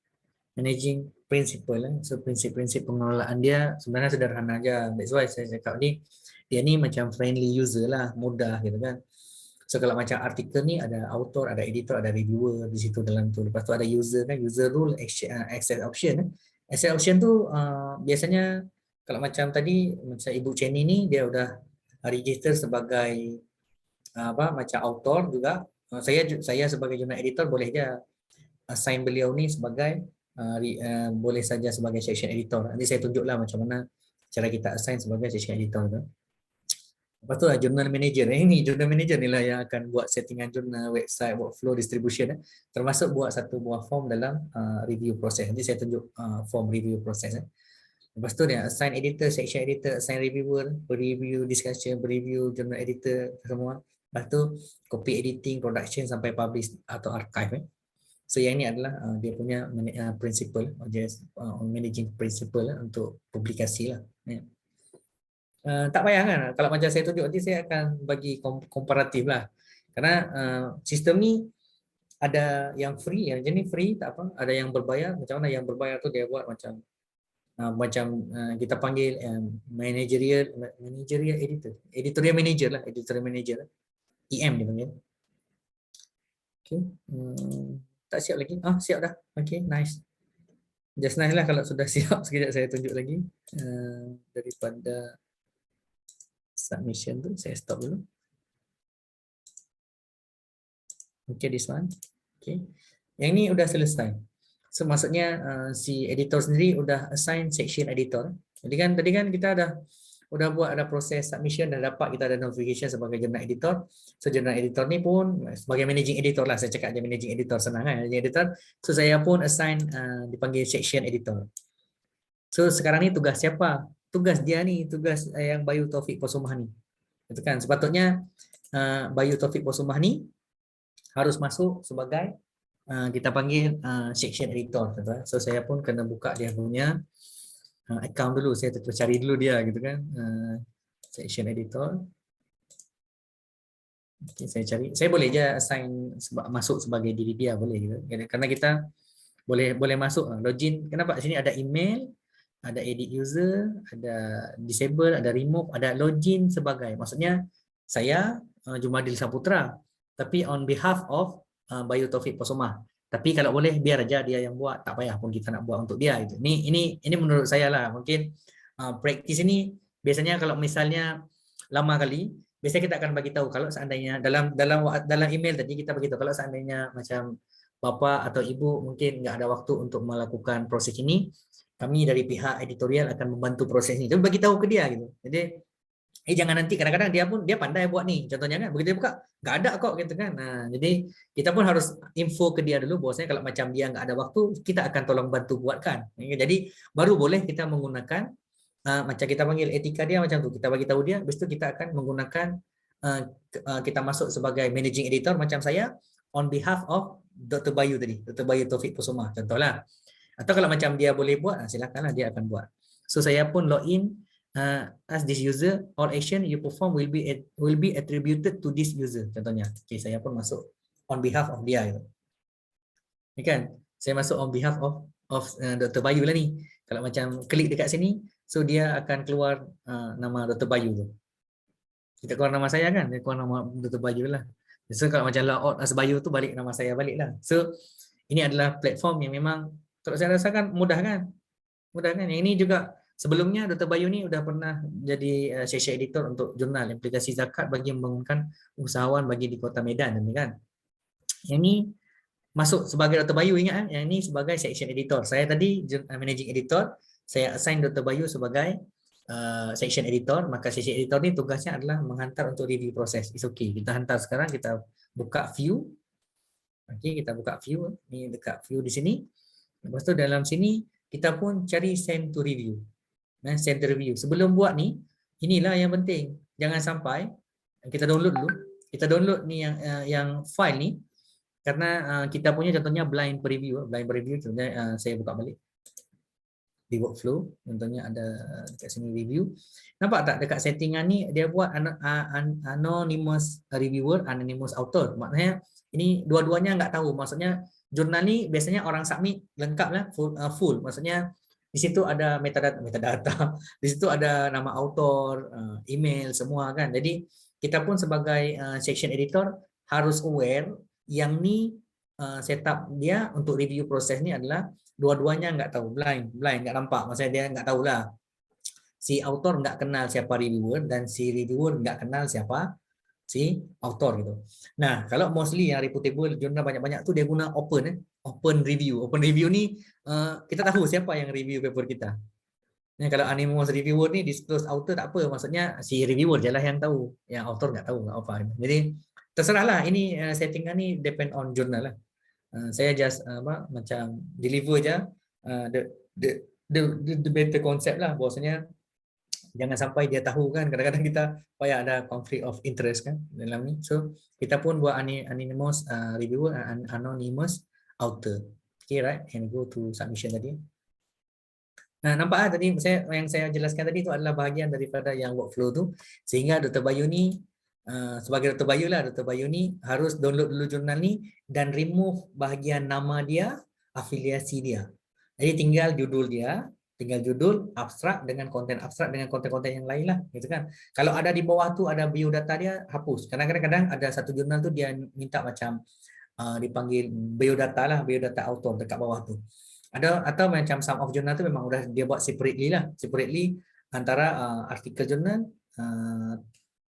Managing principle lah. So prinsip-prinsip pengelolaan dia sebenarnya sederhana aja. That's why saya cakap ni, dia ni macam friendly user lah, mudah gitu kan. So kalau macam artikel ni ada author, ada editor, ada reviewer di situ dalam tu. Lepas tu ada user kan, user rule, access option. Access option tu biasanya kalau macam tadi macam Ibu Chenny ni dia udah register sebagai macam author juga. Saya sebagai jurnal editor boleh je assign beliau ni sebagai boleh saja sebagai section editor. Nanti saya tunjuklah macam mana cara kita assign sebagai section editor tu. Lepas tu journal manager. Ini journal manager ni lah yang akan buat settingan jurnal, website, workflow, distribution. Termasuk buat satu buah form dalam review proses. Nanti saya tunjuk form review proses. Lepas tu dia assign editor, section editor, assign reviewer, review discussion, review journal editor semua. Lepas tu copy editing, production sampai publish atau archive. So yang ini adalah dia punya principle, managing principle untuk publikasi lah. Tak payah kan, kalau macam saya tunjuk nanti saya akan bagi komparatif lah. Karena sistem ni ada yang free, yang jenis free tak apa, ada yang berbayar. Macam mana yang berbayar tu dia buat macam kita panggil managerial editor, editorial manager lah, editorial manager, EM dia panggil. Okay. Tak siap lagi? Siap dah. Okay, nice. Just nice lah kalau sudah siap. Sekejap saya tunjuk lagi daripada submission tu, saya stop dulu. Okay, this one. Okay. Yang ni udah selesai. So maksudnya si editor sendiri udah assign section editor. Jadi kan tadi kan kita udah buat ada proses submission dan dapat kita ada notification sebagai journal editor. So journal editor ni pun sebagai managing editor lah, saya cakap dia managing editor, senang kan managing editor. So saya pun assign dipanggil section editor. So sekarang ni tugas siapa? Tugas dia ni, tugas yang Bayu Taufik Posomah ni. Itu kan sepatutnya Bayu Taufik Posomah ni harus masuk sebagai kita panggil section editor. So saya pun kena buka dia punya account dulu, saya cari dulu dia gitu kan, section editor. Okay, saya cari, saya boleh je assign masuk sebagai diri dia, boleh gitu. Karena kita boleh masuk login. Kenapa sini ada email, ada edit user, ada disable, ada remove, ada login sebagai. Maksudnya saya Jumadil Saputra, tapi on behalf of Bayu Taufik Posomah. Tapi kalau boleh biar aja dia yang buat, tak payah pun kita nak buat untuk dia gitu. Ini menurut saya lah, mungkin praktis ini biasanya kalau misalnya lama kali, biasanya kita akan bagi tahu kalau seandainya dalam email tadi kita bagi tahu kalau seandainya macam bapa atau ibu mungkin nggak ada waktu untuk melakukan proses ini, kami dari pihak editorial akan membantu proses ini. Jadi bagi tahu ke dia gitu. Jadi Jangan nanti kadang-kadang dia pandai buat ni, contohnya kan begitu dia buka nggak ada kok gitu kan. Jadi kita pun harus info ke dia dulu bahwasanya kalau macam dia nggak ada waktu, kita akan tolong bantu buatkan. Jadi baru boleh kita menggunakan macam kita panggil etika dia macam tu, kita bagi tahu dia, habis tu kita akan menggunakan kita masuk sebagai managing editor macam saya on behalf of Dr. Bayu tadi, Dr. Bayu Taufik Kusuma contohlah. Atau kalau macam dia boleh buat, silakanlah dia akan buat. So saya pun login as this user, all action you perform will be attributed to this user contohnya. Okay, saya pun masuk on behalf of dia gitu. Ni kan, saya masuk on behalf of Dr. Bayu lah ni. Kalau macam klik dekat sini, so dia akan keluar nama Dr. Bayu tu. Kita keluar nama saya kan, dia keluar nama Dr. Bayu lah. So kalau macam logout as Bayu tu balik nama saya balik lah. So ini adalah platform yang memang kalau saya rasakan mudah kan. Mudah kan. Yang ini juga sebelumnya Dr. Bayu ni sudah pernah jadi section editor untuk jurnal implikasi zakat bagi membangunkan usahawan bagi di Kota Medan kan. Yang ni masuk sebagai Dr. Bayu, ingat kan? Yang ni sebagai section editor. Saya tadi managing editor, saya assign Dr. Bayu sebagai section editor, maka section editor ni tugasnya adalah menghantar untuk review proses. It's okay. Kita hantar sekarang, kita buka view. Okey, kita buka view ni dekat view di sini. Lepas tu dalam sini kita pun cari send to review. Send to review. Sebelum buat ni, inilah yang penting. Jangan sampai kita download dulu. Kita download ni yang file ni karena kita punya contohnya blind preview. Blind preview contohnya saya buka balik. Di workflow contohnya ada dekat sini review. Nampak tak dekat settingan ni dia buat anonymous reviewer, anonymous author. Maknanya ini dua-duanya enggak tahu. Maksudnya jurnal ni biasanya orang submit lengkap lah full. Maksudnya di situ ada metadata. Di situ ada nama author, email semua kan. Jadi kita pun sebagai section editor harus aware yang ni setup dia untuk review proses ni adalah dua-duanya enggak tahu, blind enggak nampak, maksudnya dia enggak tahulah. Si author enggak kenal siapa reviewer dan si reviewer enggak kenal siapa si author gitu. Nah, kalau mostly yang reputable jurnal banyak-banyak tu dia guna open review. Open review ni kita tahu siapa yang review paper kita. Nah, kalau anonymous reviewer ni disclose author tak apa, maksudnya si reviewer je lah yang tahu, yang author enggak tahu enggak apa. Jadi terserahlah, ini settingan ni depend on jurnal lah. Saya just macam deliver je the better concept lah, bahwasanya jangan sampai dia tahu kan, kadang-kadang kita payah ada conflict of interest kan dalam ni. So kita pun buat anonymous reviewer, anonymous author. Okay, right, and go to submission tadi. Nah, nampak tadi yang saya jelaskan tadi itu adalah bahagian daripada yang workflow tu, sehingga Dr. Bayu ni sebagai Dr. Bayu lah, Dr. Bayu ni harus download dulu jurnal ni dan remove bahagian nama dia, afiliasi dia. Jadi tinggal judul dia, tinggal judul, abstrak dengan konten abstrak dengan konten-konten yang lain lah, gitu kan. Kalau ada di bawah tu ada biodata dia, hapus. Kadang-kadang ada satu jurnal tu dia minta macam dipanggil biodata lah, biodata author dekat bawah tu. Ada atau macam some of jurnal tu memang udah dia buat separately lah, separately antara artikel jurnal,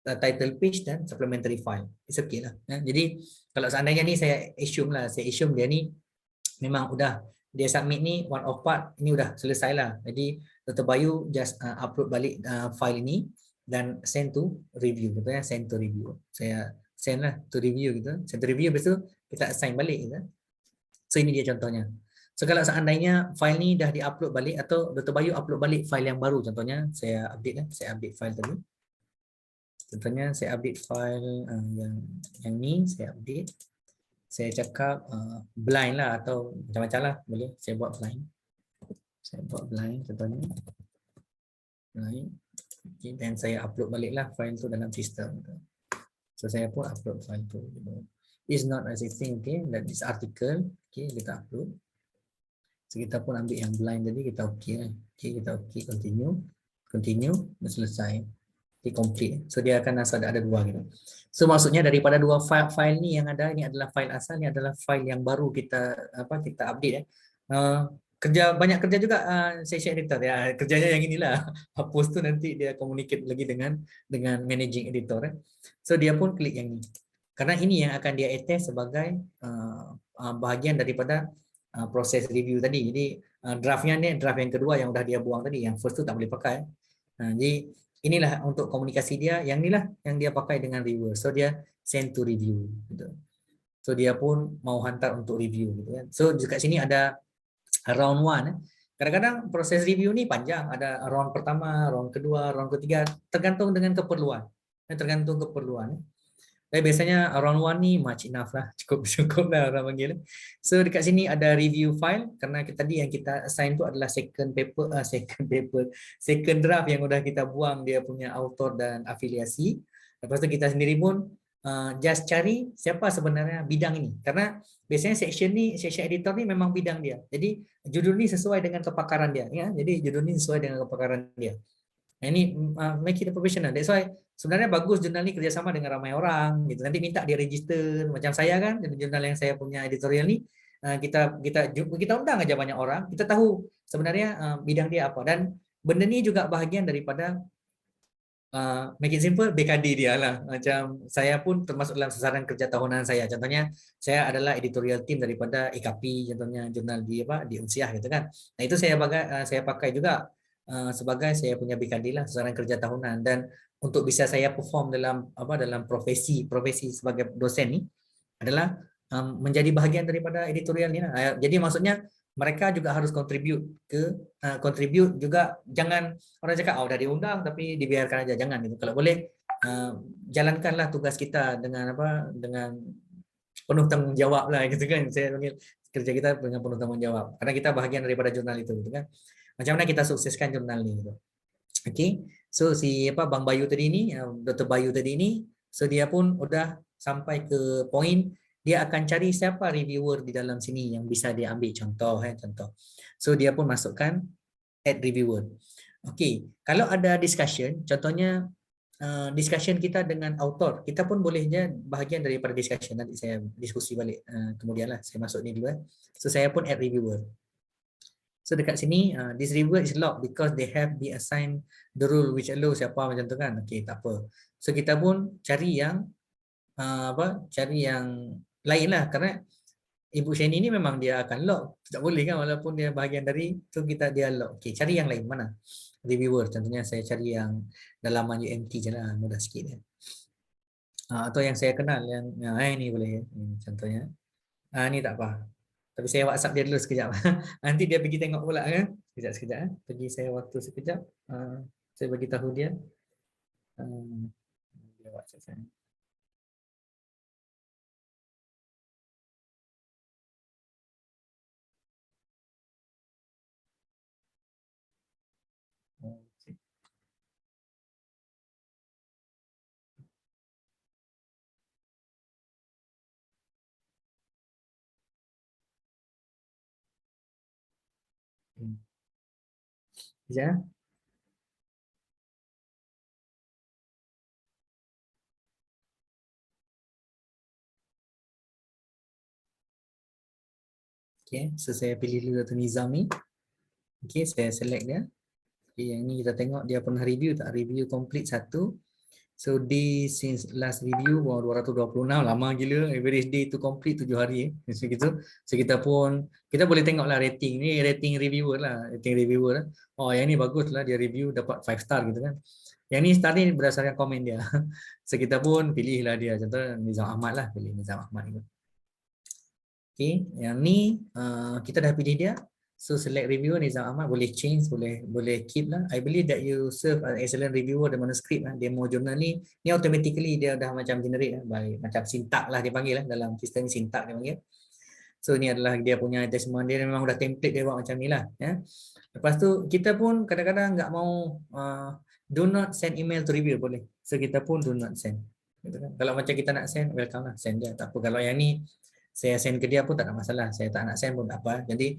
title page dan supplementary file. It's okay lah. Jadi kalau seandainya ni saya assume dia ni memang udah dia submit ni one of part, ini udah selesai lah. Jadi Dr. Bayu just upload balik file ini dan send to review gitu ya, send to review. Saya send lah to review gitu. Send to review, lepas tu kita assign balik gitu. So ini dia contohnya. So kalau seandainya file ni dah di-upload balik atau Dr. Bayu upload balik file yang baru, contohnya saya update lah, saya update file tadi. Contohnya saya update file yang ni, saya update. Saya cakap blind lah atau macam-macam lah, boleh saya buat blind. Saya buat blind contohnya. Blind. Okay, dan saya upload balik lah file tu dalam sistem. So saya pun upload file tu. It's not as a thing, okay, that this article, okay, kita upload. So kita pun ambil yang blind tadi, kita okay lah. Okay, kita okay, continue, dah selesai. Complete. So dia akan ada dua gitu. So maksudnya daripada dua file ni yang ada, ini adalah file asal, ini adalah file yang baru kita update banyak kerja juga session editor ya, kerjanya yang inilah. Hapus tu nanti dia communicate lagi dengan managing editor. So dia pun klik yang ini. Karena ini yang akan dia attach sebagai bahagian daripada proses review tadi. Jadi draftnya ni draft yang kedua yang udah dia buang tadi, yang first tu tak boleh pakai. Jadi inilah untuk komunikasi dia, yang inilah yang dia pakai dengan reviewer. So dia send to review gitu. So dia pun mau hantar untuk review gitu kan. So dekat sini ada round 1. Kadang-kadang proses review ni panjang, ada round pertama, round kedua, round ketiga, tergantung dengan keperluan. Tergantung keperluan. Tapi biasanya round 1 ni much enough lah, cukup lah orang panggil. So dekat sini ada review file, kerana tadi yang kita assign tu adalah second draft yang udah kita buang dia punya author dan afiliasi. Lepas tu kita sendiri pun just cari siapa sebenarnya bidang ini, karena biasanya section editor ni memang bidang dia. Jadi judul ni sesuai dengan kepakaran dia, ya. Jadi judul ni sesuai dengan kepakaran dia. Ini make it a professional. That's why sebenarnya bagus jurnal ni kerjasama dengan ramai orang gitu. Nanti minta dia register, macam saya kan, jurnal yang saya punya editorial ni kita undang aja banyak orang, kita tahu sebenarnya bidang dia apa, dan benda ni juga bahagian daripada make it simple, BKD dia lah. Macam saya pun termasuk dalam sasaran kerja tahunan saya. Contohnya saya adalah editorial team daripada IKP, contohnya jurnal di Unsiah gitu kan. Nah itu saya pakai juga sebagai saya punya BKD lah, sasaran kerja tahunan. Dan untuk bisa saya perform dalam profesi sebagai dosen ni adalah menjadi bahagian daripada editorial ni lah. Jadi maksudnya mereka juga harus contribute juga. Jangan orang cakap udah diundang tapi dibiarkan aja, jangan gitu. Kalau boleh jalankanlah tugas kita dengan penuh tanggung jawab lah gitu kan. Saya panggil kerja kita dengan penuh tanggung jawab, karena kita bahagian daripada jurnal itu gitu kan. Macam mana kita sukseskan jurnal ni gitu. Okay, so Bang Bayu tadi ni, Dr. Bayu tadi ni, so dia pun udah sampai ke poin dia akan cari siapa reviewer di dalam sini yang bisa dia ambil contoh. So dia pun masukkan add reviewer. Okay, kalau ada discussion, contohnya discussion kita dengan author, kita pun boleh je bahagian daripada discussion. Nanti saya diskusi balik kemudian lah, saya masuk ni dulu. So saya pun add reviewer. So dekat sini this reviewer is locked because they have been assigned the rule which allows siapa macam tu kan. Okay, tak apa. So kita pun cari yang cari yang lain lah, karena Ibu Shani ni memang dia akan lock. Tak boleh kan, walaupun dia bahagian dari tu dia lock. Okay, cari yang lain mana? Reviewer, contohnya saya cari yang dalaman UMT je lah, mudah sikit ya. Atau yang saya kenal yang ini boleh contohnya. Ni tak apa. Tapi saya WhatsApp dia dulu sekejap. Nanti dia pergi tengok pula kan. Sekejap. Pergi saya waktu sekejap. Saya bagi tahu dia. Dia WhatsApp saya. Ya. Okay, so saya pilih dulu Dr. Nizam ni. Okay, saya select dia. Okay, yang ni kita tengok dia pernah review tak? Review complete 1. So day since last review 226, lama gila. Average day to complete 7 hari. So gitu. So kita boleh tengok lah rating ni, rating reviewer lah. Oh yang ni bagus lah, dia review dapat 5 star gitu kan. Yang ni star ni berdasarkan komen dia. So kita pun pilih lah dia. Contoh Nizam Ahmad lah, pilih Nizam Ahmad gitu. Okay, yang ni kita dah pilih dia. So select reviewer Nizam Ahmad, boleh change, boleh keep lah. I believe that you serve an excellent reviewer the manuscript lah. Demo jurnal ni automatically dia dah macam generate lah, macam sintak lah dia panggil lah, dalam sistem sintak dia panggil. So ni adalah dia punya attachment, dia memang dah template dia buat macam ni lah ya. Lepas tu kita pun kadang-kadang enggak mau do not send email to review boleh. So kita pun do not send. Gitu kan? Kalau macam kita nak send, welcome lah, send dia. Tak apa, kalau yang ni saya send ke dia pun tak ada masalah, saya tak nak send pun tak apa. Jadi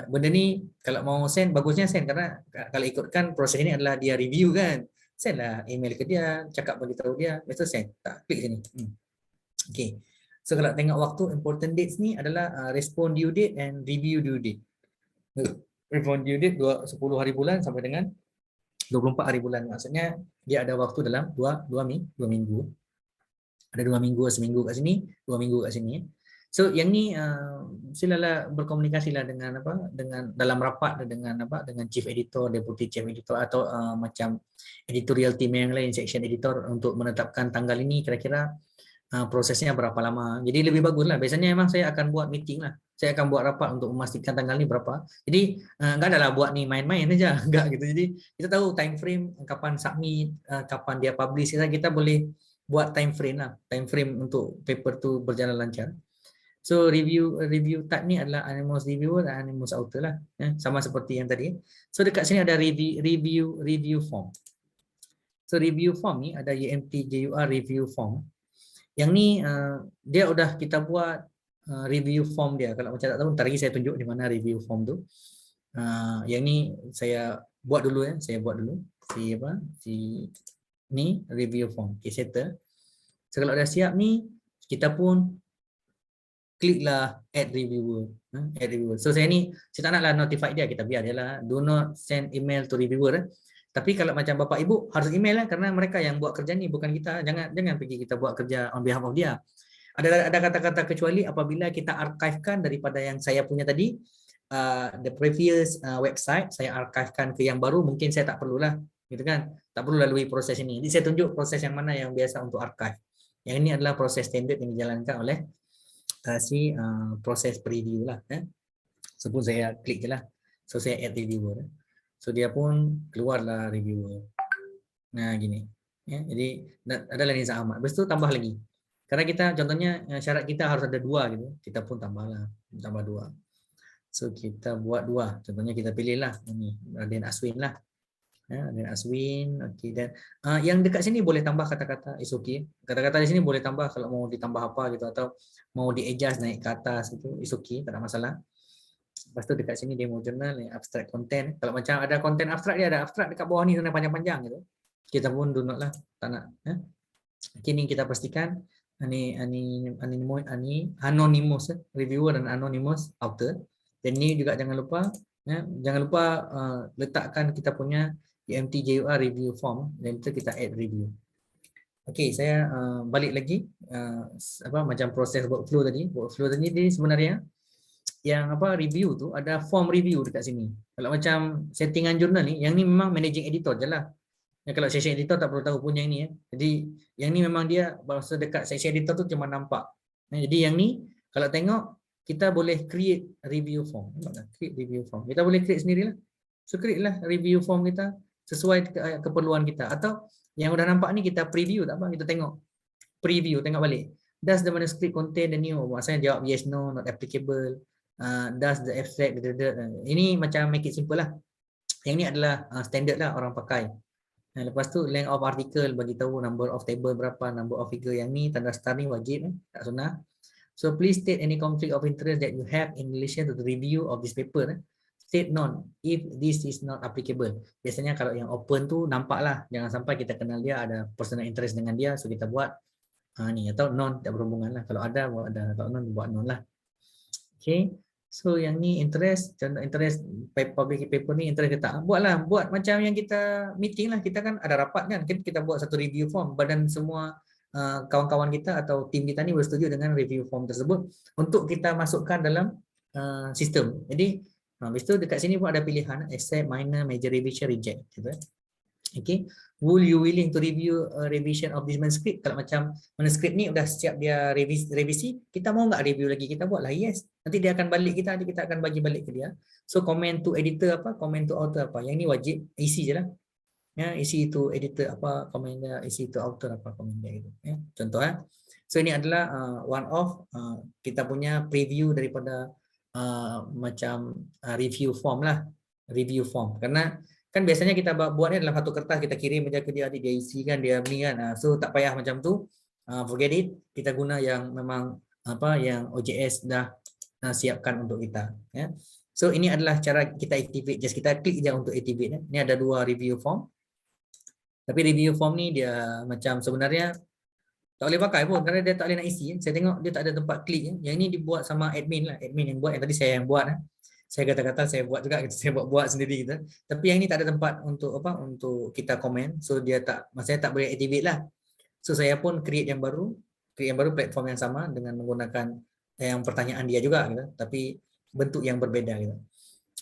benda ni kalau mau send, bagusnya send, karena kalau ikutkan proses ini adalah dia review kan, send lah email ke dia, cakap bagi tahu dia, lepas tu send, tak klik sini. Okay, so kalau tengok waktu, important dates ni adalah respond due date and review due date. Respond due date 10 hari bulan sampai dengan 24 hari bulan, maksudnya dia ada waktu dalam 2 minggu. Ada 2 minggu, seminggu kat sini, 2 minggu kat sini. So yang ni silalah berkomunikasilah dengan dengan dalam rapat dengan dengan chief editor, deputy chief editor atau macam editorial team yang lain, section editor untuk menetapkan tanggal ini kira-kira prosesnya berapa lama. Jadi lebih bagus lah. Biasanya memang saya akan buat meeting lah. Saya akan buat rapat untuk memastikan tanggal ni berapa. Jadi enggak adalah buat ni main-main aja, enggak gitu. Jadi kita tahu time frame kapan submit, kapan dia publish. Kita boleh buat time frame lah, time frame untuk paper tu berjalan lancar. So review type ni adalah anonymous reviewer dan anonymous author lah, sama seperti yang tadi. So dekat sini ada review form. So review form ni ada UMTJUR review form. Yang ni dia udah kita buat review form dia. Kalau macam tak tahu, ntar lagi saya tunjuk di mana review form tu. Yang ni saya buat dulu ya, saya buat dulu ni review form. Okay, settle. So kalau dah siap ni, kita pun kliklah add reviewer. Add reviewer. So saya tak naklah notify dia, kita biar dia lah. Do not send email to reviewer. Tapi kalau macam bapak ibu harus email lah, karena mereka yang buat kerja ni, bukan kita. Jangan pergi kita buat kerja on behalf of dia. Ada kata-kata kecuali apabila kita archivekan daripada yang saya punya tadi, the previous website, saya archivekan ke yang baru, mungkin saya tak perlulah, gitu kan? Tak perlu lalui proses ini. Jadi saya tunjuk proses yang mana yang biasa untuk archive. Yang ini adalah proses standard yang dijalankan oleh proses preview lah. Sebut saya klik je lah. So saya add reviewer. So dia pun keluarlah reviewer. Nah gini. Ya, jadi adalah Nizam Ahmad. Lepas tu tambah lagi. Karena kita contohnya syarat kita harus ada 2 gitu. Kita pun tambah 2. So kita buat 2. Contohnya kita pilihlah ini Raden Aswin lah. Ya, Raden Aswin. Okey, dan yang dekat sini boleh tambah kata-kata, is okay. Kata-kata di sini boleh tambah kalau mau ditambah apa gitu, atau mau di-adjust naik ke atas gitu, is okay, tak ada masalah. Lepas tu dekat sini demo journal, abstract content. Kalau macam ada konten abstrak, dia ada abstrak dekat bawah ni sana panjang-panjang gitu. Kita pun do not lah, tak nak. Kini kita pastikan anonymous reviewer dan anonymous author. Dan ni juga jangan lupa letakkan kita punya UMTJUR review form, dan itu kita add review. Okey, saya balik lagi macam proses workflow tadi. Workflow tadi dia sebenarnya yang review tu ada form review dekat sini. Kalau macam settingan jurnal ni, yang ni memang managing editor je lah. Kalau section editor tak perlu tahu pun yang ni. Jadi yang ni memang dia bahasa dekat section editor tu cuma nampak. Jadi yang ni kalau tengok kita boleh create review form. Create review form. Kita boleh create sendirilah. So create lah review form kita sesuai keperluan kita. Atau yang udah nampak ni kita preview, tak apa, kita tengok. Preview, tengok balik. Does the manuscript contain the new? Maksudnya jawab yes, no, not applicable. Does the abstract, ini macam make it simple lah. Yang ni adalah standard lah orang pakai. Lepas tu length of article, bagi tahu number of table berapa, number of figure. Yang ni tanda star ni wajib, tak sunnah. So please state any conflict of interest that you have in relation to the review of this paper. State none if this is not applicable. Biasanya kalau yang open tu nampak lah, jangan sampai kita kenal dia, ada personal interest dengan dia, so kita buat ni, atau non, tak berhubungan lah. Kalau ada buat ada, kalau non buat non lah. Okay. So yang ni interest, contoh interest public paper ni interest kita buatlah, buat macam yang kita meeting lah, kita kan ada rapat kan, kita buat satu review form, badan semua kawan-kawan kita atau tim kita ni bersetuju dengan review form tersebut untuk kita masukkan dalam sistem. Jadi habis tu dekat sini pun ada pilihan accept, minor, major revision, reject gitu. Okay, will you willing to review revision of this manuscript? Kalau macam manuscript ni udah siap dia revisi, kita mau nggak review lagi, kita buatlah yes. Nanti dia akan balik kita, nanti kita akan bagi balik ke dia. So comment to editor apa, comment to author apa. Yang ni wajib isi je lah. Ya, isi to editor apa, comment dia, isi to author apa, comment dia gitu. Ya, contoh So ini adalah one of kita punya preview daripada macam review form lah, review form. Karena kan biasanya kita buatnya dalam satu kertas, kita kirim aja ke dia, dia isi kan, dia ni kan. So tak payah macam tu, forget it. Kita guna yang memang yang OJS dah siapkan untuk kita. Ya. So ini adalah cara kita activate. Just kita klik je untuk activate. Ini ada 2 review form. Tapi review form ni dia macam sebenarnya tak boleh pakai pun kerana dia tak boleh nak isi. Saya tengok dia tak ada tempat klik. Yang ini dibuat sama admin lah, admin yang buat. Yang tadi saya yang buat. Saya kata-kata saya buat juga, saya buat sendiri gitu. Tapi yang ini tak ada tempat untuk untuk kita komen. So dia tak, maksudnya tak boleh activate lah. So saya pun create yang baru platform yang sama dengan menggunakan yang pertanyaan dia juga gitu, tapi bentuk yang berbeda gitu.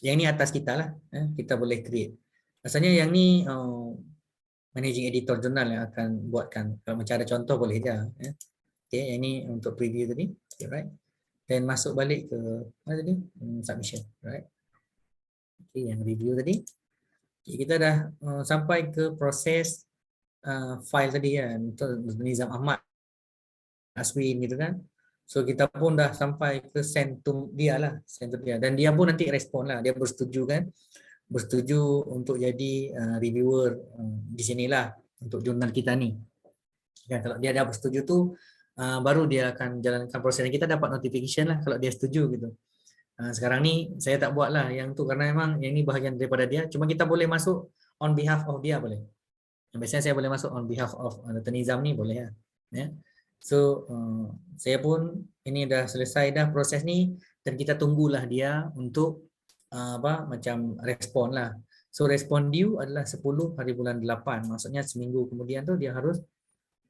Yang ini atas kita lah, kita boleh create. Rasanya yang ni managing editor jurnal yang akan buatkan. Kalau macam ada contoh boleh je. Okay, yang ni untuk preview tadi, okay, right? Dan masuk balik ke mana tadi? Submission, right? Okay, yang review tadi. Okay, kita dah sampai ke proses file tadi kan, untuk Nizam Ahmad Aswin gitu kan. So kita pun dah sampai ke send to dia lah, send to dia, dan dia pun nanti respon lah, dia bersetuju kan, bersetuju untuk jadi reviewer di sinilah untuk jurnal kita ni. Ya, kalau dia dah bersetuju tu baru dia akan jalankan proses, kita dapat notification lah kalau dia setuju gitu. Sekarang ni saya tak buat lah yang tu karena memang yang ni bahagian daripada dia, cuma kita boleh masuk on behalf of dia boleh. Biasanya saya boleh masuk on behalf of Dr. Nizam ni boleh ya. So saya pun ini dah selesai dah proses ni, dan kita tunggulah dia untuk macam respon lah. So respon due adalah 10 hari bulan 8, maksudnya seminggu kemudian tu dia harus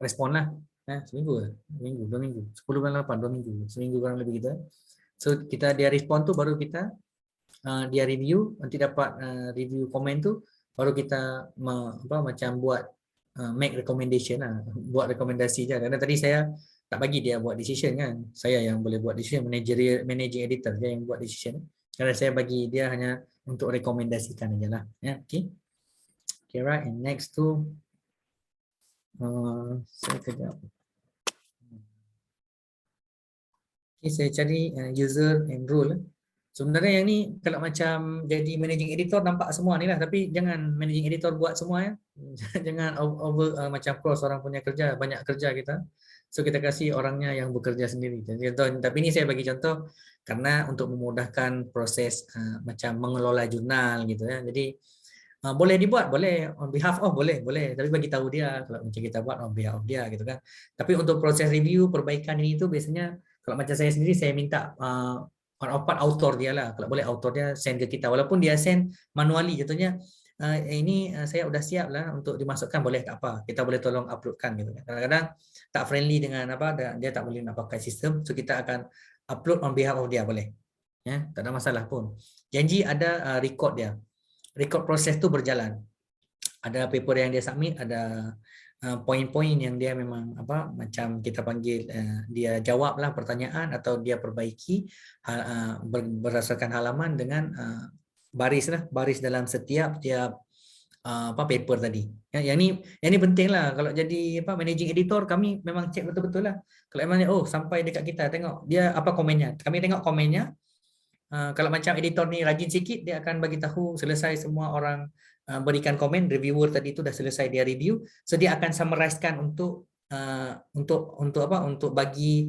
respon lah. Seminggu, 2 minggu, 10 bulan 8, 2 minggu, seminggu kurang lebih gitu. So dia respon tu baru kita dia review, nanti dapat review komen tu, baru kita macam buat make recommendation lah, buat rekomendasi je. Karena tadi saya tak bagi dia buat decision kan, saya yang boleh buat decision, managing editor dia yang buat decision. Karena saya bagi dia hanya untuk rekomendasikan aja lah. Ya, okay. Okay, right. And next tu, saya kejap. Okay, saya cari user and role. Sebenarnya yang ni kalau macam jadi managing editor nampak semua ni lah, tapi jangan managing editor buat semua ya. Jangan over macam cross orang punya kerja, banyak kerja kita. So kita kasih orangnya yang bekerja sendiri. Tapi ini saya bagi contoh karena untuk memudahkan proses macam mengelola jurnal gitu ya. Jadi boleh dibuat, boleh on behalf of, boleh, tapi bagi tahu dia kalau macam kita buat on behalf of dia gitu kan. Tapi untuk proses review perbaikan ini tu biasanya kalau macam saya sendiri saya minta part author dia lah, kalau boleh author dia send ke kita, walaupun dia send manually jatuhnya ini saya udah siap lah untuk dimasukkan, boleh tak apa, kita boleh tolong uploadkan gitu kan. Kadang-kadang tak friendly dengan dia tak boleh nak pakai sistem, so kita akan upload on behalf of dia, boleh ya, tak ada masalah pun. Janji ada record dia, record proses tu berjalan, ada paper yang dia submit, ada poin-poin yang dia memang macam kita panggil dia jawablah pertanyaan atau dia perbaiki berdasarkan halaman dengan baris dalam setiap paper tadi. Yang ni penting lah kalau jadi managing editor, kami memang cek betul-betul lah. Kalau memang sampai dekat kita tengok dia apa komennya, kami tengok komennya. Kalau macam editor ni rajin sikit, dia akan bagi tahu selesai semua orang berikan komen, reviewer tadi itu dah selesai dia review, so dia akan summarizekan untuk bagi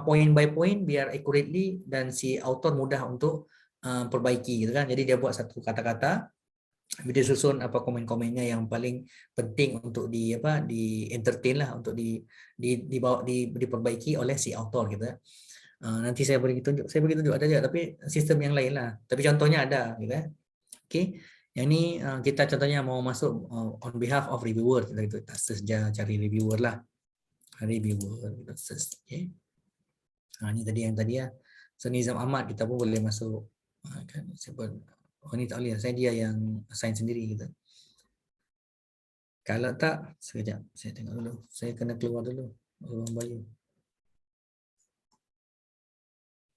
point by point biar accurately dan si author mudah untuk perbaiki gitu kan. Jadi dia buat satu kata-kata, dia susun komen-komennya yang paling penting untuk di entertain lah, untuk diperbaiki oleh si author gitu ya. Nanti saya bagi tunjuk ada je, tapi sistem yang lain lah, tapi contohnya ada gitu ya. Okay. Yang ni kita contohnya mau masuk on behalf of reviewer, kita search je, cari reviewer lah, reviewer kita search. Okay. Ni tadi yang tadi ya. So Nizam Ahmad kita pun boleh masuk kan, ni tak boleh, saya dia yang assign sendiri gitu. Kalau tak, sekejap saya tengok dulu, saya kena keluar dulu ruang bio.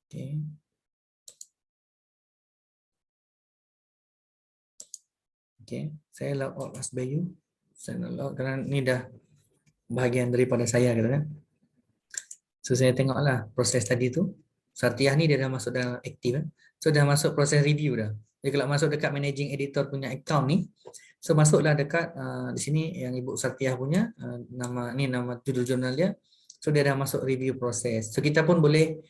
Okay. Okay, saya log out as Bayu. Saya nak log kerana ni dah bahagian daripada saya gitu kan. So saya tengoklah proses tadi tu. Sartiah ni dia dah masuk dalam aktif kan. So dah masuk proses review dah. Jadi kalau masuk dekat managing editor punya account ni, so masuklah dekat di sini yang Ibu Sartiah punya nama judul jurnal dia. So dia dah masuk review proses. So kita boleh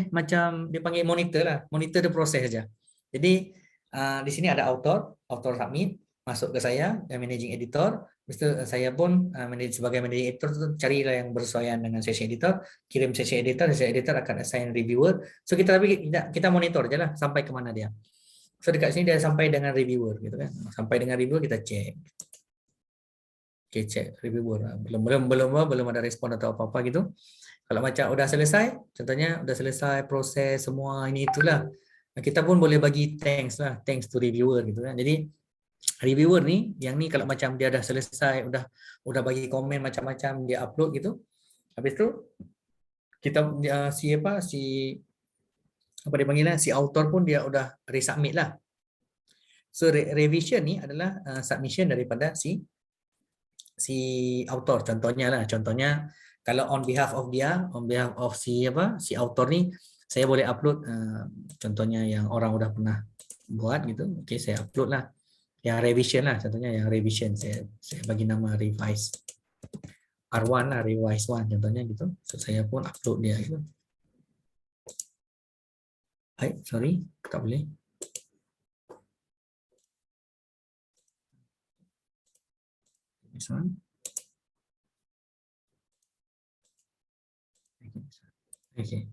macam dia panggil monitor lah, monitor the proses saja. Jadi di sini ada author submit, masuk ke saya dan managing editor. Lepas saya pun sebagai managing editor tu carilah yang bersesuaian dengan session editor, kirim session editor akan assign reviewer. So kita monitor je lah sampai ke mana dia. So dekat sini dia sampai dengan reviewer gitu kan. Sampai dengan reviewer kita cek. Okay, cek reviewer. Belum ada respon atau apa-apa gitu. Kalau macam udah selesai, contohnya udah selesai proses semua ini itulah, kita pun boleh bagi thanks lah, thanks to reviewer gitu kan. Jadi reviewer ni, yang ni kalau macam dia dah selesai, udah bagi komen macam-macam, dia upload gitu. Habis tu kita si apa dia panggil lah, si author pun dia udah resubmit lah. So revision ni adalah submission daripada si author. Contohnya kalau on behalf of si author ni, saya boleh upload contohnya yang orang udah pernah buat gitu. Okey, saya upload lah yang revision lah, contohnya yang revision saya bagi nama revise R1 lah, revise 1 contohnya gitu. So saya pun upload dia gitu. Hai, sorry, tak boleh. This one. Okay.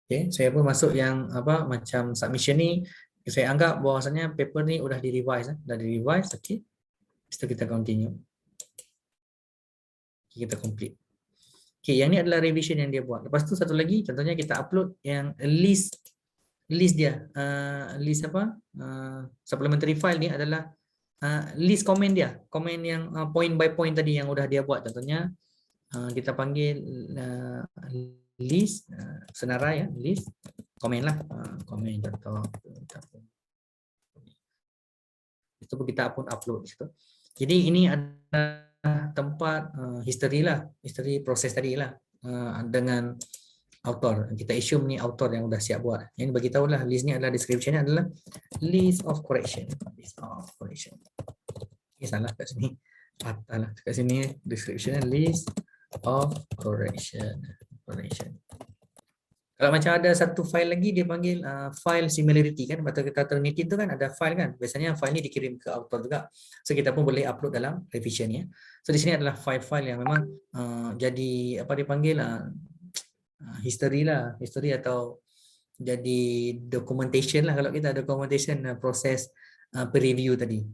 Okay, saya pun masuk yang apa macam submission ni, saya anggap bahawasanya paper ni udah di-revise, okey. Lepas tu kita continue. Kita complete. Okay, yang ni adalah revision yang dia buat. Lepas tu satu lagi, contohnya kita upload yang list dia, list apa? Supplementary file ni adalah list komen dia, komen yang point by point tadi yang udah dia buat. Contohnya kita panggil list senarai ya, list komen lah, komen contoh itu pun kita pun upload di situ. Jadi ini adalah tempat history lah, history proses tadi lah, dengan author. Kita assume ni author yang udah siap buat. Yang bagi tahu lah, list ni adalah description adalah list of correction. List of correction. Ini salah kat sini. Patah lah kat sini description list of correction. Kalau macam ada satu file lagi, dia panggil file similarity kan, atau kata Trinity tu kan ada file kan. Biasanya file ni dikirim ke author juga. So kita pun boleh upload dalam revision ya. So di sini adalah file-file yang memang jadi apa dipanggil history lah, history atau jadi documentation lah, kalau kita documentation proses peer review tadi.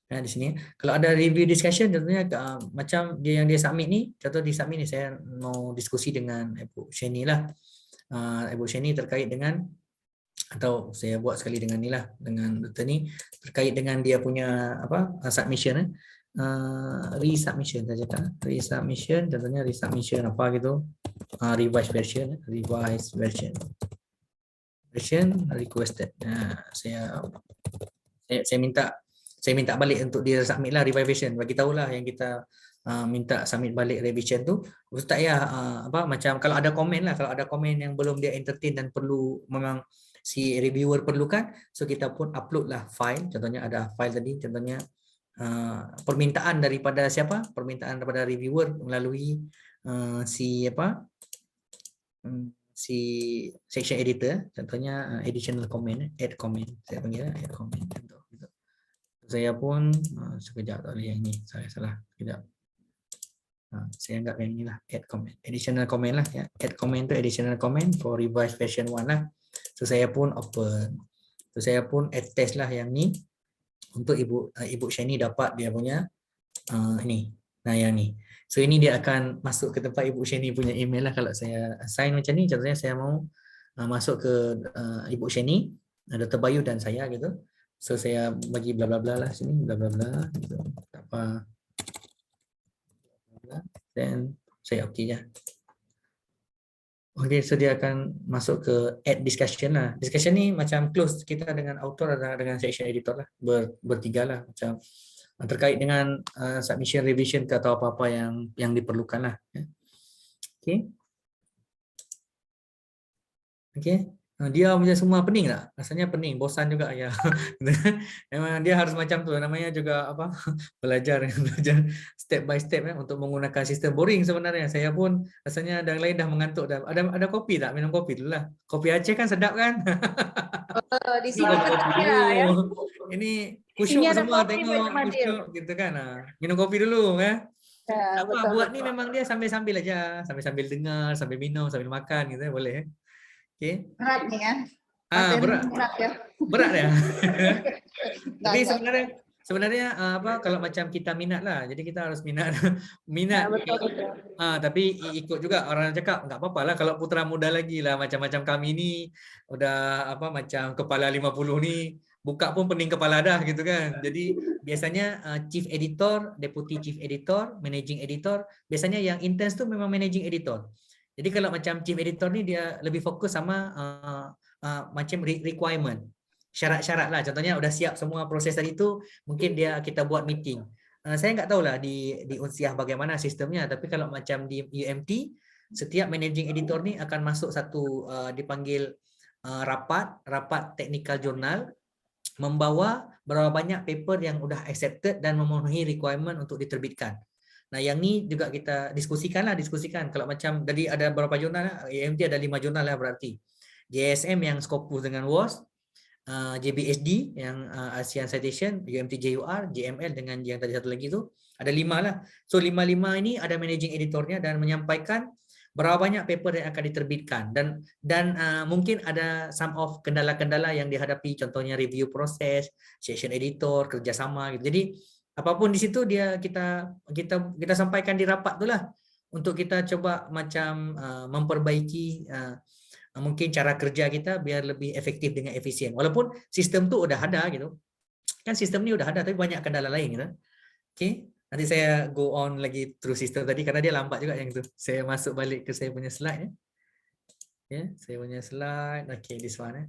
Nah, di sini kalau ada review discussion contohnya macam dia yang dia submit ni, contoh di submit ni saya mau diskusi dengan Ibu Sheni lah. Ibu Sheni terkait dengan, atau saya buat sekali dengan ni lah, dengan doktor ni terkait dengan dia punya apa submission resubmission saja kan, resubmission contohnya resubmission apa gitu, revised version requested. Saya minta balik untuk dia submit lah revision, bagi tahulah yang kita minta submit balik revision tu. Ustaz ya apa macam kalau ada komen lah, kalau ada komen yang belum dia entertain dan perlu memang si reviewer perlukan, so kita pun upload lah file. Contohnya ada file tadi, contohnya permintaan daripada siapa? Permintaan daripada reviewer melalui si section editor, contohnya additional comment, add comment, saya panggil add comment contoh gitu. Saya pun sekejap tak boleh yang ni, saya salah sekejap. Saya anggap yang inilah add comment, additional comment lah ya. Add comment tu additional comment for revised version 1 lah. So saya pun open, so saya pun attach lah yang ni untuk Ibu Shani dapat dia punya ini. Nah yang ni, so ini dia akan masuk ke tempat Ibu Shani punya email lah. Kalau saya assign macam ni, contohnya saya mau masuk ke Ibu Shani, Dr. Bayu dan saya gitu. So saya bagi bla bla bla lah sini, bla bla bla gitu. Tak apa. Dan saya okey je. Okey, so dia akan masuk ke add discussion lah. Discussion ni macam close kita dengan author atau dengan section editor lah, bertiga lah, macam terkait dengan submission revision ke atau apa-apa yang diperlukan lah. Okey. Okey. Dia punya semua pening tak? Rasanya pening, bosan juga ya. Memang dia harus macam tu, namanya juga apa? belajar step by step untuk menggunakan sistem. Boring sebenarnya. Saya pun rasanya yang lain dah mengantuk dah. Ada kopi tak? Minum kopi dulu lah. Kopi Aceh kan sedap kan? Di sini ya. Ini kusyuk semua tengok kusyuk gitu kan. Minum kopi dulu kan. Ya, apa buat ni memang dia sambil-sambil aja, sambil dengar, sambil minum, sambil makan gitu boleh. Okay. Berat nih ya. Berat ya. Berat ya. Tapi sebenarnya apa kalau macam kita minat lah, jadi kita harus minat minat. betul betul. Tapi ikut juga orang cakap nggak apa-apa lah kalau putra muda lagi lah macam-macam kami ni udah apa macam kepala 50 ni buka pun pening kepala dah gitu kan. Jadi biasanya chief editor, deputy chief editor, managing editor, biasanya yang intense tu memang managing editor. Jadi kalau macam chief editor ni dia lebih fokus sama macam requirement, syarat-syarat lah. Contohnya udah siap semua proses tadi tu, mungkin kita buat meeting. Saya nggak tahulah di Unsiah bagaimana sistemnya, tapi kalau macam di UMT, setiap managing editor ni akan masuk satu dipanggil rapat technical journal, membawa berapa banyak paper yang udah accepted dan memenuhi requirement untuk diterbitkan. Nah, yang ni juga kita diskusikan. Kalau macam tadi ada berapa jurnal, UMT ada 5 jurnal lah berarti. JSM yang Scopus dengan WAS, JBSD yang ASEAN Citation, UMT JUR, JML dengan yang tadi satu lagi tu, ada 5 lah. So 5 ini ada managing editornya dan menyampaikan berapa banyak paper yang akan diterbitkan dan mungkin ada some of kendala-kendala yang dihadapi, contohnya review proses, section editor, kerjasama gitu. Jadi apapun di situ kita sampaikan di rapat tu lah untuk kita coba macam memperbaiki mungkin cara kerja kita biar lebih efektif dengan efisien. Walaupun sistem tu udah ada gitu. Kan sistem ni udah ada tapi banyak kendala lain gitu. Okay. Nanti saya go on lagi through sistem tadi karena dia lambat juga yang tu. Saya masuk balik ke saya punya slide ya. Saya punya slide. Okay, this one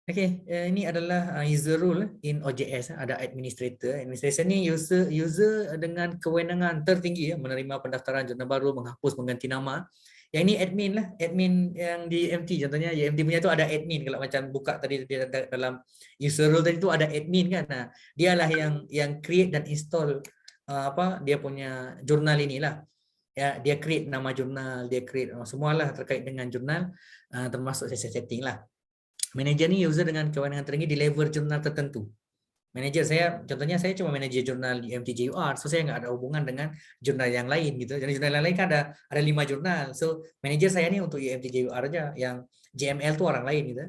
Okay, ini adalah user rule in OJS. Ada administrator. Administrator ni user dengan kewenangan tertinggi menerima pendaftaran jurnal baru, menghapus, mengganti nama. Yang ini admin lah, admin yang di MT contohnya, MT punya tu ada admin. Kalau macam buka tadi dia dalam user role tadi tu ada admin kan. Nah, dialah yang create dan install dia punya jurnal inilah. Ya, dia create nama jurnal, dia create semualah terkait dengan jurnal, termasuk setting lah. Manager ni user dengan kewenangan tertinggi di level jurnal tertentu. Manager saya, contohnya saya cuma manager jurnal di MTJUR, so saya nggak ada hubungan dengan jurnal yang lain gitu. Jadi jurnal yang lain kan ada 5 jurnal. So manager saya ni untuk MTJUR aja, yang JML tu orang lain gitu.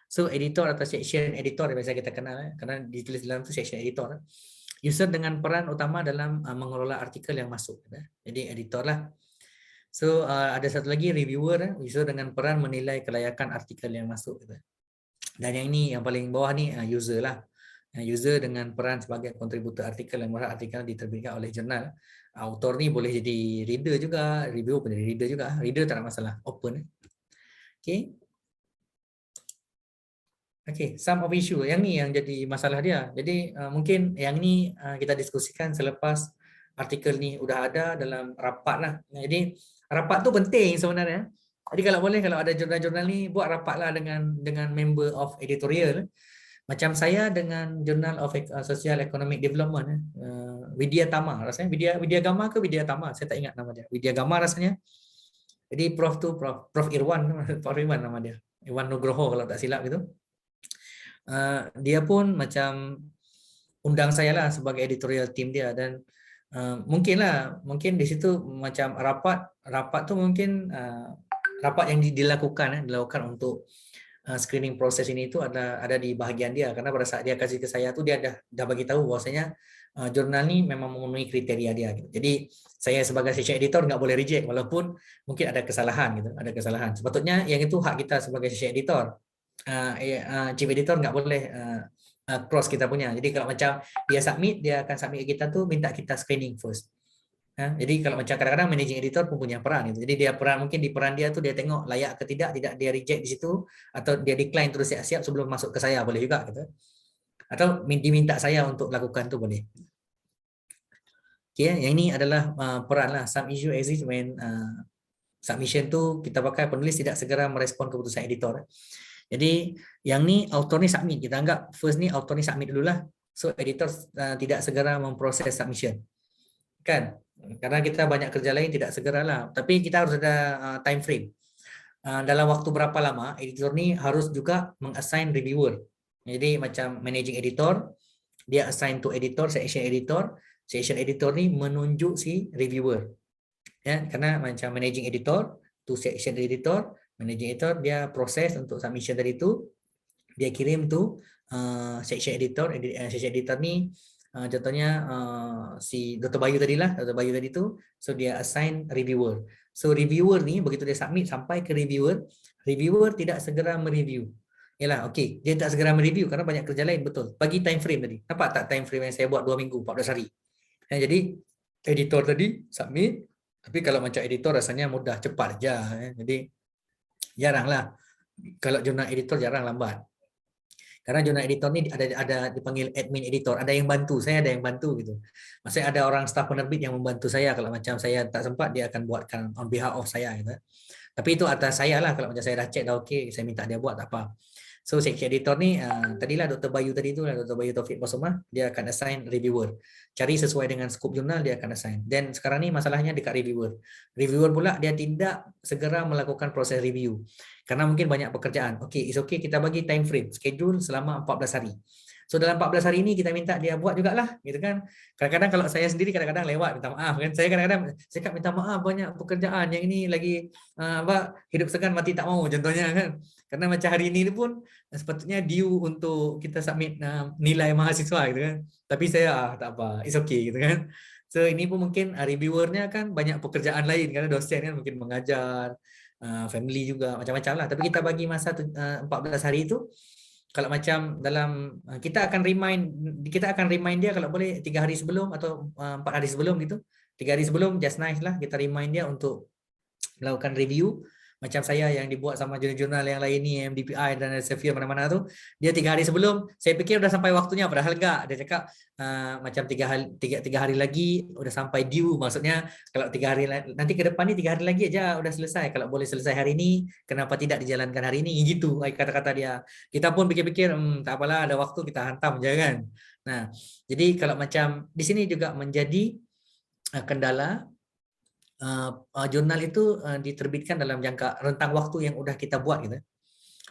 So editor atau section editor biasa kita kenal karena ditulis dalam tu section editor. User dengan peran utama dalam mengelola artikel yang masuk. Jadi editor lah. So ada satu lagi reviewer, user dengan peran menilai kelayakan artikel yang masuk. Dan yang ini yang paling bawah ni user lah. User dengan peran sebagai kontributor artikel yang berhak artikel diterbitkan oleh jurnal. Autor ni boleh jadi reader juga, review pun jadi reader juga. Reader tak ada masalah, open. Okay. Okay, some of issue. Yang ni yang jadi masalah dia. Jadi mungkin yang ni kita diskusikan selepas artikel ni udah ada dalam rapat lah. Jadi rapat tu penting sebenarnya. Jadi kalau boleh, kalau ada jurnal-jurnal ni, buat rapat lah dengan member of editorial. Macam saya dengan Journal of Social Economic Development, Widya Tama rasanya, Widya Gama ke Widya Tama, saya tak ingat nama dia. Widya Gama rasanya. Jadi Prof Irwan nama dia. Irwan Nugroho kalau tak silap gitu. Dia pun macam undang saya lah sebagai editorial team dia dan mungkin di situ macam rapat tu mungkin rapat yang dilakukan untuk screening proses ini itu ada di bahagian dia, karena pada saat dia kasih ke saya tu dia dah bagi tahu bahwasanya jurnal ni memang memenuhi kriteria dia gitu. Jadi saya sebagai section editor nggak boleh reject walaupun mungkin ada kesalahan gitu, ada kesalahan. Sepatutnya yang itu hak kita sebagai section editor. Chief editor nggak boleh cross kita punya. Jadi kalau macam dia akan submit ke kita tu minta kita screening first. Jadi kalau macam kadang-kadang managing editor pun punya peran gitu. Jadi dia peran mungkin di peran dia tu dia tengok layak ke tidak dia reject di situ atau dia decline terus siap-siap sebelum masuk ke saya, boleh juga gitu. Atau diminta saya untuk lakukan tu boleh. Okay, yang ini adalah peran lah. Some issue exist when submission tu kita pakai penulis tidak segera merespon keputusan editor. Jadi yang ni author ni submit, kita anggap first ni author ni submit dululah. So editor tidak segera memproses submission. Kan? Karena kita banyak kerja lain tidak segeralah, tapi kita harus ada time frame. Dalam waktu berapa lama editor ni harus juga meng-assign reviewer. Jadi macam managing editor, dia assign to editor, section editor ni menunjuk si reviewer. Ya, karena macam managing editor to section editor, managing editor dia proses untuk submission dari itu. dia kirim tu section editor. Section editor ni contohnya si Dr. Bayu tadi lah, Dr. Bayu tadi tu, so dia assign reviewer. So reviewer ni begitu dia submit sampai ke reviewer, reviewer tidak segera mereview. Yalah, okey, dia tak segera mereview karena banyak kerja lain, betul. Bagi time frame tadi. Nampak tak time frame yang saya buat 2 minggu, 14 hari. Jadi editor tadi submit, tapi kalau macam editor rasanya mudah, cepat aja. Jadi jaranglah. Kalau jurnal editor jarang lambat. Karena jurnal editor ni ada dipanggil admin editor, ada yang bantu, saya ada yang bantu gitu. Maksudnya ada orang staf penerbit yang membantu saya, kalau macam saya tak sempat dia akan buatkan on behalf of saya gitu. Tapi itu atas saya lah, kalau macam saya dah check dah okey, saya minta dia buat tak apa. So section editor ni tadilah Dr. Bayu tadi tu lah, Dr. Bayu Taufik Basomah, dia akan assign reviewer. Cari sesuai dengan skop jurnal dia akan assign. Dan sekarang ni masalahnya dekat reviewer. Reviewer pula dia tidak segera melakukan proses review. Karena mungkin banyak pekerjaan. Okey, it's okay, kita bagi time frame, schedule selama 14 hari. So dalam 14 hari ini kita minta dia buat jugalah, gitu kan. Kadang-kadang kalau saya sendiri kadang-kadang lewat minta maaf kan. Saya kadang-kadang cakap minta maaf, banyak pekerjaan yang ini lagi hidup segan mati tak mau contohnya kan. Karena macam hari ini pun sepatutnya due untuk kita submit nilai mahasiswa gitu kan. Tapi saya tak apa, it's okay gitu kan. So ini pun mungkin reviewernya kan banyak pekerjaan lain, karena dosen kan mungkin mengajar, family juga macam-macam lah. Tapi kita bagi masa 14 hari itu. Kalau macam dalam kita akan remind dia kalau boleh 3 hari sebelum atau 4 hari sebelum gitu. 3 hari sebelum just nice lah, kita remind dia untuk melakukan review. Macam saya yang dibuat sama jurnal-jurnal yang lain ni, MDPI dan Elsevier mana-mana tu, dia 3 hari sebelum, saya fikir dah sampai waktunya, padahal enggak. Dia cakap macam 3 hari lagi udah sampai due, maksudnya kalau 3 hari nanti ke depan ni 3 hari lagi aja udah selesai. Kalau boleh selesai hari ini, kenapa tidak dijalankan hari ini, gitu kata-kata dia. Kita pun pikir-pikir tak apalah, ada waktu kita hantam je kan. Nah, jadi kalau macam di sini juga menjadi kendala. Jurnal itu diterbitkan dalam jangka rentang waktu yang udah kita buat gitu.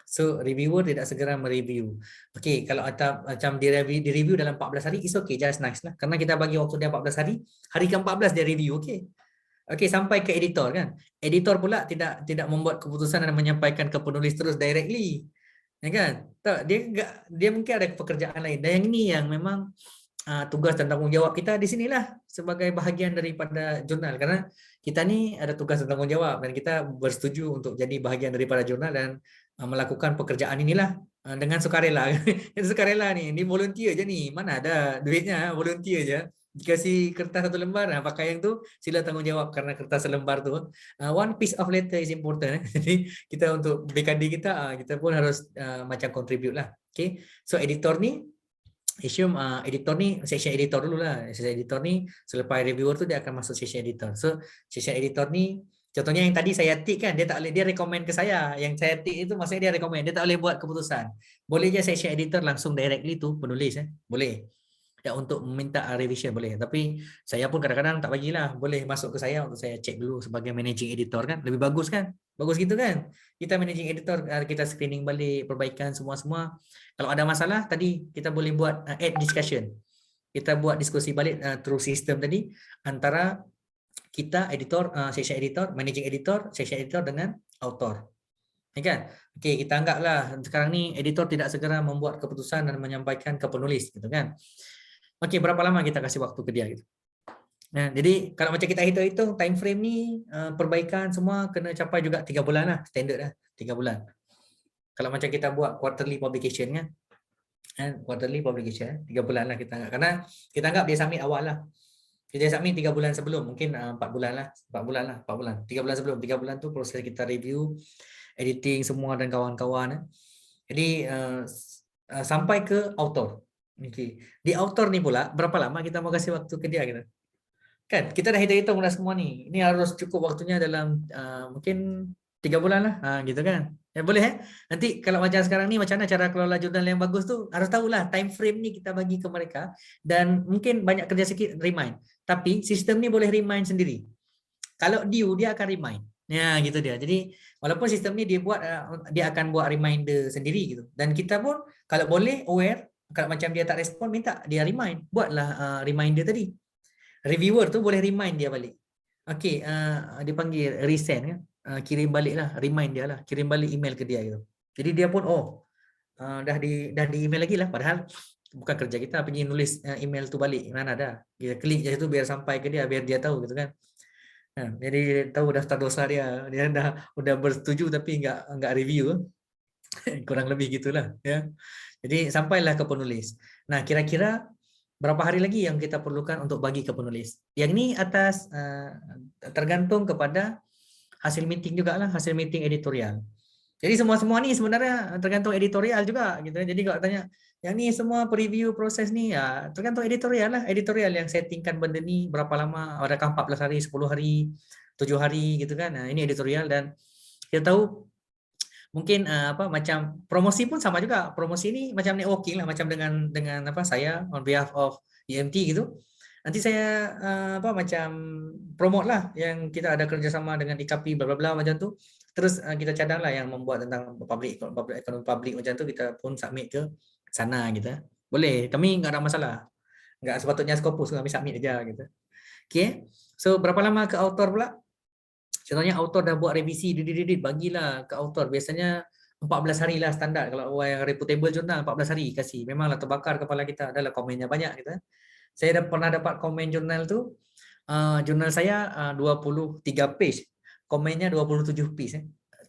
So reviewer tidak segera mereview. Okey, kalau macam direview dalam 14 hari, is okay, just nice lah. Karena kita bagi waktu dia 14 hari, hari ke-14 dia review, okey. Okey, sampai ke editor kan. Editor pula tidak membuat keputusan dan menyampaikan ke penulis terus directly. Ya kan? Tak, dia mungkin ada pekerjaan lain. Dan yang ini yang memang tugas dan tanggungjawab kita di sinilah sebagai bahagian daripada jurnal, karena kita ni ada tugas dan tanggungjawab dan kita bersetuju untuk jadi bahagian daripada jurnal dan melakukan pekerjaan inilah dengan sukarela. Sukarela ni volunteer je ni, mana ada duitnya, volunteer je. Dikasih kertas 1 lembar, pakai yang tu, sila tanggungjawab karena kertas selembar tu. One piece of letter is important. Jadi kita untuk BKD kita pun harus macam contribute lah. Okay, so editor ni editor ni section editor dulu lah. Section editor ni selepas reviewer tu dia akan masuk section editor. So section editor ni contohnya yang tadi saya tick kan, dia tak boleh, dia recommend ke saya. Yang saya tick itu maksudnya dia recommend, dia tak boleh buat keputusan. Boleh je section editor langsung directly tu penulis boleh. Ya, untuk meminta revision boleh, tapi saya pun kadang-kadang tak bagilah, boleh masuk ke saya untuk saya cek dulu sebagai managing editor kan, lebih bagus kan, bagus gitu kan, kita managing editor, kita screening balik, perbaikan semua-semua. Kalau ada masalah tadi kita boleh buat add discussion, kita buat diskusi balik through system tadi antara kita editor, section editor, managing editor, section editor dengan author. Ya kan? Okey, kita anggaplah sekarang ni editor tidak segera membuat keputusan dan menyampaikan ke penulis gitu kan. Okey, berapa lama kita kasih waktu ke dia gitu. Nah, jadi kalau macam kita hitung time frame ni perbaikan semua kena capai juga 3 bulan lah, standard lah, 3 bulan. Kalau macam kita buat quarterly publication kan. Quarterly publication 3 bulan lah kita anggap, karena kita anggap dia submit awal lah. Dia submit 3 bulan sebelum, mungkin 4 bulan lah, 4 bulan. 3 bulan sebelum, 3 bulan tu proses kita review, editing semua dan kawan-kawan. Jadi sampai ke author. Okay. Di author ni pula berapa lama kita mau kasih waktu ke dia gitu. Kan kita dah hitung-hitung dah semua ni. Ini harus cukup waktunya dalam mungkin 3 bulan lah. Gitu kan. Ya boleh Nanti kalau macam sekarang ni macam mana cara kelola jurnal yang bagus tu, harus tahulah time frame ni kita bagi ke mereka, dan mungkin banyak kerja sikit remind. Tapi sistem ni boleh remind sendiri. Kalau due dia akan remind. Ya gitu dia. Jadi walaupun sistem ni dia akan buat reminder sendiri gitu. Dan kita pun kalau boleh aware. Kalau macam dia tak respon, minta dia remind. Buatlah reminder tadi. Reviewer tu boleh remind dia balik. Okey, dia panggil resend kan. Kirim balik lah, remind dia lah. Kirim balik email ke dia gitu. Jadi dia pun dah di email lagi lah, padahal bukan kerja kita pergi nulis email tu balik, mana ada, kita klik je tu biar sampai ke dia, biar dia tahu gitu kan. Jadi tahu daftar dosa dia udah bersetuju tapi nggak review. Kurang lebih gitulah ya. Jadi sampailah ke penulis. Nah, kira-kira berapa hari lagi yang kita perlukan untuk bagi ke penulis? Yang ini atas tergantung kepada hasil meeting juga lah, hasil meeting editorial. Jadi semua ni sebenarnya tergantung editorial juga gitu. Jadi kalau tanya yang ni semua preview proses ni ya tergantung editorial lah. Editorial yang settingkan benda ni berapa lama, adakah 14 hari, 10 hari, 7 hari gitu kan. Nah, ini editorial dan kita tahu mungkin macam promosi pun sama juga. Promosi ini macam networking lah, macam dengan saya on behalf of EMT gitu. Nanti saya macam promote lah yang kita ada kerjasama dengan IKP bla bla bla macam tu. Terus kita cadang lah yang membuat tentang ekonomi publik macam tu, kita pun submit ke sana gitu. Boleh, kami nggak ada masalah. Nggak sepatutnya Scopus, kami submit aja gitu. Okay. So berapa lama ke author pula? Contohnya author dah buat revisi, bagilah ke author. Biasanya 14 hari lah standar. Kalau yang reputable jurnal 14 hari kasih. Memanglah terbakar kepala kita, adalah komennya banyak gitu. Saya pernah dapat komen jurnal tu, jurnal saya 23 page, komennya 27 page.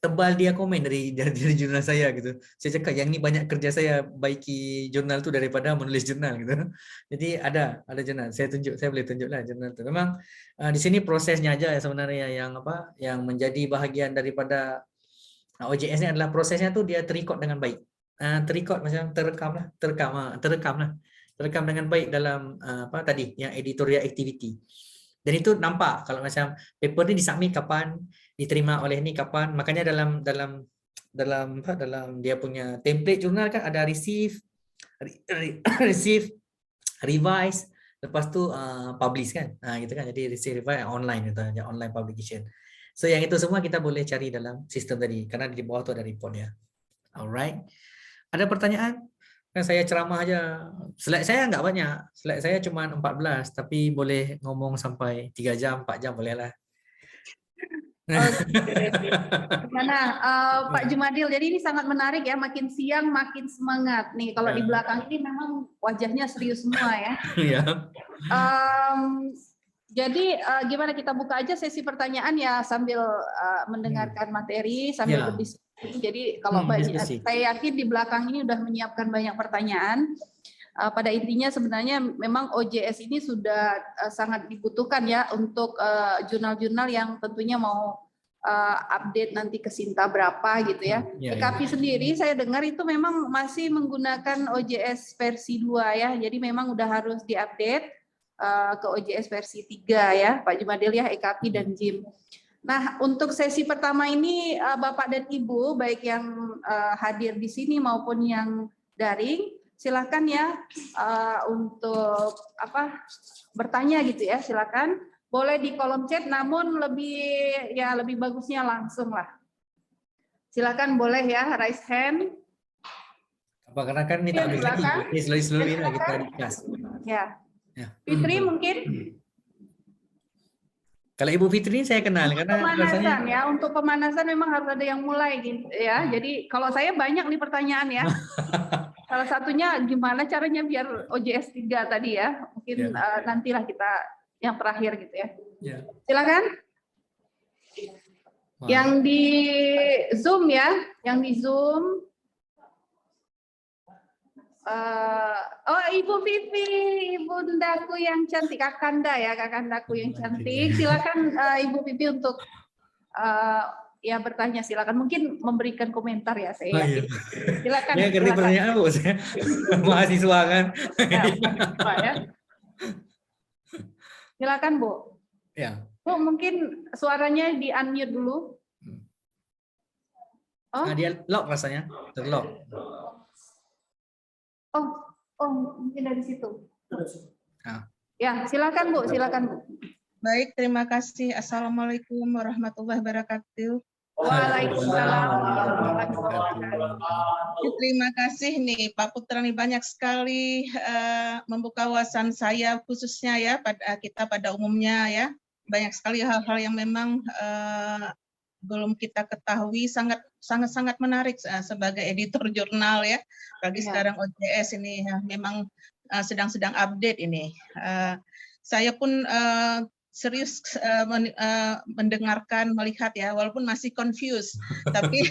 Tebal dia komen dari jurnal saya gitu. Saya cakap yang ni banyak kerja saya baiki jurnal tu daripada menulis jurnal gitu. Jadi ada jurnal. Saya boleh tunjuklah jurnal tu. Memang di sini prosesnya aja sebenarnya yang menjadi bahagian daripada OJS ni adalah prosesnya tu dia terekod dengan baik. Terekod macam terekam dengan baik dalam tadi yang editorial activity. Dan itu nampak kalau macam paper ni disubmit kapan, diterima oleh ni kapan. Makanya dalam dia punya template jurnal kan ada receive, revise, lepas tu publish kan. Gitu kan. Jadi receive, revise online itu online publication. So yang itu semua kita boleh cari dalam sistem tadi karena di bawah tu ada report ya. Alright. Ada pertanyaan? Kan saya ceramah aja. Slide saya enggak banyak. Slide saya cuma 14 tapi boleh ngomong sampai 3 jam, 4 jam boleh lah. Pak Jumadil, jadi ini sangat menarik ya, makin siang makin semangat nih. Kalau di belakang ini memang wajahnya serius semua ya. Jadi gimana, kita buka aja sesi pertanyaan ya sambil mendengarkan materi, sambil berdiskusi. Jadi kalau saya yakin di belakang ini udah menyiapkan banyak pertanyaan. Pada intinya sebenarnya memang OJS ini sudah sangat dibutuhkan ya untuk jurnal-jurnal yang tentunya mau update nanti ke Sinta berapa gitu ya. EKP sendiri saya dengar itu memang masih menggunakan OJS versi 2 ya. Jadi memang udah harus diupdate ke OJS versi 3 ya, Pak Jumadil ya, EKP dan JIM. Nah, untuk sesi pertama ini Bapak dan Ibu, baik yang hadir di sini maupun yang daring, silakan ya untuk bertanya gitu ya, silakan. Boleh di kolom chat, namun lebih bagusnya langsung lah. Silakan boleh ya, raise hand. Karena kan ini tak boleh lagi, ini slowly lah kita di kelas. Ya. Fitri mungkin. Kalau Ibu Fitri saya kenal karena pemanasan ya, untuk pemanasan memang harus ada yang mulai gitu ya. Jadi kalau saya banyak nih pertanyaan ya. Salah satunya gimana caranya biar OJS 3 tadi ya. Mungkin nantilah kita yang terakhir gitu ya. Silakan. Yang di Zoom ya, yang di Zoom. Ibu Vivi, ibundaku yang cantik, kakandaku yang cantik. Silakan Ibu Vivi untuk ya bertanya, silakan, mungkin memberikan komentar ya, saya yakin. Silakan. Ya, ngerti pertanyaan Bu, saya mahasiswa kan. Ya. Silakan Bu. Ya. Bu, mungkin suaranya di unmute dulu. Dia lock rasanya, terlock. Mungkin dari situ. Ya, silakan Bu, silakan Bu. Baik, terima kasih. Assalamualaikum warahmatullahi wabarakatuh. Waalaikumsalam. Terima kasih nih Pak Putra, nih banyak sekali membuka wawasan saya khususnya ya pada kita pada umumnya ya. Banyak sekali hal-hal yang memang belum kita ketahui, sangat menarik sebagai editor jurnal ya. Bagi sekarang OJS ini memang sedang update ini. Saya pun serius mendengarkan, melihat ya, walaupun masih confused. Tapi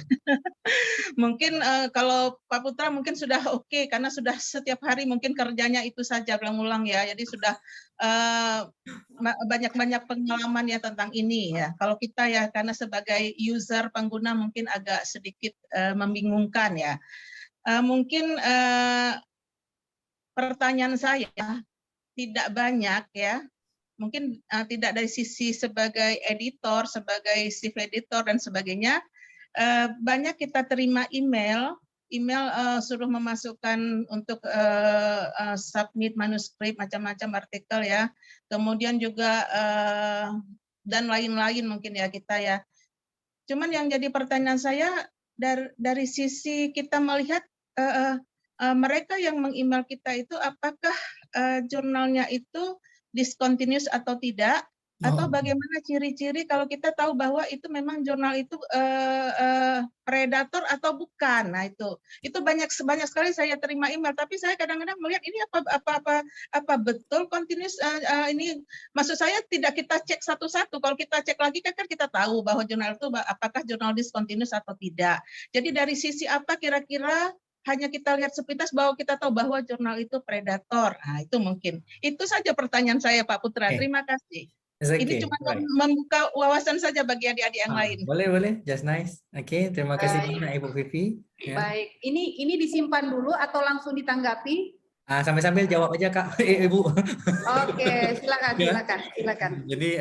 mungkin kalau Pak Putra mungkin sudah oke, karena sudah setiap hari mungkin kerjanya itu saja berulang-ulang ya. Jadi sudah banyak pengalaman ya tentang ini ya. Kalau kita ya, karena sebagai user pengguna mungkin agak sedikit membingungkan ya. Mungkin pertanyaan saya tidak banyak ya. Mungkin tidak dari sisi sebagai editor, sebagai chief editor dan sebagainya. Banyak kita terima email suruh memasukkan untuk submit manuskrip, macam-macam artikel ya. Kemudian juga dan lain-lain mungkin ya kita ya. Cuman yang jadi pertanyaan saya dari sisi kita melihat mereka yang meng-email kita itu apakah jurnalnya itu discontinuous atau tidak, atau bagaimana ciri-ciri kalau kita tahu bahwa itu memang jurnal itu predator atau bukan. Nah itu banyak sekali saya terima email, tapi saya kadang-kadang melihat ini apa betul continuous ini, maksud saya tidak kita cek satu-satu. Kalau kita cek lagi kan kita tahu bahwa jurnal itu apakah jurnal discontinuous atau tidak. Jadi dari sisi apa kira-kira hanya kita lihat sepintas bahwa kita tahu bahwa jurnal itu predator. Nah, itu mungkin. Itu saja pertanyaan saya, Pak Putra. Terima kasih. Ini cuma membuka wawasan saja bagi adik-adik yang lain. Boleh. Just nice. Oke, terima kasih banyak Ibu Vivi. Ya. Baik, ini disimpan dulu atau langsung ditanggapi? Sambil-sambil jawab aja Kak, Ibu. Oke, silakan. Jadi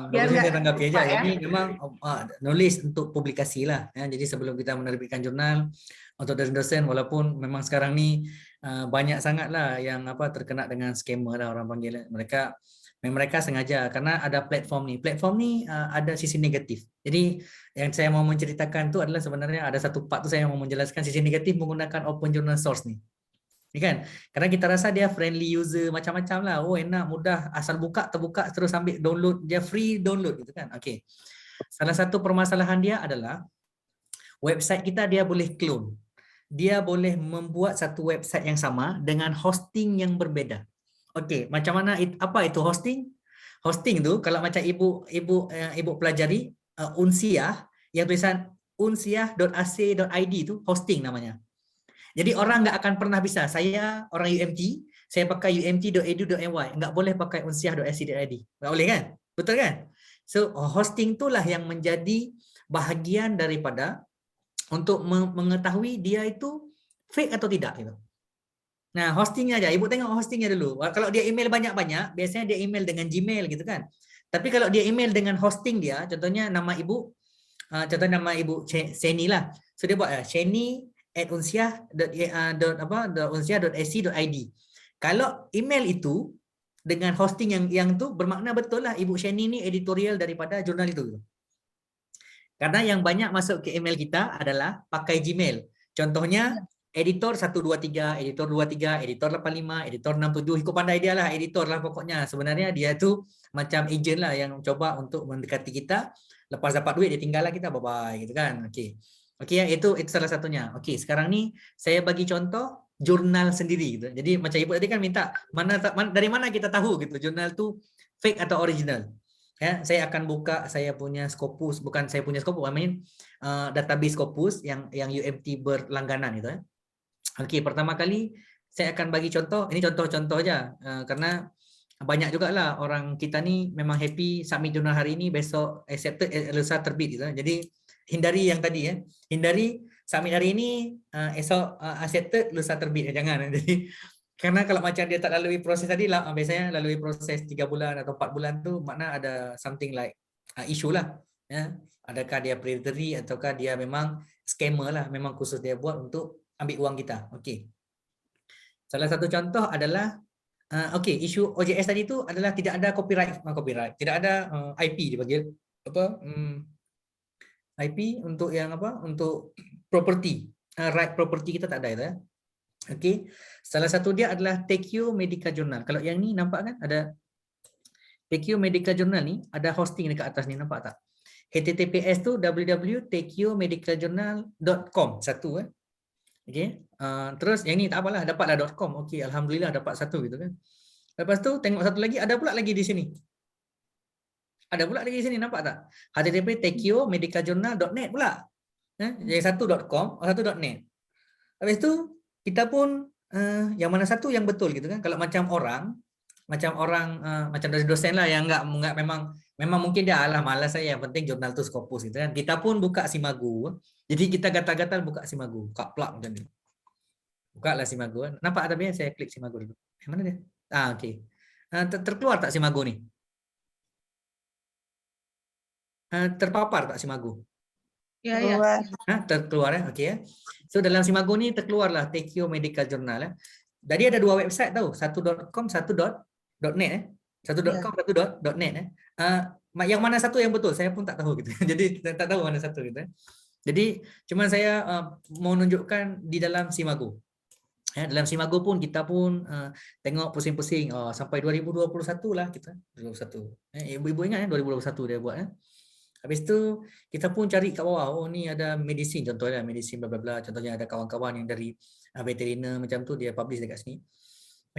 Biar bagusnya saya tanggapi aja. ya. Ini memang nulis untuk publikasi lah. Ya. Jadi sebelum kita menerbitkan jurnal untuk dosen-dosen, walaupun memang sekarang ni banyak sangat lah yang terkena dengan scammer lah orang panggil. Mereka sengaja karena ada platform ni. Platform ni ada sisi negatif. Jadi yang saya mau menceritakan tu adalah sebenarnya ada satu part tu saya mau menjelaskan sisi negatif menggunakan open journal source ni. Kan? Karena kita rasa dia friendly user macam-macam lah. Oh enak, mudah, asal buka terbuka terus ambil download, dia free download gitu kan. Okey. Salah satu permasalahan dia adalah website kita dia boleh clone. Dia boleh membuat satu website yang sama dengan hosting yang berbeda. Okey, macam mana apa itu hosting? Hosting tu kalau macam ibu pelajari Unsiah yang tulisan unsiah.ac.id tu hosting namanya. Jadi orang nggak akan pernah bisa. Saya orang UMT, saya pakai umt.edu.my, nggak boleh pakai unsiah.ac.id. Nggak boleh kan? Betul kan? So hosting itulah yang menjadi bahagian daripada untuk mengetahui dia itu fake atau tidak gitu. Nah, hostingnya aja. Ibu tengok hostingnya dulu. Kalau dia email banyak-banyak, biasanya dia email dengan Gmail gitu kan. Tapi kalau dia email dengan hosting dia, contohnya nama ibu, Sheni lah. So dia buat sheni@unsiah.ac.id. Kalau email itu dengan hosting yang tu bermakna betul lah Ibu Sheni ni editorial daripada jurnal itu. Karena yang banyak masuk ke email kita adalah pakai Gmail. Contohnya editor 123, editor 23, editor 85, editor 67, ikut pandai dia lah, editor lah pokoknya. Sebenarnya dia tu macam agent lah yang coba untuk mendekati kita. Lepas dapat duit dia tinggal lah kita, bye-bye gitu kan. Okey. Okey ya, itu salah satunya. Okey, sekarang ni saya bagi contoh jurnal sendiri gitu. Jadi macam ibu tadi kan minta dari mana kita tahu gitu jurnal tu fake atau original. Ya, saya akan buka saya punya Scopus, bukan saya punya Scopus, database Scopus yang UMT berlangganan gitu ya. Okey, pertama kali saya akan bagi contoh, ini contoh-contoh aja karena banyak jugalah orang kita ni memang happy submit jurnal hari ini, besok accepted, lusa terbit gitu. Jadi hindari yang tadi ya. Hindari submit hari ini, esok accepted, lusa terbit. Jangan. Jadi karena kalau macam dia tak lalui proses tadi lah, biasanya lalui proses 3 bulan atau 4 bulan tu makna ada something like issue lah ya. Adakah dia predatory ataukah dia memang scammer lah, memang khusus dia buat untuk ambil uang kita. Okey. Salah satu contoh adalah isu OJS tadi tu adalah tidak ada copyright, tidak ada IP dipanggil apa? IP untuk yang apa? Untuk property. Right property kita tak ada itu ya. Okey. Salah satu dia adalah TQ Medical Journal. Kalau yang ni nampak kan ada TQ Medical Journal ni ada hosting dekat atas ni, nampak tak? HTTPS tu www.tekiomedicaljournal.com satu Okey. Terus yang ni tak apalah, dapatlah .com. Okey, alhamdulillah dapat satu gitu kan. Lepas tu tengok satu lagi, ada pula lagi di sini. Ada pula lagi di sini, nampak tak? http://tekiomedicaljournal.net pula. Yang satu .com, satu .net. Habis tu kita pun yang mana satu yang betul gitu kan. Kalau macam orang macam dosen lah yang enggak memang mungkin dia malas saya, yang penting jurnal tu Scopus gitu kan. Kita pun buka Simagu. Jadi kita gatal-gatal buka Simagu, buka plug macam ni. Buka lah Simagu. Nampak tapi saya klik Simagu dulu. Yang mana dia? Okey. Terkeluar tak Simagu ni? Terpapar tak Simagu? Ya, Keluar. Terkeluar Okey ya. So dalam Simagu ni terkeluarlah Tekio Medical Journal Jadi ada dua website tahu, satu .com, satu .net Satu.com, satu .net yang mana satu yang betul saya pun tak tahu gitu. Jadi tak tahu mana satu gitu. Jadi cuma saya mau tunjukkan di dalam Simagu. Dalam Simagu pun kita pun tengok pusing-pusing sampai 2021 lah kita. 2021. Ibu-ibu ingat 2021 dia buat Habis tu kita pun cari kat bawah, ni ada medicine, contohnya medicine bla bla bla, contohnya ada kawan-kawan yang dari veteriner macam tu dia publish dekat sini.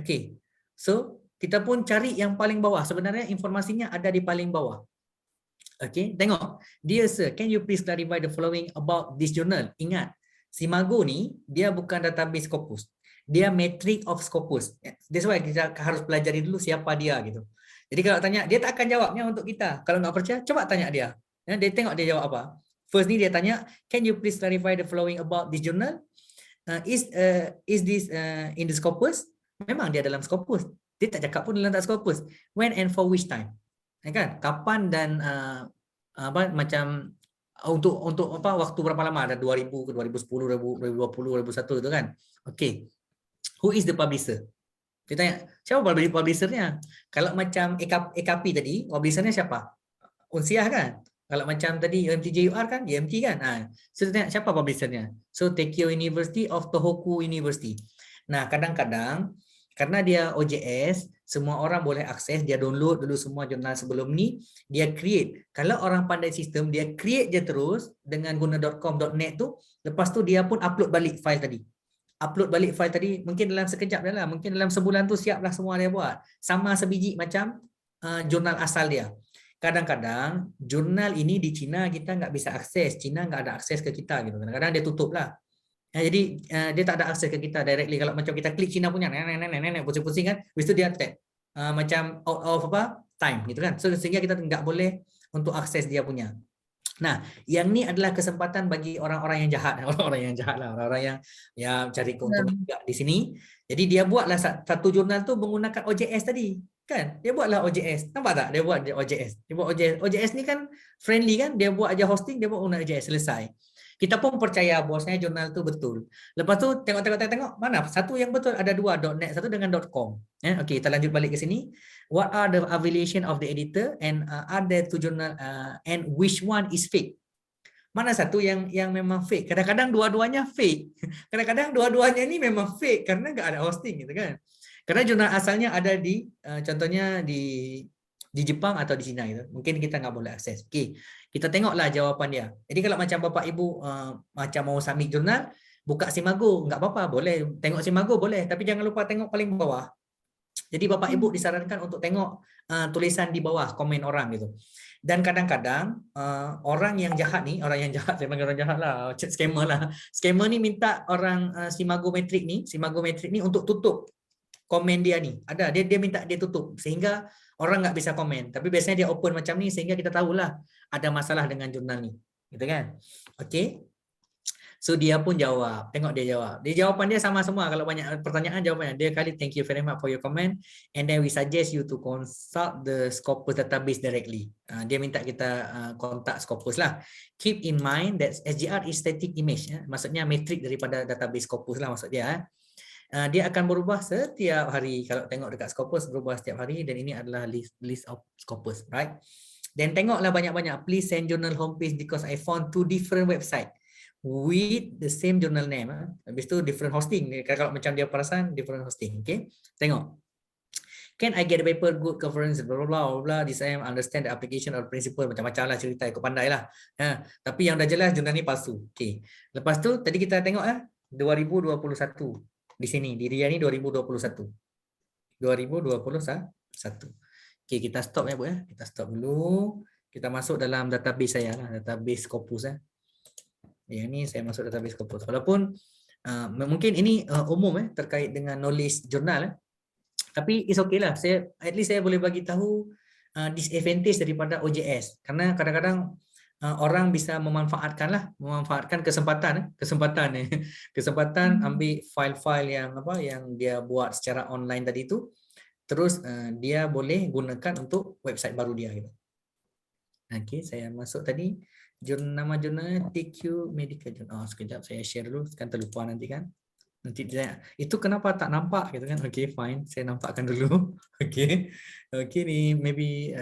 Okey. So kita pun cari yang paling bawah. Sebenarnya informasinya ada di paling bawah. Okey, tengok. Dear sir, can you please clarify the following about this journal? Ingat, Simagu ni dia bukan database Scopus. Dia metric of Scopus. That's why kita harus pelajari dulu siapa dia gitu. Jadi kalau tanya, dia tak akan jawabnya untuk kita. Kalau nggak percaya, coba tanya dia. Dia tengok dia jawab apa. First ni dia tanya, can you please clarify the following about this journal? Is this in the Scopus? Memang dia dalam Scopus. Dia tak cakap pun dalam tak Scopus. When and for which time? Kan? Kapan dan macam untuk apa waktu berapa lama? Ada 2000 ke 2010, 2020, 2021 itu kan. Okey. Who is the publisher? Kita tanya, siapa publishernya? Kalau macam EKP tadi, publishernya siapa? Unsiah kan? Kalau macam tadi UMTJUR kan, UMT kan? So kita tanya siapa publishernya? So Tekio University of Tohoku University. Nah, kadang-kadang karena dia OJS, semua orang boleh akses, dia download dulu semua jurnal sebelum ni, dia create. Kalau orang pandai sistem, dia create je terus dengan guna .com, .net tu, lepas tu dia pun upload balik file tadi. Mungkin dalam sekejap dah lah, mungkin dalam sebulan tu siap lah semua dia buat. Sama sebiji macam jurnal asal dia. Kadang-kadang jurnal ini di China kita nggak bisa akses, China nggak ada akses ke kita gitu. Kadang-kadang dia tutup lah. Jadi dia tak ada akses ke kita directly. Kalau macam kita klik China punya, pusing-pusing kan, habis tu dia tag macam out of time gitu kan. So sehingga kita nggak boleh untuk akses dia punya. Nah, yang ni adalah kesempatan bagi orang-orang yang jahat, orang-orang yang cari keuntungan di sini. Jadi dia buatlah satu jurnal tu menggunakan OJS tadi, kan? Dia buatlah OJS. Nampak tak? Dia buat OJS. Dia buat OJS. OJS ni kan friendly kan? Dia buat aja hosting, dia buat guna OJS, selesai. Kita pun percaya bosnya jurnal tu betul. Lepas tu tengok mana satu yang betul, ada dua, .net satu dengan .com. Okey, kita lanjut balik ke sini. What are the affiliation of the editor and are there two journal and which one is fake? Mana satu yang memang fake? Kadang-kadang dua-duanya fake. Kadang-kadang dua-duanya ni memang fake karena enggak ada hosting gitu kan. Karena jurnal asalnya ada di contohnya di Jepang atau di China gitu. Mungkin kita nggak boleh akses. Okey, kita tengoklah jawapan dia. Jadi kalau macam Bapak Ibu macam mau submit jurnal, buka Simagu, nggak apa-apa, boleh. Tengok Simagu boleh, tapi jangan lupa tengok paling bawah. Jadi Bapak Ibu disarankan untuk tengok tulisan di bawah komen orang gitu. Dan kadang-kadang orang yang jahat ni, saya panggil orang jahat lah, scammer lah. Scammer ni minta orang Simagu Metric ni untuk tutup komen dia ni. Ada, dia minta dia tutup sehingga orang nggak bisa komen. Tapi biasanya dia open macam ni sehingga kita tahulah ada masalah dengan jurnal ni. Gitu kan? Okey. So dia pun jawab. Tengok dia jawab. Jawapan dia sama semua. Kalau banyak pertanyaan jawapannya. Dia kali thank you very much for your comment and then we suggest you to consult the Scopus database directly. Dia minta kita kontak Scopus lah. Keep in mind that SGR is static image. Maksudnya metrik daripada database Scopus lah maksud dia. Dia akan berubah setiap hari. Kalau tengok dekat Scopus berubah setiap hari dan ini adalah list of Scopus, right? Dan tengoklah banyak-banyak. Please send journal homepage because I found 2 different website with the same journal name. Habis tu different hosting. Kalau macam dia perasan different hosting. Okay? Tengok. Can I get the paper good conference blah blah blah blah this I understand the application or principle macam-macam lah cerita ikut pandai lah. Tapi yang dah jelas jurnal ni palsu. Okey. Lepas tu tadi kita tengok 2021 di sini di dia ni 2021. 2021. Okey, kita stop ya Bu ya. Kita stop dulu. Kita masuk dalam database saya lah, database Scopus Yang ni saya masuk database Scopus. Walaupun mungkin ini umum terkait dengan knowledge jurnal tapi it's okay lah. At least saya boleh bagi tahu disadvantage daripada OJS karena kadang-kadang orang bisa memanfaatkan kesempatan ambil file-file yang dia buat secara online tadi itu, terus dia boleh gunakan untuk website baru dia gitu. Okey, saya masuk tadi nama jurnalnya TQ Medical Journal. Sekejap saya share dulu, kan terlupa nanti kan. Nanti dia, itu kenapa tak nampak gitu kan. Okey, fine, saya nampakkan dulu. Okey ni maybe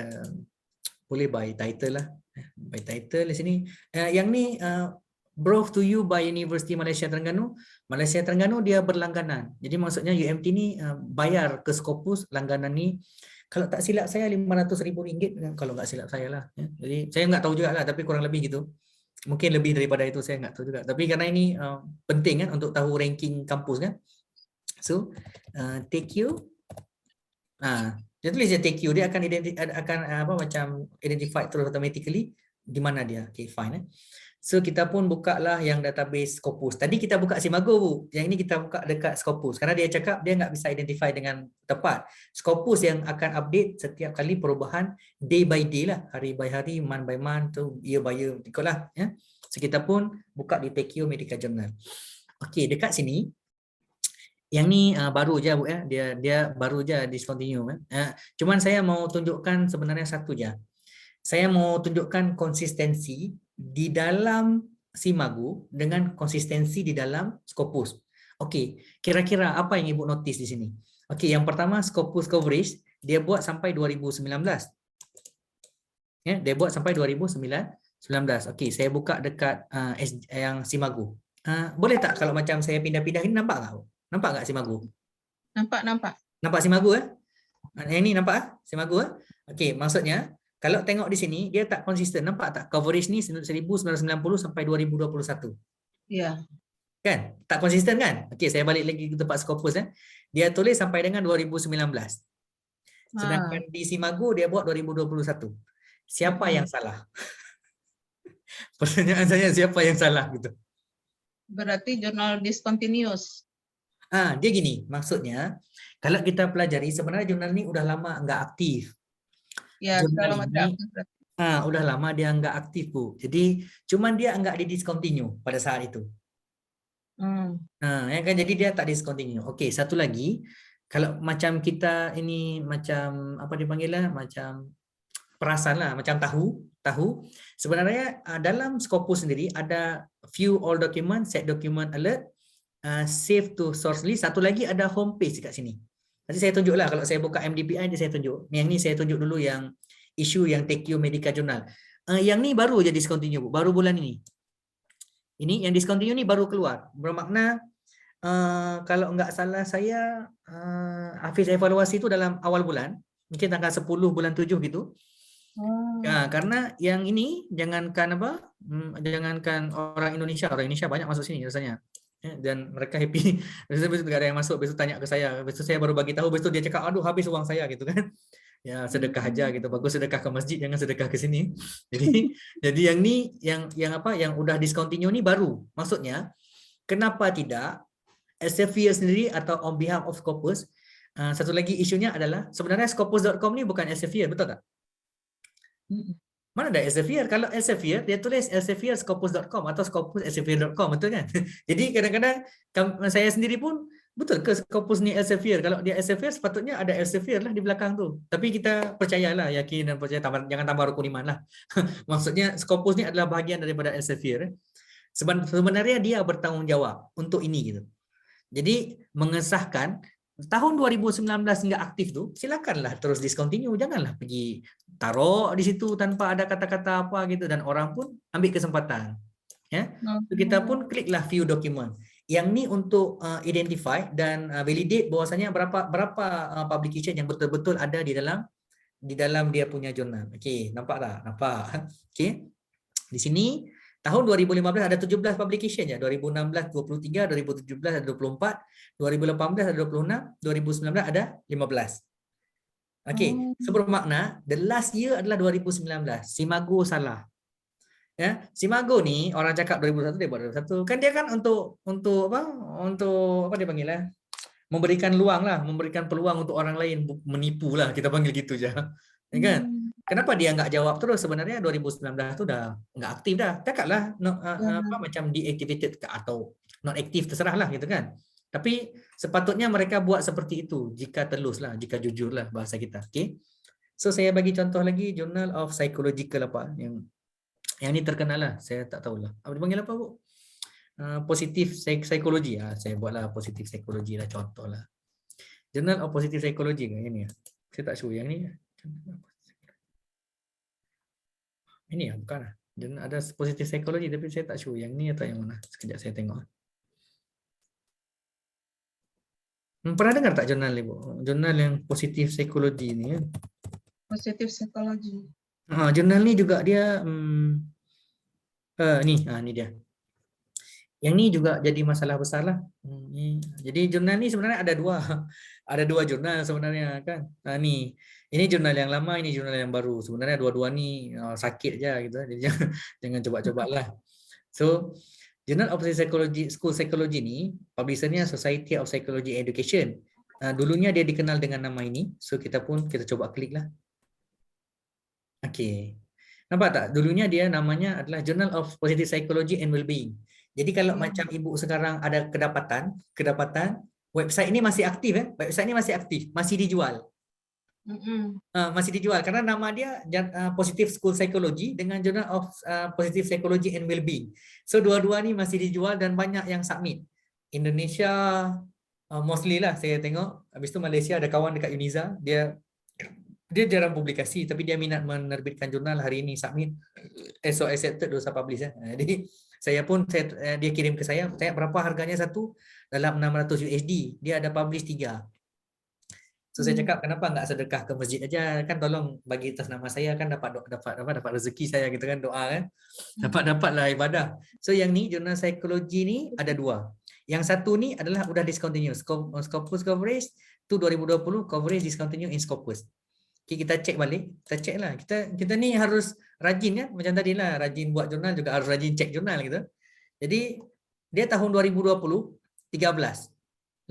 boleh by title lah, by title di sini. Yang ni brought to you by University Malaysia Terengganu. Malaysia Terengganu dia berlangganan, jadi maksudnya UMT ni bayar ke Scopus langganan ni. Kalau tak silap saya RM500,000 kalau tak silap saya lah. Jadi saya nggak tahu juga lah, tapi kurang lebih gitu. Mungkin lebih daripada itu, saya nggak tahu juga. Tapi karena ini penting kan untuk tahu ranking kampus kan. So TQ, dia tulis je TQ, dia akan macam identify terus automatically di mana dia. Okay, fine. So kita pun buka lah yang database Scopus. Tadi kita buka Simago Bu, yang ini kita buka dekat Scopus. Karena dia cakap dia nggak bisa identify dengan tepat. Scopus yang akan update setiap kali perubahan day by day lah, hari by hari, month by month, tu year by year, ikutlah ya. So kita pun buka di TQ Medical Journal. Okey, dekat sini yang ni baru je Bu ya, dia baru je discontinue cuman saya mau tunjukkan sebenarnya satu je. Saya mau tunjukkan konsistensi di dalam Simago dengan konsistensi di dalam Scopus. Okey, kira-kira apa yang Ibu notice di sini? Okey, yang pertama Scopus coverage dia buat sampai 2019. Ya, dia buat sampai 2019. Okey, saya buka dekat yang Simago. Boleh tak kalau macam saya pindah-pindah ini, nampak tak? Nampak tak Simago? Nampak. Nampak Simago Yang ni nampak Simago Okey, maksudnya kalau tengok di sini dia tak konsisten, nampak tak? Coverage ni 1990 sampai 2021. Ya. Kan? Tak konsisten kan? Okey, saya balik lagi ke tempat Scopus Dia tulis sampai dengan 2019. Sedangkan di Simago dia buat 2021. Siapa yang salah? Pertanyaan saya, siapa yang salah gitu? Berarti jurnal discontinuous. Dia gini, maksudnya kalau kita pelajari sebenarnya jurnal ni udah lama enggak aktif. Ya, Jurnal ini udah lama dia enggak aktif Bu. Jadi cuman dia enggak di discontinue pada saat itu. Ya kan, jadi dia tak discontinue. Okey, satu lagi, kalau macam kita ini macam apa dipanggil lah, macam perasan lah, macam tahu. Sebenarnya dalam Scopus sendiri ada view all document, set document alert, save to source list. Satu lagi ada home page dekat sini. Nanti saya tunjuk lah, kalau saya buka MDPI saya tunjuk. Yang ni saya tunjuk dulu yang isu yang TQ Medical Journal. Yang ni baru je discontinue, baru bulan ini. Ini yang discontinue ni baru keluar. Bermakna kalau enggak salah saya Hafiz evaluasi itu dalam awal bulan, mungkin tanggal 10 bulan 7 gitu. Karena yang ini jangankan orang Indonesia banyak masuk sini rasanya. Dan mereka happy. Besok ada yang masuk, besok tanya ke saya, besok saya baru bagi tahu, besok dia cakap aduh habis uang saya gitu kan. Ya sedekah aja gitu, bagus sedekah ke masjid, jangan sedekah ke sini. Jadi yang ni yang udah discontinue ni baru. Maksudnya kenapa tidak Elsevier sendiri atau on behalf of Scopus. Satu lagi isunya adalah sebenarnya Scopus.com ni bukan Elsevier, betul tak? Mana ada Elsevier? Kalau Elsevier dia tulis Elsevier Scopus.com atau Scopus Elsevier.com, betul kan? Jadi kadang-kadang saya sendiri pun betul ke Scopus ni Elsevier? Kalau dia Elsevier sepatutnya ada Elsevier lah di belakang tu. Tapi kita percayalah, yakin dan percaya, jangan tambah rukun iman lah. Maksudnya Scopus ni adalah bahagian daripada Elsevier. Sebenarnya dia bertanggungjawab untuk ini gitu. Jadi mengesahkan tahun 2019 hingga aktif tu, silakanlah terus discontinue, janganlah pergi taruh di situ tanpa ada kata-kata apa gitu, dan orang pun ambil kesempatan. Ya, so, kita pun kliklah view document. Yang ni untuk identify dan validate bahwasanya berapa publication yang betul-betul ada di dalam dia punya jurnal. Okey, nampak tak? Nampak. Okey. Di sini tahun 2015 ada 17 publication ya. 2016 23, 2017 ada 24, 2018 ada 26, 2019 ada 15. Okey, so bermakna the last year adalah 2019. Simago salah. Ya, Simago ni orang cakap 2021 dia buat 2021. Kan dia kan untuk apa? Untuk apa dia panggil lah? Memberikan luang lah, memberikan peluang untuk orang lain menipu lah, kita panggil gitu je. Ya kan? Kenapa dia nggak jawab terus? Sebenarnya 2019 tu dah nggak aktif dah. Cakaplah apa macam deactivated atau not aktif, terserah lah gitu kan. Tapi sepatutnya mereka buat seperti itu jika telus lah, jika jujur lah bahasa kita. Okay? So saya bagi contoh lagi Journal of Psychological apa yang ni terkenal lah. Saya tak tahulah. Apa dipanggil apa bu? Positif psikologi. Saya buatlah positif psikologi lah contoh lah. Journal of Positive Psychology kan ini ya. Saya tak sure yang ni. Ini ya bukan lah. Ada positif psikologi tapi saya tak sure yang ni atau yang mana. Sekejap saya tengok. Pernah dengar tak jurnal ni bu? Jurnal yang positif psikologi ni kan? Positif psikologi. Jurnal ni juga dia ni dia. Yang ni juga jadi masalah besar lah. Jadi jurnal ni sebenarnya ada dua jurnal sebenarnya kan. Ini jurnal yang lama, ini jurnal yang baru. Sebenarnya dua-dua ni sakit je gitu. Jadi jangan coba-coba lah. So Journal of Psychology, School Psychology ni publishernya Society of Psychology Education. Dulunya dia dikenal dengan nama ini. So kita coba klik lah. Okey. Nampak tak? Dulunya dia namanya adalah Journal of Positive Psychology and Wellbeing. Jadi kalau macam ibu sekarang ada kedapatan website ini masih aktif website ini masih aktif, masih dijual. Masih dijual karena nama dia Positive School Psychology dengan Journal of Positive Psychology and Wellbeing. So dua-dua ni masih dijual dan banyak yang submit. Indonesia mostly lah saya tengok. Habis tu Malaysia ada kawan dekat Uniza, dia jarang publikasi tapi dia minat menerbitkan jurnal, hari ini submit, esok accepted, dosa publish. Jadi dia kirim ke saya, tanya berapa harganya satu, dalam 600 USD. Dia ada publish 3. So saya cakap kenapa enggak sedekah ke masjid aja kan, tolong bagi atas nama saya kan dapat rezeki saya gitu kan, doa kan. Dapatlah ibadah. So yang ni jurnal psikologi ni ada 2. Yang satu ni adalah udah discontinue. Scopus coverage tu 2020, coverage discontinue in Scopus. Okay, kita cek balik, lah. Kita ni harus rajin ya, macam tadi lah, rajin buat jurnal juga harus rajin cek jurnal gitu. Jadi dia tahun 2020 13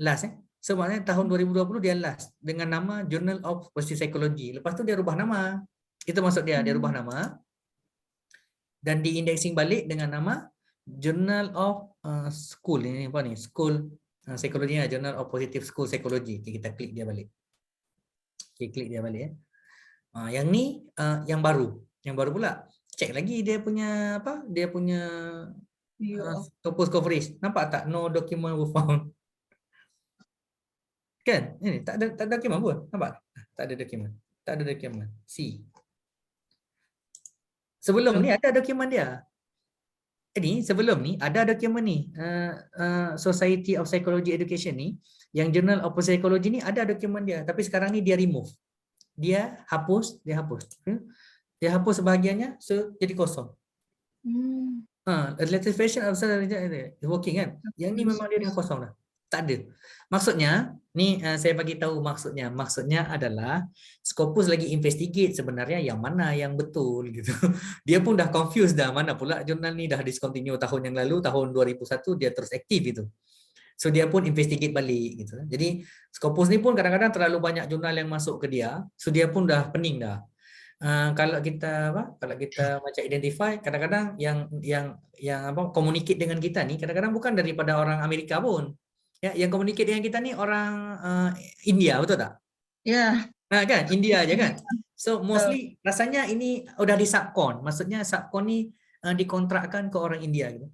last So maknanya tahun 2020 dia last dengan nama Journal of Positive Psychology. Lepas tu dia rubah nama. Itu maksud dia rubah nama dan di-indexing balik dengan nama Journal of School ini apa ni? School Psychology, Journal of Positive School Psychology. Okay, kita klik dia balik. Klik dia balik ya. Yang ni yang baru pula. Cek lagi dia punya apa? Dia punya Scopus coverage. Nampak tak? No document were found. Kan? Ini tak ada dokumen pun. Nampak? Tak ada dokumen. C. Sebelum ni ada dokumen dia. Jadi sebelum ni ada dokumen ni. Society of Psychology Education ni, yang Journal of Psychology ni ada dokumen dia, tapi sekarang ni dia remove. Dia hapus. Dia hapus sebahagiannya, so jadi kosong. Latest version of working kan. Yang ni memang dia dah kosong dah. Tak ada. Maksudnya, ni saya bagi tahu maksudnya. Maksudnya adalah Scopus lagi investigate sebenarnya yang mana yang betul gitu. Dia pun dah confused dah, mana pula jurnal ni dah discontinue tahun yang lalu, tahun 2001 dia terus aktif gitu. So dia pun investigate balik gitu. Jadi Scopus ni pun kadang-kadang terlalu banyak jurnal yang masuk ke dia, so dia pun dah pening dah. Kalau kita macam identify, kadang-kadang yang communicate dengan kita ni kadang-kadang bukan daripada orang Amerika pun. Ya, yang communicate dengan kita ni orang India, betul tak? Ya. Kan, India aja kan. So mostly rasanya ini udah di subcon. Maksudnya subcon ni dikontrakkan ke orang India gitu.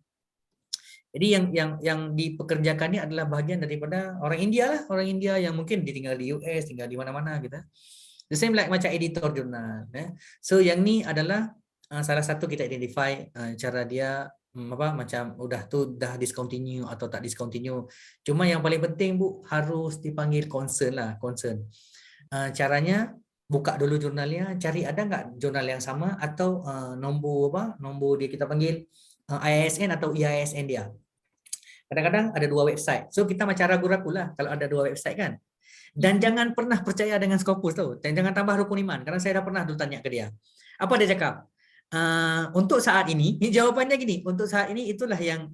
Jadi yang dipekerjakan ni adalah bahagian daripada orang India lah, orang India yang mungkin tinggal di US, tinggal di mana-mana gitu. The same like macam editor jurnal. So yang ni adalah salah satu kita identify cara dia macam udah discontinue atau tak discontinue. Cuma yang paling penting Bu, harus dipanggil concern lah, concern. Caranya buka dulu jurnalnya, cari ada nggak jurnal yang sama atau nombor dia kita panggil ISN atau IISN dia. Kadang-kadang ada 2 website. So kita macam ragu-ragu lah kalau ada 2 website kan. Dan jangan pernah percaya dengan Scopus tu. Dan jangan tambah rukun iman. Karena saya dah pernah dulu tanya ke dia. Apa dia cakap? Untuk saat ini jawapannya gini. Untuk saat ini itulah yang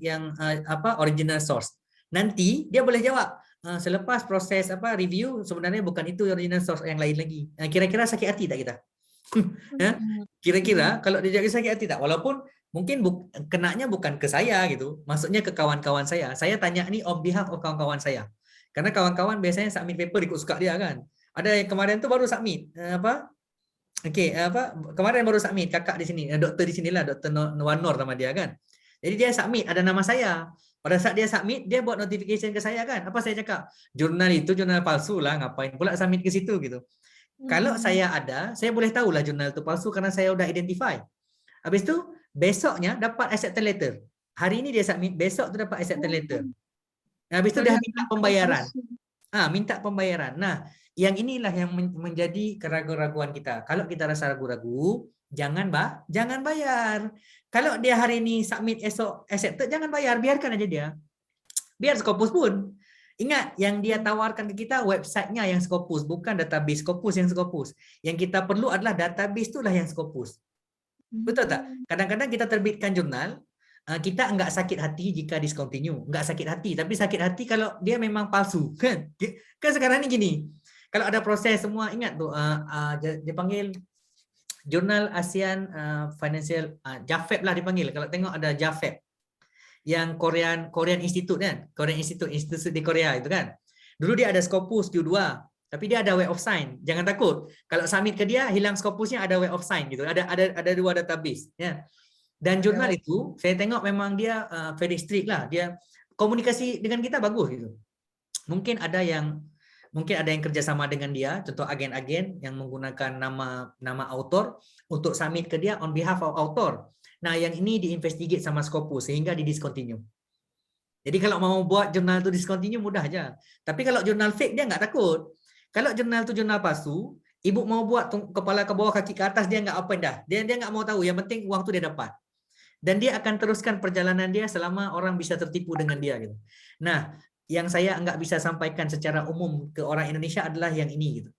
original source. Nanti dia boleh jawab. Selepas proses review sebenarnya bukan itu original source, yang lain lagi. Kira-kira sakit hati tak kita? Kira-kira kalau dia sakit hati tak? Walaupun mungkin kenanya bukan ke saya gitu, maksudnya ke kawan-kawan saya. Saya tanya ni on behalf of kawan-kawan saya. Karena kawan-kawan biasanya submit paper ikut suka dia kan. Ada yang kemarin tu baru submit kemarin baru submit kakak di sini, doktor di sinilah, Dr. Wanor nama dia kan. Jadi dia submit ada nama saya. Pada saat dia submit, dia buat notification ke saya kan. Apa saya cakap? Jurnal itu jurnal palsu lah, ngapain pula submit ke situ gitu. Kalau saya ada, saya boleh tahulah jurnal itu palsu karena saya udah identify. Habis tu besoknya dapat acceptance letter. Hari ini dia submit, besok tu dapat acceptance letter. Habis tu dia minta pembayaran. Minta pembayaran. Nah, yang inilah yang menjadi keraguan-raguan kita. Kalau kita rasa ragu-ragu, jangan bayar. Kalau dia hari ini submit, esok accepted, jangan bayar, biarkan aja dia. Biar Scopus pun. Ingat, yang dia tawarkan ke kita websitenya yang Scopus, bukan database Scopus yang Scopus. Yang kita perlu adalah database itulah yang Scopus. Betul tak? Kadang-kadang kita terbitkan jurnal, kita enggak sakit hati jika discontinue, enggak sakit hati, tapi sakit hati kalau dia memang palsu, kan? Kan sekarang ni gini, kalau ada proses semua, ingat tu, dia panggil jurnal ASEAN Financial, JAFEB lah dipanggil. Kalau tengok ada JAFEB, yang Korean Institute kan, Korean Institute di Korea itu kan. Dulu dia ada Scopus Q2, tapi dia ada Web of Sign. Jangan takut. Kalau submit ke dia, hilang Scopusnya, ada Web of Sign gitu. Ada 2 database. Ya. Dan jurnal itu, saya tengok memang dia very strict lah. Dia komunikasi dengan kita bagus gitu. Mungkin ada yang kerjasama dengan dia, contoh agen-agen yang menggunakan nama author untuk submit ke dia on behalf of author. Nah, yang ini diinvestigate sama Scopus sehingga di-discontinue. Jadi kalau mau buat jurnal itu discontinue mudah aja. Tapi kalau jurnal fake dia nggak takut. Kalau jurnal itu jurnal palsu, ibu mau buat kepala ke bawah kaki ke atas dia nggak apa dah. Dia nggak mau tahu. Yang penting uang itu dia dapat. Dan dia akan teruskan perjalanan dia selama orang bisa tertipu dengan dia gitu. Nah, yang saya nggak bisa sampaikan secara umum ke orang Indonesia adalah yang ini gitu.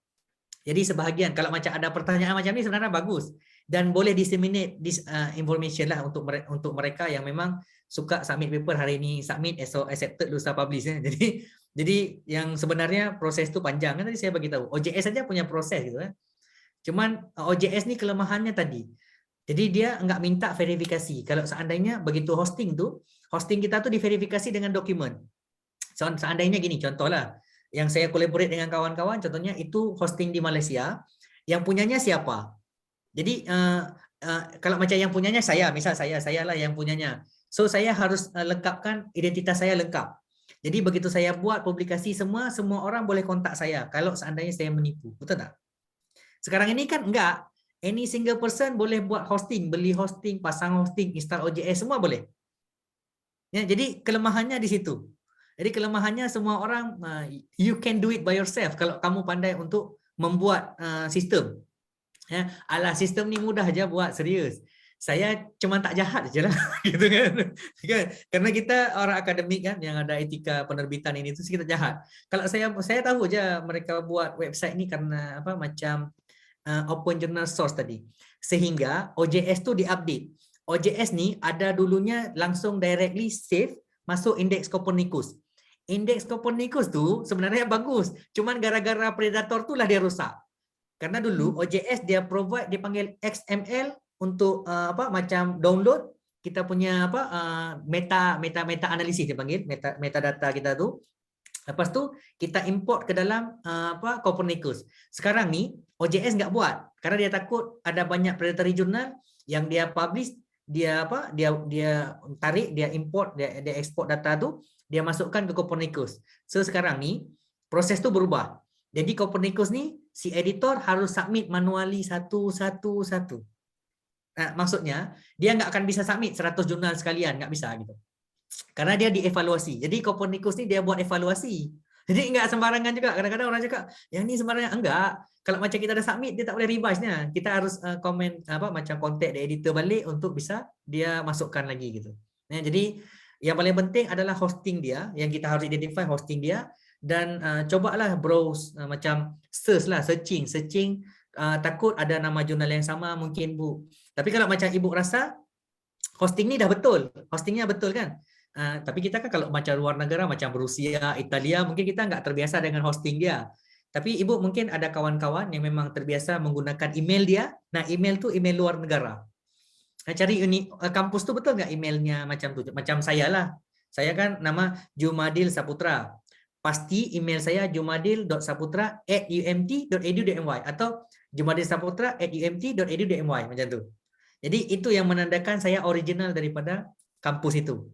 Jadi sebahagian kalau macam ada pertanyaan macam ini sebenarnya bagus dan boleh disseminate this information lah untuk mereka yang memang suka submit paper hari ini submit, esok accepted, lusa publish ya. Jadi yang sebenarnya proses itu panjang kan, tadi saya bagi tahu. OJS saja punya proses gitu kan. Cuman OJS ni kelemahannya tadi. Jadi dia nggak minta verifikasi. Kalau seandainya begitu hosting kita tuh diverifikasi dengan dokumen. Seandainya gini, contohlah, yang saya collaborate dengan kawan-kawan, contohnya itu hosting di Malaysia, yang punyanya siapa? Jadi kalau macam yang punyanya saya, misal saya lah yang punyanya. So saya harus lengkapkan identitas saya lengkap. Jadi begitu saya buat publikasi semua orang boleh kontak saya kalau seandainya saya menipu, betul tak? Sekarang ini kan enggak. Any single person boleh buat hosting, beli hosting, pasang hosting, install OJS, semua boleh. Ya, jadi kelemahannya di situ. Jadi kelemahannya semua orang, you can do it by yourself kalau kamu pandai untuk membuat sistem. Ya, alah sistem ni mudah aja buat, serius. Saya cuma tak jahat aja lah, gitu kan. Karena kita orang akademik kan, yang ada etika penerbitan ini itu kita jahat. Kalau saya tahu aja mereka buat website ini karena apa macam open journal source tadi, sehingga OJS tu diupdate. OJS ni ada dulunya langsung directly save masuk indeks Copernicus. Indeks Copernicus tu sebenarnya bagus, cuman gara-gara predator tu lah dia rusak. Karena dulu OJS dia provide, dia panggil XML untuk macam download kita punya meta analisis, dia panggil metadata kita tu. Lepas tu kita import ke dalam Copernicus. Sekarang ni OJS nggak buat karena dia takut ada banyak predatory journal yang dia publish, dia tarik, dia import, dia export data tu, dia masukkan ke Copernicus. So sekarang ni proses tu berubah. Jadi Copernicus ni si editor harus submit manually satu. maksudnya dia nggak akan bisa submit 100 jurnal sekalian, nggak bisa gitu. Karena dia dievaluasi. Jadi Copernicus ni dia buat evaluasi. Jadi nggak sembarangan juga. Kadang-kadang orang cakap, yang ni sembarangan. Enggak. Kalau macam kita dah submit, dia tak boleh revise-nya. Kita harus komen macam contact the editor balik untuk bisa dia masukkan lagi gitu. Jadi yang paling penting adalah hosting dia, yang kita harus identify hosting dia, dan cobalah browse macam searching. Takut ada nama jurnal yang sama mungkin Bu. Tapi kalau macam Ibu rasa hosting ni dah betul, hostingnya betul kan? Tapi kita kan kalau macam luar negara macam Rusia, Italia, mungkin kita nggak terbiasa dengan hosting dia. Tapi Ibu mungkin ada kawan-kawan yang memang terbiasa menggunakan email dia. Nah, email tu email luar negara. Cari kampus tu betul nggak emailnya macam tu? Macam saya lah. Saya kan nama Jumadil Saputra. Pasti email saya jumadil.saputra@umt.edu.my atau jumadilsaputra@umt.edu.my macam tu. Jadi itu yang menandakan saya original daripada kampus itu.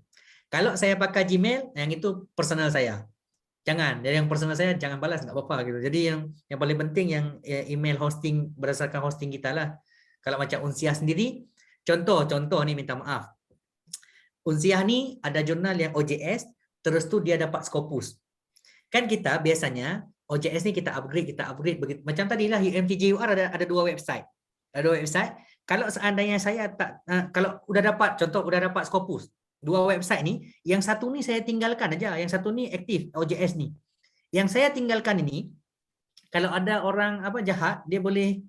Kalau saya pakai Gmail, yang itu personal saya. Jangan, dari yang personal saya jangan balas, nggak apa-apa gitu. Jadi yang paling penting yang email hosting berdasarkan hosting kita lah. Kalau macam Unsiah sendiri, contoh nih minta maaf. Unsiah ni ada jurnal yang OJS, terus tu dia dapat Scopus. Kan kita biasanya OJS ni kita upgrade begitu. Macam tadi lah UMT-JUR ada 2 website. Ada 2 website. Kalau seandainya saya tak kalau udah dapat Scopus, 2 website ni, yang satu ni saya tinggalkan aja, yang satu ni aktif OJS ni. Yang saya tinggalkan ini, kalau ada orang jahat, dia boleh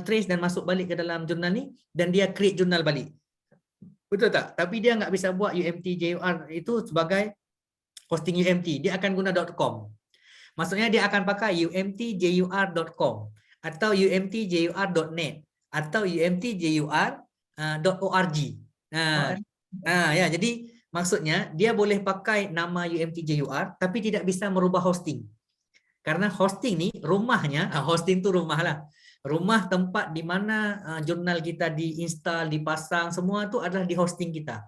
trace dan masuk balik ke dalam jurnal ni dan dia create jurnal balik. Betul tak? Tapi dia nggak bisa buat UMT-JUR itu sebagai hosting UMT. Dia akan guna .com. Maksudnya dia akan pakai umtjur.com atau umtjur.net atau umtjur.org. Ya, jadi maksudnya dia boleh pakai nama UMT-JUR tapi tidak bisa merubah hosting. Karena hosting ni rumahnya, hosting tu rumah lah. Rumah tempat di mana jurnal kita diinstal, dipasang, semua tu adalah di hosting kita.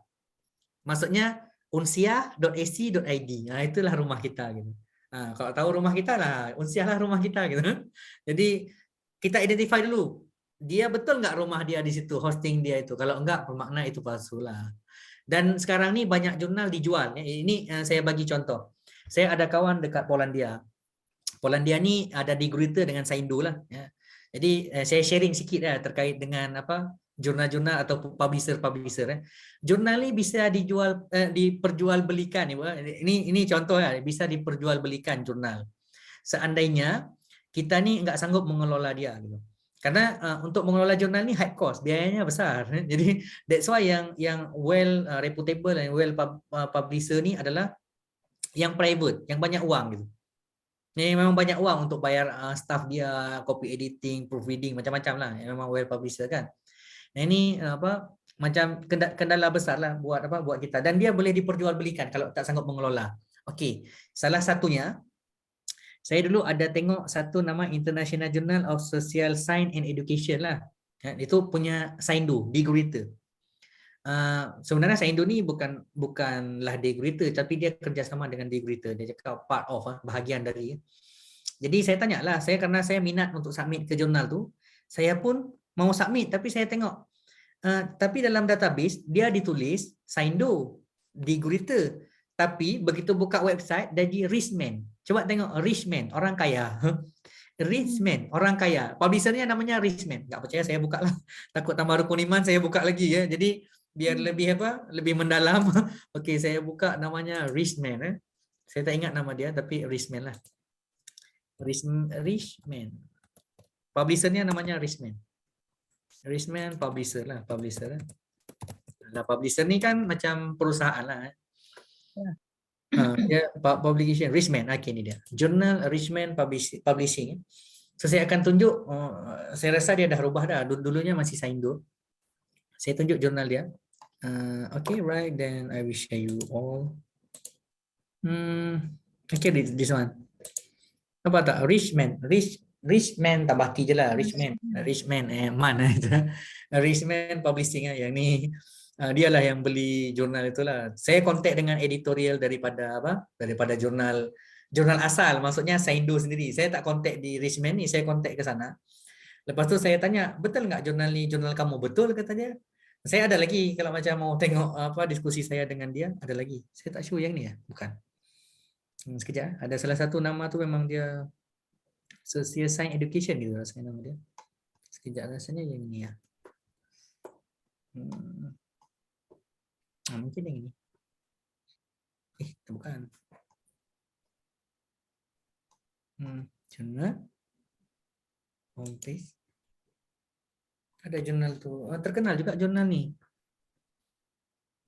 Maksudnya unsiah.ac.id. Itulah rumah kita gitu. Kalau tahu rumah kita lah, Unsiah lah rumah kita gitu. Jadi kita identify dulu. Dia betul nggak rumah dia di situ, hosting dia itu. Kalau enggak, bermakna itu palsu lah. Dan sekarang ni banyak jurnal dijual. Ini saya bagi contoh. Saya ada kawan dekat Polandia. Polandia ni ada di Gruiter dengan Saindo lah. Jadi saya sharing sikit lah terkait dengan jurnal-jurnal atau publisher. Jurnal ni bisa diperjualbelikan. Ini contoh ya, bisa diperjualbelikan jurnal. Seandainya kita ni nggak sanggup mengelola dia gitu. Karena untuk mengelola jurnal ni high cost, biayanya besar. Jadi that's why yang well reputable and well publisher ni adalah yang private, yang banyak uang gitu. Ini memang banyak uang untuk bayar staff dia, copy editing, proofreading, macam-macam lah. Yang memang well publisher kan. Nah ini macam kendala besar lah buat kita. Dan dia boleh diperjualbelikan kalau tak sanggup mengelola. Okey, salah satunya saya dulu ada tengok satu nama International Journal of Social Science and Education lah. Itu punya Saindo di Gruiter. Sebenarnya Saindo ni bukanlah di Gruiter, tapi dia kerjasama dengan di Gruiter. Dia cakap part of, bahagian dari. Jadi saya tanya lah, karena saya minat untuk submit ke jurnal tu, saya pun mau submit, tapi saya tengok. Tapi dalam database, dia ditulis Saindo di Gruiter. Tapi begitu buka website, jadi Richman. Coba tengok Richman, orang kaya. Richman, orang kaya. Publishernya namanya Richman. Tak percaya saya buka lah. Takut tambah rukun iman, saya buka lagi ya. Jadi biar lebih mendalam. Okey, saya buka namanya Richman. Saya tak ingat nama dia, tapi Richman lah. Richman. Publishernya namanya Richman. Richman publisher lah, publisher. Nah, publisher ni kan macam perusahaan lah. Ya, publication Richman, ini dia. Journal Richman Publishing. So saya akan tunjuk, saya rasa dia dah rubah dah. Dulunya masih Saindo. Saya tunjuk jurnal dia. Okay, right, then I will share you all. Okay, this one. Apa tak? Richman tambah T je lah. Richman Publishing yang ni. Dialah yang beli jurnal itulah. Saya kontak dengan editorial daripada jurnal asal, maksudnya Saindo sendiri. Saya tak kontak di Richman ni, saya kontak ke sana. Lepas tu saya tanya, betul nggak jurnal ni jurnal kamu? Betul, kata dia. Saya ada lagi kalau macam mau tengok apa diskusi saya dengan dia, ada lagi. Saya tak show yang ni ya, bukan. Sekejap, ada salah satu nama tu memang dia Social Science Education gitu rasanya nama dia. Sekejap, rasanya yang ini ya. Mungkin yang ini. Bukan. Jurnal. Homepage. Ada jurnal tu. Terkenal juga jurnal ni.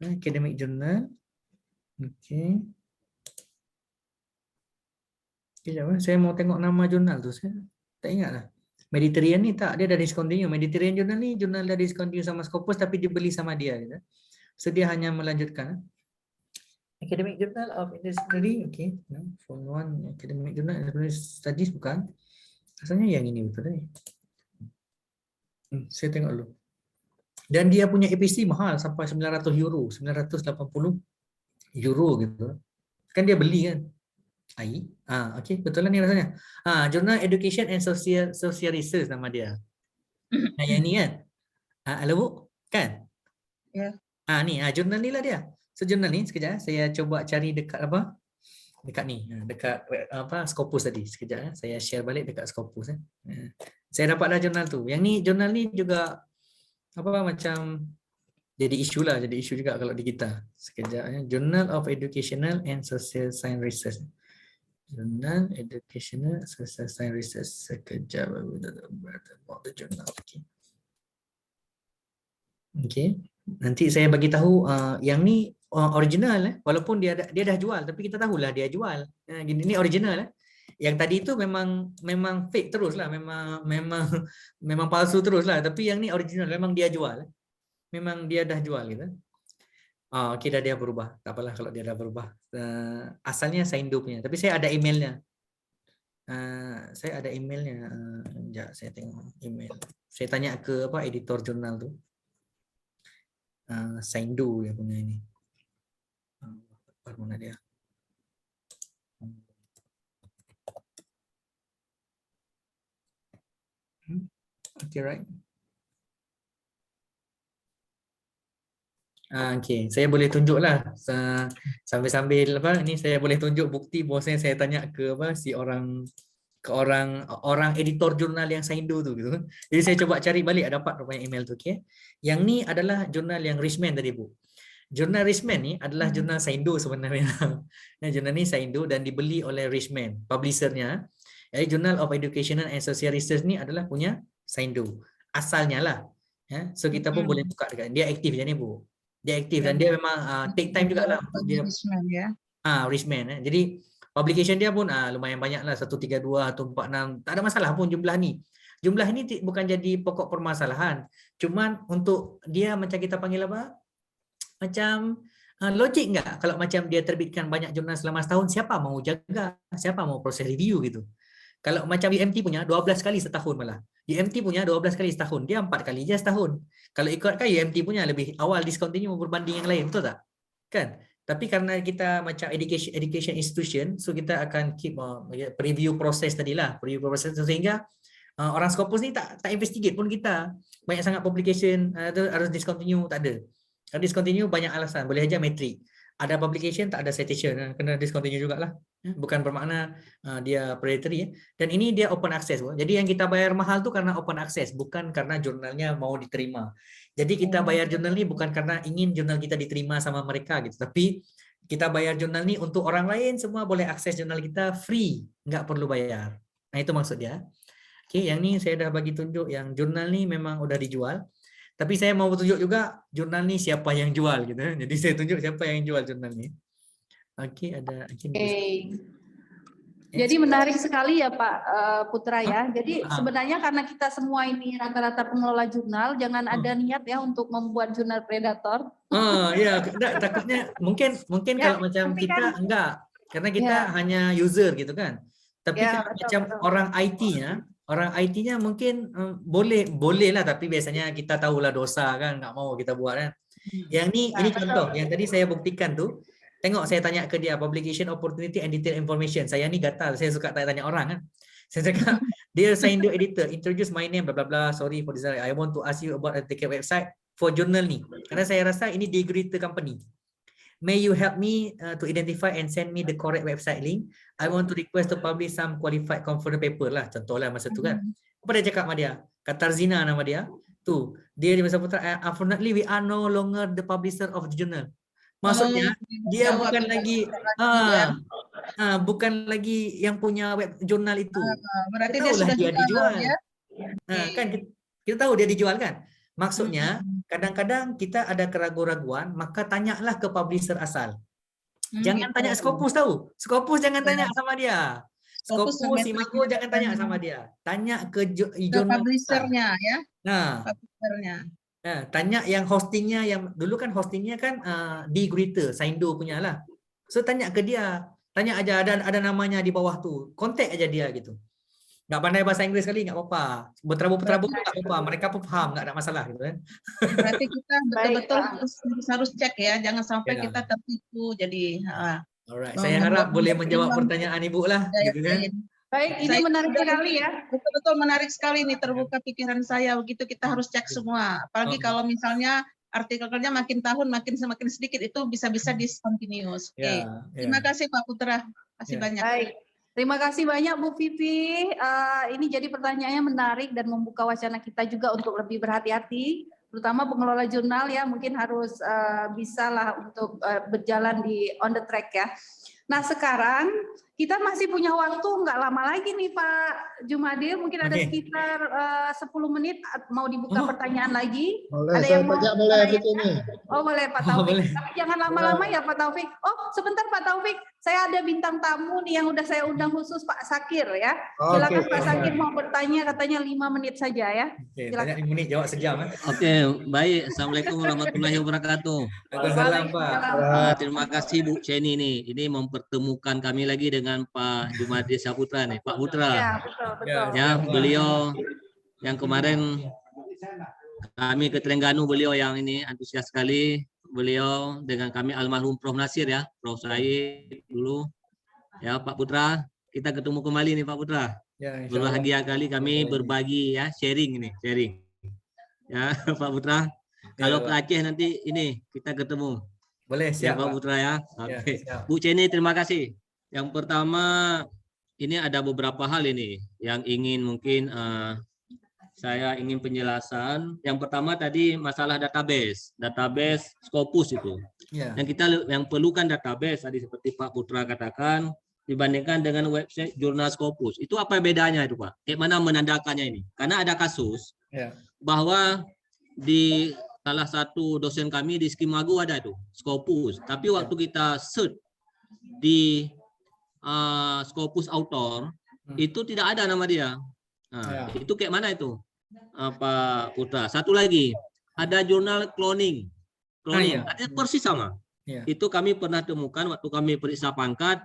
Academic Journal. Okey. Sekejap, saya mau tengok nama jurnal tu. Saya tak ingat lah. Mediterranean ni tak, dia dah discontinue. Mediterranean jurnal ni, jurnal dah discontinue sama Scopus tapi dibeli sama dia. Gitu. So dia hanya melanjutkan. Academic Journal of Industry, okay. Form 1 Academic Journal of Studies bukan. Rasanya yang ini betul ni. Saya tengok dulu. Dan dia punya APC mahal sampai 900 euro, 980 euro gitu. Kan dia beli kan. Okey, betul lah ni rasanya. Journal Education and Social Research nama dia. Nah, yang ni kan. Halo Bu, kan? Ya. Ni, jurnal ni lah dia. So jurnal ni sekejap saya coba cari dekat apa? Dekat ni, dekat apa Scopus tadi. Sekejap saya share balik dekat Scopus Saya dapat dah jurnal tu. Yang ni jurnal ni juga apa macam jadi isu lah, jadi isu juga kalau di kita. Sekejap Journal of Educational and Social Science Research. Journal Educational Social Science Research. Sekejap about the journal. Okay. Nanti saya bagi tahu yang ni original walaupun dia dah jual tapi kita tahulah dia jual. Ini original Yang tadi itu memang fake terus lah, memang palsu terus lah, tapi yang ni original memang dia jual. Memang dia dah jual gitu. Okey, dah dia berubah. Tak apalah kalau dia dah berubah. Asalnya Saindo punya, tapi saya ada emailnya. Saya ada emailnya. Sekejap saya tengok email. Saya tanya ke apa editor jurnal tu. Saindo dia punya ini. Mana dia? Okay, right. Okay, saya boleh tunjuklah sambil-sambil apa ni saya boleh tunjuk bukti bahwasanya saya tanya ke apa si orang editor jurnal yang Saindo tu gitu. Jadi saya coba cari balik dapat rupanya email tu, okey. Yang ni adalah jurnal yang Richman tadi Bu. Jurnal Richman ni adalah jurnal Saindo sebenarnya. Jurnal ni Saindo dan dibeli oleh Richman, publishernya. Jadi Journal of Educational and Social Research ni adalah punya Saindo. Asalnya lah. So kita pun boleh buka dekat dia aktif je ni Bu. Dia aktif dan dia memang take time juga lah untuk dia. Richman ya. Richman. Jadi publication dia pun lumayan banyak lah, 132 atau 46. Tak ada masalah pun jumlah ni. Jumlah ni bukan jadi pokok permasalahan. Cuman untuk dia macam kita panggil apa? Macam logik enggak kalau macam dia terbitkan banyak jurnal selama setahun, siapa mau jaga? Siapa mau proses review gitu? Kalau macam UMT punya 12 kali setahun malah. UMT punya 12 kali setahun, dia 4 kali je setahun. Kalau ikutkan UMT punya lebih awal discontinue berbanding yang lain, betul tak? Kan? Tapi karena kita macam education institution, so kita akan keep preview proses tadilah, preview proses sehingga orang Scopus ni tak investigate pun kita. Banyak sangat publication harus discontinue, tak ada. Kalau discontinue banyak alasan, boleh aja metrik. Ada publication tak ada citation, kena discontinue jugalah. Bukan bermakna dia predatory. Dan ini dia open access. Jadi yang kita bayar mahal tu karena open access, bukan karena jurnalnya mau diterima. Jadi kita bayar jurnal ni bukan karena ingin jurnal kita diterima sama mereka gitu, tapi kita bayar jurnal ni untuk orang lain semua boleh akses jurnal kita free, nggak perlu bayar. Nah itu maksud dia. Oke, yang ni saya dah bagi tunjuk yang jurnal ni memang udah dijual. Tapi saya mau tunjuk juga jurnal ni siapa yang jual gitu. Jadi saya tunjuk siapa yang jual jurnal ni. Okey, ada Jadi menarik sekali ya Pak Putra ya. Jadi sebenarnya karena kita semua ini rata-rata pengelola jurnal, jangan ada niat ya untuk membuat jurnal predator. Ya, takutnya mungkin ya, kalau macam kita enggak, karena kita hanya user gitu kan. Tapi kalau macam orang IT-nya mungkin boleh lah, tapi biasanya kita tahulah dosa kan, nggak mau kita buat kan. Yang ini contoh yang tadi saya buktikan tu. Tengok saya tanya ke dia publication opportunity and detailed information. Saya ni gatal, saya suka tanya orang kan. Saya cakap, dear Saindo editor, introduce my name blah blah blah. Sorry for this. I want to ask you about the ticket website. for jurnal ni. Karena saya rasa ini degrader company. May you help me to identify and send me the correct website link. I want to request to publish some qualified conference paper lah. Contohlah masa tu kan. Apa dia cakap sama dia? Katarzina nama dia. Tu, dia di Masa Putra, unfortunately we are no longer the publisher of the journal. Maksudnya dia bukan lagi bukan lagi yang punya web jurnal itu. Berarti Kita dia tahulah sudah dia juga dijual. ya. Kan kita tahu dia dijual kan. Maksudnya kadang-kadang kita ada keraguan-raguan, maka tanyalah ke publisher asal. Jangan tanya Scopus tahu. Scopus jangan tanya sama dia. Scopus, Simago jangan tanya sama dia. Tanya ke jurnal publishernya ya. Nah, Publishernya. nah, tanya yang hostingnya, yang dulu kan hostingnya kan di Greater, Saindo punya lah. So tanya ke dia, tanya aja ada namanya di bawah tu, kontak aja dia gitu. Nggak pandai bahasa Inggris kali nggak apa-apa, berterabur nggak apa-apa, mereka pun paham, nggak ada masalah gitu kan. Berarti kita betul-betul harus cek ya, jangan sampai Ya. kita tertipu. Jadi Alright, saya harap boleh menjawab pertanyaan Ibu lah, gitu kan. Baik, ini menarik sekali ya. Betul-betul menarik sekali nih, terbuka pikiran saya. Begitu kita harus cek semua. Apalagi kalau misalnya artikelnya makin tahun semakin sedikit, itu bisa-bisa discontinuous. Oke. Terima kasih Pak Putra. Terima kasih banyak. Baik. Terima kasih banyak Bu Vivi. Ini jadi pertanyaannya menarik dan membuka wacana kita juga untuk lebih berhati-hati, terutama pengelola jurnal ya, mungkin harus bisalah untuk berjalan di on the track ya. Nah sekarang kita masih punya waktu nggak lama lagi nih Pak Jumadil, mungkin ada sekitar 10 menit mau dibuka pertanyaan lagi. Boleh, ada saya yang mau tanya boleh ini. Oh boleh Pak Taufik, tapi jangan lama-lama ya Pak Taufik. Oh sebentar Pak Taufik, saya ada bintang tamu nih yang udah saya undang khusus Pak Sakir ya. Silakan Pak Sakir mau bertanya, katanya 5 menit saja ya. Oke, tanya 5 menit jawab sejam. Oke, baik. Assalamualaikum warahmatullahi wabarakatuh. Waalaikumsalam Pak. Terima kasih Bu Ceni nih. Ini mempertemukan kami lagi dengan Pak Jumadil Saputra nih, Pak Putra. Ya betul. Ya, beliau yang kemarin kami ke Terengganu, beliau yang ini antusias sekali. Beliau dengan kami almarhum Prof Nasir ya, Prof Said dulu. Ya Pak Putra, kita ketemu kembali nih Pak Putra. Ya, Berbahagia kali kami berbagi ya, sharing. Ya Pak Putra. Kalau ke Aceh nanti ini kita ketemu. Boleh, Ya siap Pak Pak. Putra ya. Oke. siap. Bu Ceni terima kasih. Yang pertama ini ada beberapa hal ini yang ingin mungkin saya ingin penjelasan. Yang pertama tadi masalah database Scopus itu. Ya. Yang perlukan database tadi seperti Pak Putra katakan dibandingkan dengan website jurnal Scopus. Itu apa bedanya itu Pak? Bagaimana menandakannya ini? Karena ada kasus bahwa di salah satu dosen kami di Skimago ada itu Scopus, tapi waktu kita search di Scopus author itu tidak ada nama dia. Nah, itu kayak mana itu Pak Putra? Satu lagi ada jurnal cloning, artinya persis sama. Itu kami pernah temukan waktu kami periksa pangkat.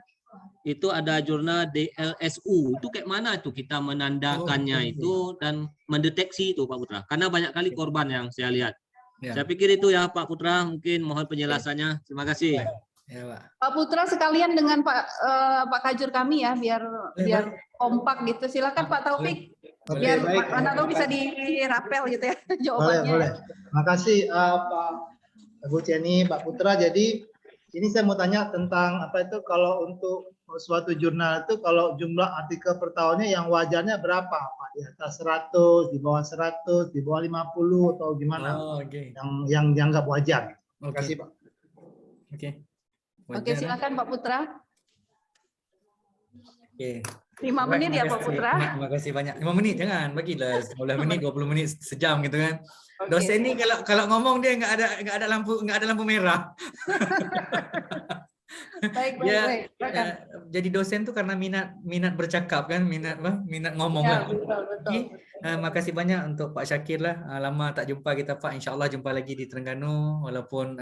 Itu ada jurnal DLSU. Itu kayak mana itu kita menandakannya itu dan mendeteksi itu Pak Putra? Karena banyak kali korban yang saya lihat. Saya pikir itu ya Pak Putra, mungkin mohon penjelasannya. Terima kasih. Ya, Pak. Pak Putra sekalian dengan Pak Kajur kami ya, biar kompak gitu. Silakan Pak Taufik, biar baik. Pak Taufik bisa dirapel gitu ya jawabannya. Boleh. Makasih Pak Bu Ceni, Pak Putra. Jadi ini saya mau tanya tentang apa itu kalau untuk suatu jurnal itu kalau jumlah artikel per tahunnya yang wajarnya berapa Pak? Di atas 100, di bawah 100, di bawah 50 atau gimana? Yang dianggap wajar. Terima kasih Pak. Oke, silakan Pak Putra. Oke. 5 menit ya Pak Putra. Terima kasih banyak. 5 menit jangan, bagilah 10 menit, 20 menit, sejam gitu kan. Dosen ini kalau ngomong dia nggak ada lampu merah. Baik. Jadi dosen tuh karena minat bercakap kan, minat ngomong lah. Betul. Makasih banyak untuk Pak Syakir lah. Lama tak jumpa kita Pak. InsyaAllah jumpa lagi di Terengganu. Walaupun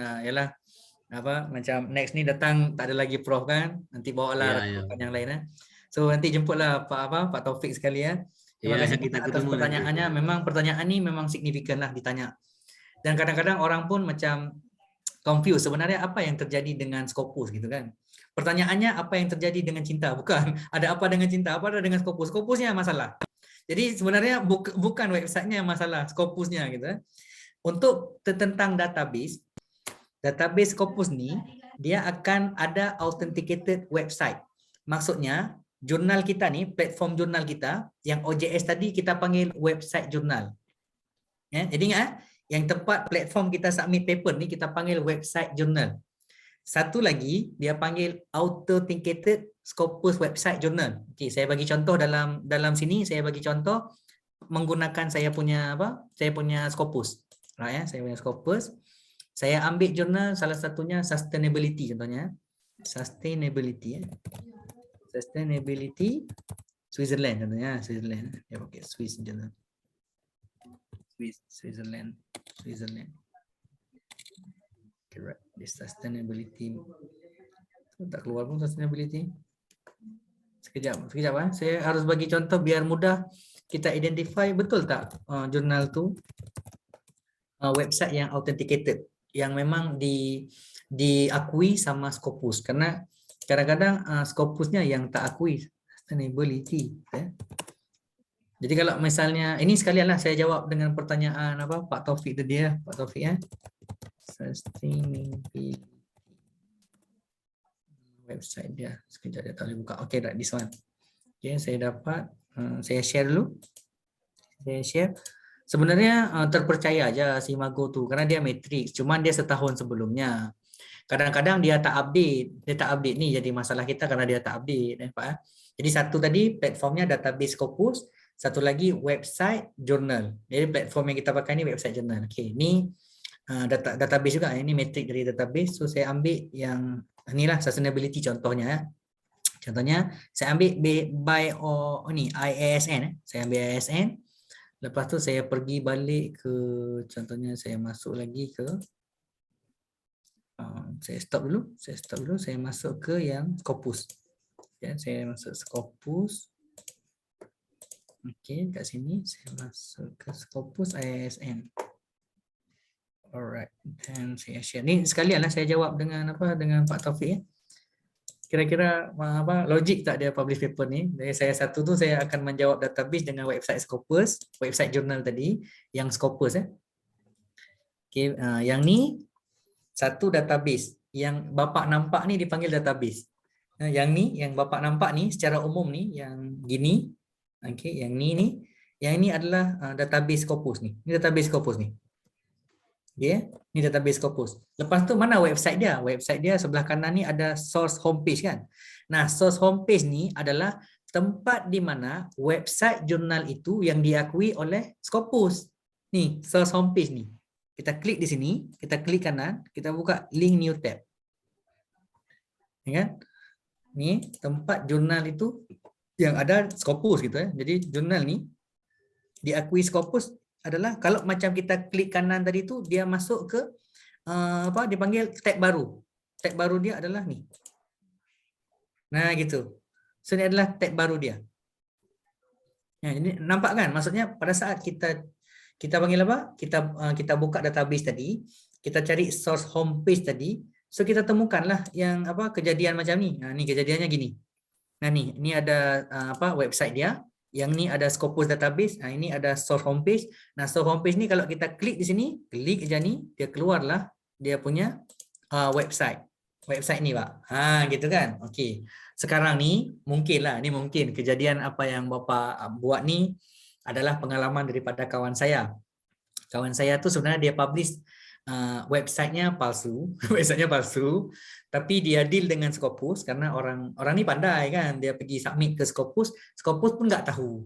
macam next ni datang tak ada lagi Prof kan. Nanti bawalah rekan yang lain. So nanti jemputlah Pak Taufik sekali ya. Terima kasih kita atas ketemu pertanyaannya. Memang pertanyaan ini memang signifikan lah ditanya. Dan kadang-kadang orang pun macam confused sebenarnya apa yang terjadi dengan Scopus gitu kan. Pertanyaannya apa yang terjadi dengan cinta? Bukan. Ada apa dengan cinta? Apa ada dengan Scopus? Scopusnya masalah. Jadi sebenarnya bukan websitenya masalah, Scopusnya gitu. untuk tentang database Scopus ni dia akan ada authenticated website. Maksudnya jurnal kita ni, platform jurnal kita yang OJS tadi kita panggil website jurnal. Ya, jadi ingat yang tempat platform kita submit paper ni kita panggil website jurnal. Satu lagi dia panggil authenticated Scopus website journal. Okey, saya bagi contoh dalam sini, saya bagi contoh menggunakan saya punya Scopus. Right, ya, saya punya Scopus. Saya ambil jurnal salah satunya sustainability contohnya. Sustainability Switzerland contohnya, Switzerland. Ya, okey, Swiss journal. Switzerland. Correct. This sustainability. Tak keluar pun sustainability. Sekejap. Saya harus bagi contoh biar mudah kita identify betul tak jurnal tu website yang authenticated, yang memang diakui sama Scopus, karena kadang-kadang Scopusnya yang tak akui sustainability. Jadi kalau misalnya ini sekalianlah saya jawab dengan pertanyaan Pak Taufik tadi ya, Pak Taufik ya. Sustainability website dia, sekejap dia tak boleh buka. Okay, right, this one. Okay, saya dapat, saya share dulu. Saya share. Sebenarnya terpercaya aja si Mago tu karena dia matrix, cuman dia setahun sebelumnya. Kadang-kadang dia tak update ni jadi masalah kita karena dia tak update, Pak. Jadi satu tadi platformnya database Scopus, satu lagi website journal. Jadi platform yang kita pakai ni website journal. Okey, ni database juga, ini matrix dari database. So saya ambil yang inilah sustainability contohnya. Contohnya saya ambil IASN. Saya ambil IASN. Lepas tu saya pergi balik ke, contohnya saya masuk lagi ke, saya stop dulu, saya masuk ke yang Scopus. Ya, saya masuk Scopus. Okey, kat sini saya masuk ke Scopus IASN. Alright, dan saya share. Ni sekalianlah saya jawab dengan dengan Pak Taufik ya. Kira-kira logik tak dia publish paper ni? Dari saya satu tu saya akan menjawab database dengan website Scopus, website jurnal tadi yang Scopus ya. Okey, yang ni satu database yang Bapak nampak ni dipanggil database. Yang ni yang Bapak nampak ni secara umum ni yang gini. Okey, yang ini adalah database Scopus ni. Ini database Scopus ni. Okay, ni database Scopus. Lepas tu mana website dia? Website dia sebelah kanan ni ada source homepage kan. Nah, source homepage ni adalah tempat di mana website jurnal itu yang diakui oleh Scopus. Ni source homepage ni. Kita klik di sini, kita klik kanan, kita buka link new tab. Ya kan? Ni tempat jurnal itu yang ada Scopus gitu ya. Jadi jurnal ni diakui Scopus adalah kalau macam kita klik kanan tadi tu dia masuk ke dipanggil tab baru. Tab baru dia adalah ni. Nah gitu. So ini adalah tab baru dia. Ya, ini nampak kan? Maksudnya pada saat kita panggil apa? Kita buka database tadi, kita cari source homepage tadi, so kita temukanlah yang kejadian macam ni. Nah, ni kejadiannya gini. Nah ni ada website dia. Yang ni ada Scopus database, nah ini ada source homepage. Nah source homepage ni kalau kita klik di sini, klik aja ni, dia keluarlah dia punya website. Website ni Pak. Gitu kan. Okey. Sekarang ni mungkin kejadian apa yang Bapak buat ni adalah pengalaman daripada kawan saya. Kawan saya tu sebenarnya dia publish websitenya palsu, tapi dia deal dengan Scopus karena orang ni pandai kan, dia pergi submit ke Scopus pun nggak tahu.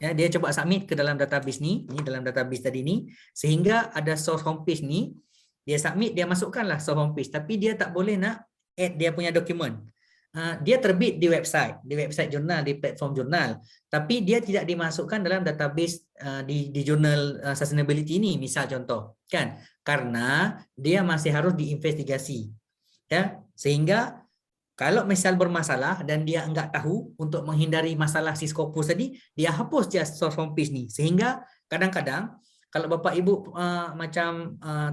Ya, dia coba submit ke dalam database ni dalam database tadi ni, sehingga ada source homepage ni, dia submit, dia masukkanlah source homepage, tapi dia tak boleh nak add dia punya dokumen. Dia terbit di website jurnal, di platform jurnal, tapi dia tidak dimasukkan dalam database di jurnal sustainability ini, misal contoh kan, karena dia masih harus diinvestigasi ya, sehingga kalau misal bermasalah dan dia enggak tahu, untuk menghindari masalah si Scopus tadi, dia hapus je source homepage ni, sehingga kadang-kadang kalau Bapak Ibu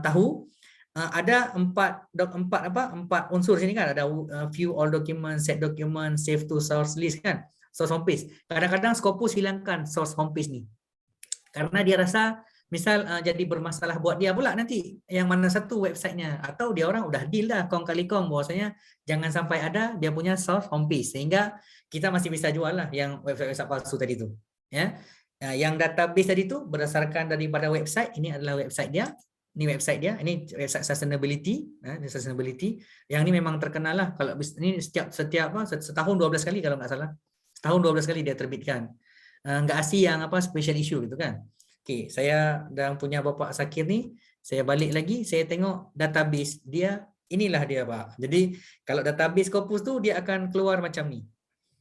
tahu ada empat unsur sini kan, ada view all documents, set documents, save to source list kan, source homepage. Kadang-kadang Scopus hilangkan source homepage ni karena dia rasa misal jadi bermasalah buat dia pula nanti yang mana satu websitenya, atau dia orang udah deal dah kong kali kong bahwasanya jangan sampai ada dia punya soft homepage, sehingga kita masih bisa jual lah yang website palsu tadi tu ya. Yang database tadi tu berdasarkan daripada website, ini adalah website dia, ini website dia, ini website sustainability, sustainability yang ini memang terkenal lah. Kalau ini setiap setahun 12 kali kalau nggak salah, setahun 12 kali dia terbitkan. Nggak asli yang apa special issue gitu kan. Okey, saya dan punya Bapak Zakir ni, saya balik lagi, saya tengok database dia, inilah dia Pak. Jadi kalau database Scopus tu dia akan keluar macam ni.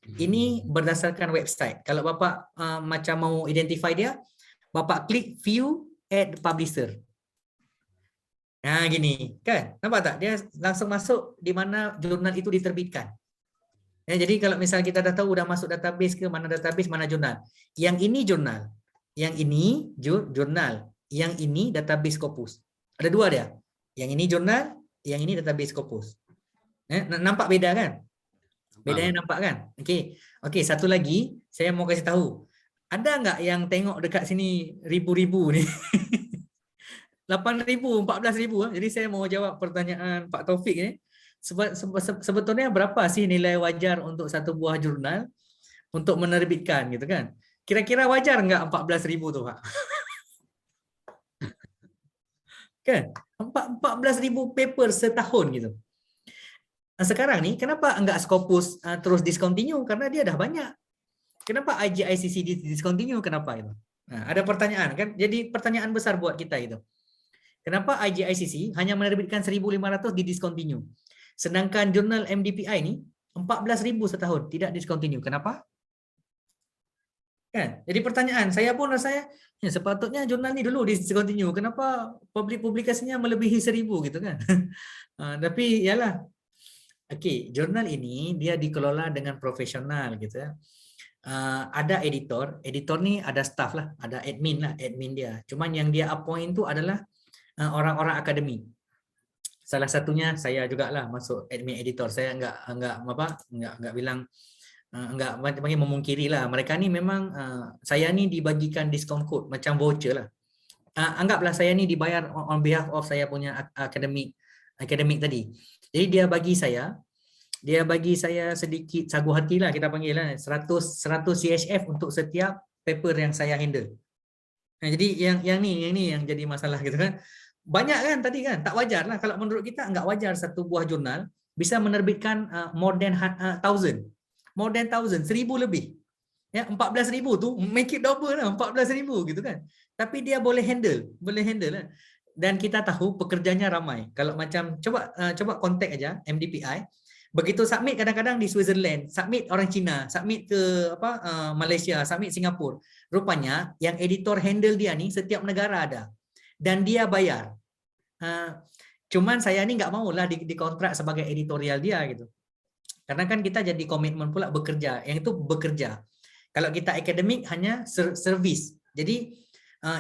Ini berdasarkan website. Kalau Bapak macam mau identify dia, Bapak klik view at publisher. Nah gini, kan? Nampak tak? Dia langsung masuk di mana jurnal itu diterbitkan. Ya, jadi kalau misal kita dah tahu udah masuk database ke mana database, mana jurnal. Yang ini jurnal. Yang ini jurnal, yang ini database Scopus. Ada dua dia. Yang ini jurnal, yang ini database Scopus. Nampak beda kan? Bedanya nampak kan? Okey. Okey, satu lagi saya mau kasih tahu. Ada enggak yang tengok dekat sini ribu-ribu ni? 8,000, 14,000. Jadi saya mau jawab pertanyaan Pak Taufik ni. Sebetulnya berapa sih nilai wajar untuk satu buah jurnal untuk menerbitkan gitu kan? Kira-kira wajar enggak 14,000 tu Pak? Kan? 14,000 paper setahun gitu. Sekarang ni kenapa enggak Scopus terus discontinue? Karena dia dah banyak. Kenapa IGICC discontinue? Kenapa itu? Nah, ada pertanyaan kan? Jadi pertanyaan besar buat kita itu. Kenapa IGICC hanya menerbitkan 1,500 di discontinue? Sedangkan jurnal MDPI ni 14,000 setahun tidak discontinue. Kenapa? Kan? Jadi pertanyaan saya pun rasanya ya, sepatutnya jurnal ni dulu discontinue. Kenapa publikasinya melebihi 1,000 gitu kan? Tapi yalah. Okey, jurnal ini dia dikelola dengan profesional gitu ya. Ada editor ni ada staff lah, ada admin dia. Cuman yang dia appoint tu adalah orang-orang akademik. Salah satunya saya jugalah masuk admin editor. Saya enggak bilang enggak bagi memungkiri lah. Mereka ni memang saya ni dibagikan discount code macam voucher lah. Anggaplah saya ni dibayar on behalf of saya punya akademik tadi. Jadi dia bagi saya sedikit sagu hati lah, kita panggil lah 100 CHF untuk setiap paper yang saya handle. Nah, jadi yang ni yang jadi masalah gitu kan. Banyak kan tadi kan, tak wajar lah. Kalau menurut kita enggak wajar satu buah jurnal bisa menerbitkan more than 1,000. More than 1,000, 1,000 lebih. Ya, 14,000 tu make it double lah, 14,000 gitu kan. Tapi dia boleh handle lah. Dan kita tahu pekerjanya ramai. Kalau macam coba kontak aja MDPI. Begitu submit kadang-kadang di Switzerland, submit orang Cina, submit ke Malaysia, submit Singapura. Rupanya yang editor handle dia ni setiap negara ada. Dan dia bayar. Cuman saya ni enggak maulah dikontrak sebagai editorial dia gitu. Karena kan kita jadi komitmen pula bekerja. Yang itu bekerja. Kalau kita akademik hanya servis. Jadi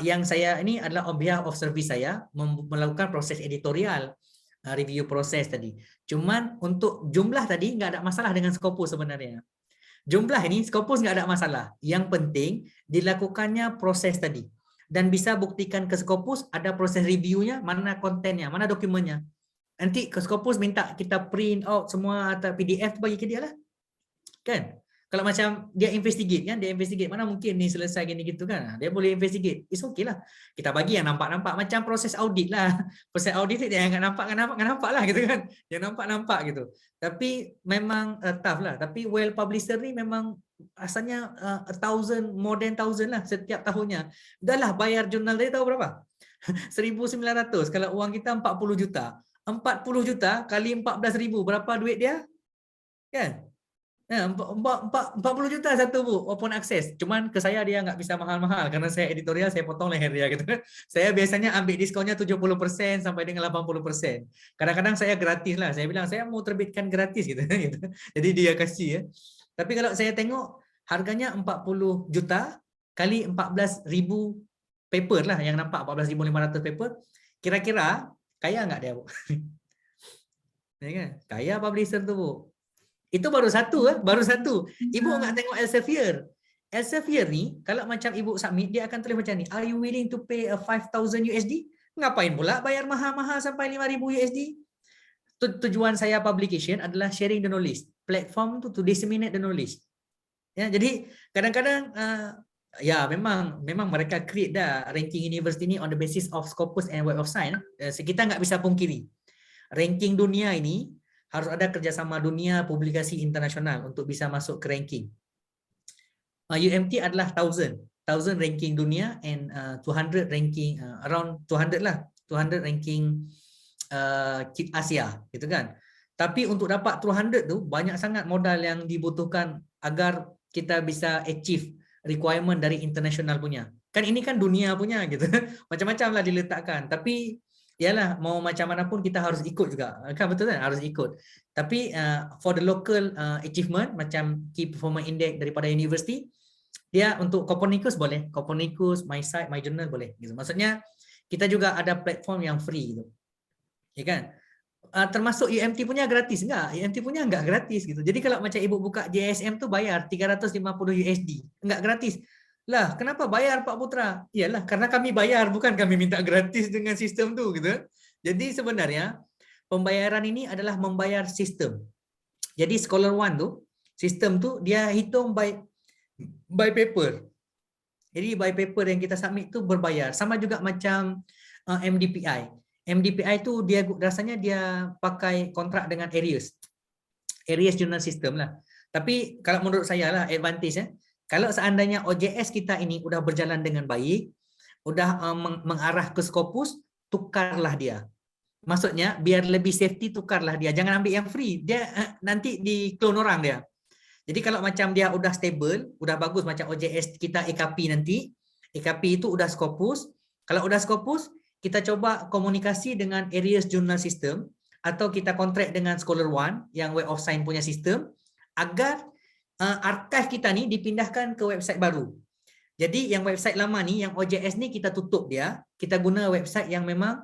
yang saya ini adalah on behalf of service saya melakukan proses editorial, review proses tadi. Cuman untuk jumlah tadi enggak ada masalah dengan Scopus sebenarnya. Jumlah ini Scopus enggak ada masalah. Yang penting dilakukannya proses tadi. Dan bisa buktikan ke Scopus ada proses reviewnya, mana kontennya, mana dokumennya. Nanti ke Scopus minta kita print out semua atau PDF bagi ke dia lah. Kan? Kalau macam dia investigate kan, dia investigate mana mungkin ni selesai gini gitu kan. Dia boleh investigate. It's okay lah. Kita bagi yang nampak-nampak macam proses audit lah. Proses audit tu dia enggak nampak lah gitu kan. Dia nampak gitu. Tapi memang tough lah. Tapi well publisher ni memang asalnya 1,000, more than 1,000 lah setiap tahunnya. Dahlah bayar jurnal tadi tahu berapa? 1,900. Kalau uang kita 40 juta. 40 juta kali 14,000 berapa duit dia? Kan? 40 juta satu bu open access. Cuman ke saya dia nggak bisa mahal-mahal karena saya editorial, saya potong leher dia gitu. Saya biasanya ambil diskonnya 70% sampai dengan 80%. Kadang-kadang saya gratis lah. Saya bilang saya mau terbitkan gratis gitu. Jadi dia kasih ya. Tapi kalau saya tengok harganya 40 juta kali 14,000 paper lah yang nampak 14,500 paper. Kira-kira kaya nggak dia bu? Ya kan? Kaya publisher tu bu. Itu baru satu. Ibu nggak tengok Elsevier. Elsevier ni, kalau macam ibu submit, dia akan tulis macam ni, are you willing to pay a 5,000 USD? Ngapain pula bayar mahal-mahal sampai 5,000 USD? Tujuan saya publication adalah sharing the knowledge. Platform tu to disseminate the knowledge. Ya, jadi kadang-kadang ya memang mereka create dah ranking university ni on the basis of Scopus and Web of Science. Kita nggak bisa pungkiri. Ranking dunia ini harus ada kerjasama dunia, publikasi internasional untuk bisa masuk ke ranking. UMT adalah 1,000 ranking dunia and 200 ranking around 200 lah, 200 ranking Asia, gitu kan. Tapi untuk dapat 200 tu banyak sangat modal yang dibutuhkan agar kita bisa achieve requirement dari international punya. Kan ini kan dunia punya gitu. Macam-macam lah diletakkan. Tapi yalah, mau macam mana pun kita harus ikut juga. Kan betul kan? Harus ikut. Tapi for the local achievement macam key performance index daripada university, dia untuk Copernicus boleh, Copernicus, MySite, MyJournal boleh gitu. Maksudnya kita juga ada platform yang free gitu. Ya kan? Termasuk UMT punya gratis enggak? UMT punya enggak gratis gitu. Jadi kalau macam ibu buka JSM tu bayar 350 USD. Enggak gratis. Lah, kenapa bayar Pak Putra? Iyalah, karena kami bayar, bukan kami minta gratis dengan sistem tu gitu. Jadi sebenarnya pembayaran ini adalah membayar sistem. Jadi Scholar One tu, sistem tu dia hitung by paper. Jadi by paper yang kita submit tu berbayar. Sama juga macam MDPI. MDPI tu dia rasanya dia pakai kontrak dengan Aries Journal System lah. Tapi kalau menurut saya lah advantage kalau seandainya OJS kita ini udah berjalan dengan baik, udah mengarah ke Scopus, tukarlah dia. Maksudnya biar lebih safety tukarlah dia. Jangan ambil yang free. Dia nanti di clone orang dia. Jadi kalau macam dia udah stable, udah bagus macam OJS kita EKP nanti, EKP itu udah Scopus. Kalau udah Scopus, kita coba komunikasi dengan Aries Journal System atau kita kontrak dengan Scholar One yang Web of Science punya sistem agar archive kita ni dipindahkan ke website baru. Jadi yang website lama ni, yang OJS ni kita tutup dia, kita guna website yang memang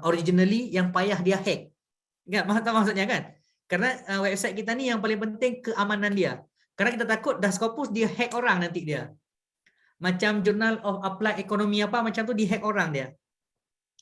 originally yang payah dia hack. Ingat maksudnya kan? Karena website kita ni yang paling penting keamanan dia. Karena kita takut dah Scopus dia hack orang nanti dia. Macam Journal of Applied Economy apa macam tu dihack orang dia.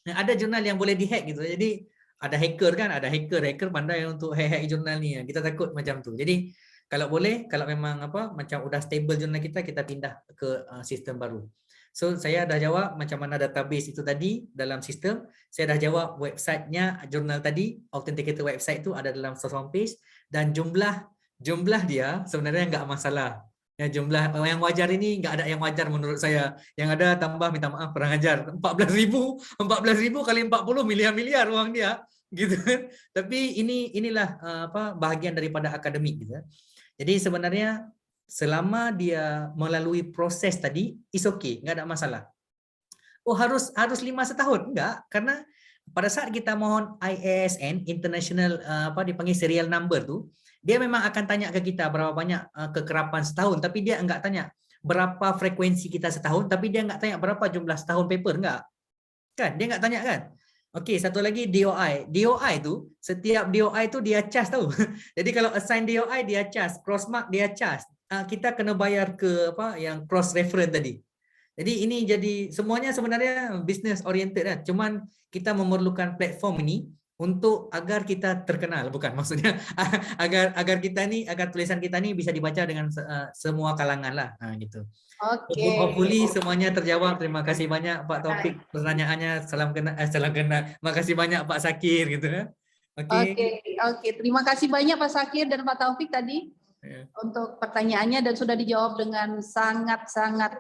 Ada jurnal yang boleh dihack gitu. Jadi ada hacker kan, ada hacker pandai untuk hack jurnal ni. Kita takut macam tu. Jadi kalau boleh, kalau memang macam udah stable jurnal kita pindah ke sistem baru. So saya dah jawab macam mana database itu tadi dalam sistem. Saya dah jawab websitenya jurnal tadi, authenticated website itu ada dalam source homepage dan jumlah dia sebenarnya enggak masalah. Ya, jumlah yang wajar ini enggak ada yang wajar menurut saya. Yang ada tambah minta maaf kurang ajar. 14,000 kali 40 miliar uang dia gitu kan. Tapi inilah bahagian daripada akademik gitu. Jadi sebenarnya selama dia melalui proses tadi is okay, enggak ada masalah. Oh harus 5 setahun? Enggak, karena pada saat kita mohon ISSN international dipanggil serial number tu, dia memang akan tanya ke kita berapa banyak kekerapan setahun, tapi dia enggak tanya berapa frekuensi kita setahun, tapi dia enggak tanya berapa jumlah setahun paper, enggak. Kan? Dia enggak tanya kan? Okey, satu lagi DOI. DOI tu, setiap DOI tu dia charge tahu. Jadi kalau assign DOI dia charge, cross mark dia charge. Kita kena bayar ke yang cross reference tadi. Jadi ini jadi semuanya sebenarnya business oriented kan. Cuman kita memerlukan platform ini untuk agar kita terkenal, bukan maksudnya agar kita ni, agar tulisan kita ni bisa dibaca dengan semua kalangan lah, gitu. Oke. Hopefully semuanya terjawab. Terima kasih banyak Pak Taufik pertanyaannya. Salam kenal. Makasih banyak Pak Sakir gitu ya. Oke. Terima kasih banyak Pak Sakir dan Pak Taufik tadi untuk pertanyaannya dan sudah dijawab dengan sangat-sangat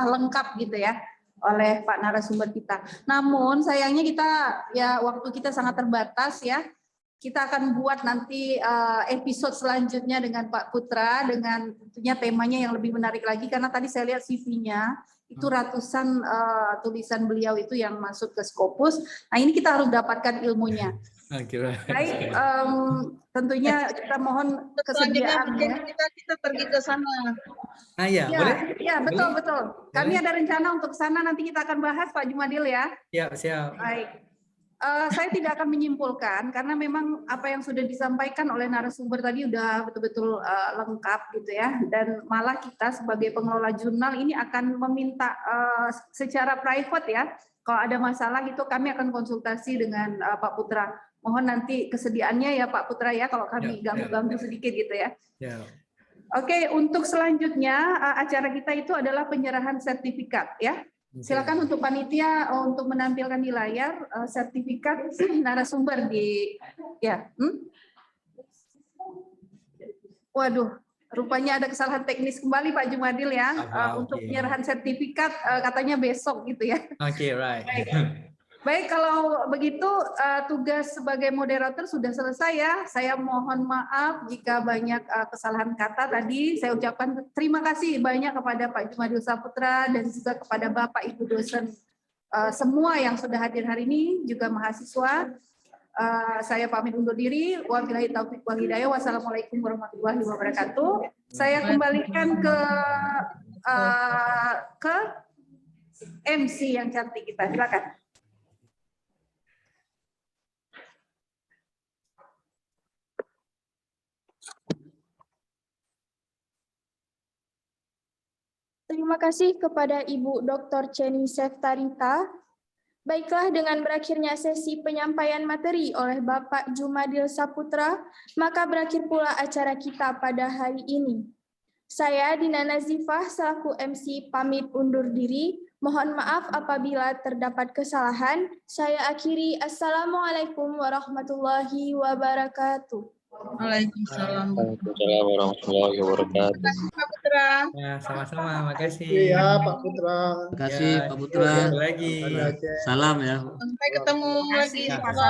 lengkap gitu ya oleh Pak narasumber kita. Namun sayangnya waktu kita sangat terbatas ya. Kita akan buat nanti episode selanjutnya dengan Pak Putra dengan tentunya temanya yang lebih menarik lagi karena tadi saya lihat CV-nya itu ratusan tulisan beliau itu yang masuk ke Scopus. Nah ini kita harus dapatkan ilmunya. Baik, tentunya kita mohon kesediaannya. Kita pergi ke sana. Ya, boleh? Ya, betul. Kami ada rencana untuk sana nanti kita akan bahas Pak Jumadil ya. Siap. Baik. Saya tidak akan menyimpulkan karena memang apa yang sudah disampaikan oleh narasumber tadi udah betul-betul lengkap gitu ya, dan malah kita sebagai pengelola jurnal ini akan meminta secara private ya, kalau ada masalah itu kami akan konsultasi dengan Pak Putra. Mohon nanti kesediaannya ya Pak Putra ya kalau kami ganggu-ganggu sedikit gitu ya. Oke, untuk selanjutnya acara kita itu adalah penyerahan sertifikat ya. Silakan untuk panitia untuk menampilkan di layar sertifikat narasumber di ya. Waduh, rupanya ada kesalahan teknis kembali Pak Jumadil ya. Untuk penyerahan sertifikat katanya besok gitu ya. Oke, right. Baik, kalau begitu tugas sebagai moderator sudah selesai ya. Saya mohon maaf jika banyak kesalahan kata tadi. Saya ucapkan terima kasih banyak kepada Pak Jumadil Saputra dan juga kepada Bapak Ibu dosen semua yang sudah hadir hari ini, juga mahasiswa. Saya pamit undur diri. Wabillahi taufiq wal hidayah. Wassalamualaikum warahmatullahi wabarakatuh. Saya kembalikan ke MC yang cantik kita. Silakan. Terima kasih kepada Ibu Dr. Ceni Seftarita. Baiklah, dengan berakhirnya sesi penyampaian materi oleh Bapak Jumadil Saputra, maka berakhir pula acara kita pada hari ini. Saya, Dina Nazifah, selaku MC pamit undur diri. Mohon maaf apabila terdapat kesalahan. Saya akhiri. Assalamualaikum warahmatullahi wabarakatuh. Waalaikumsalam. Waalaikumsalam warahmatullahi wabarakatuh. Terima kasih Pak Putra. Ya, sama-sama. Makasih. Iya Pak Putra. Terima kasih Pak Putra. Lagi. Salam ya. Sampai ketemu lagi.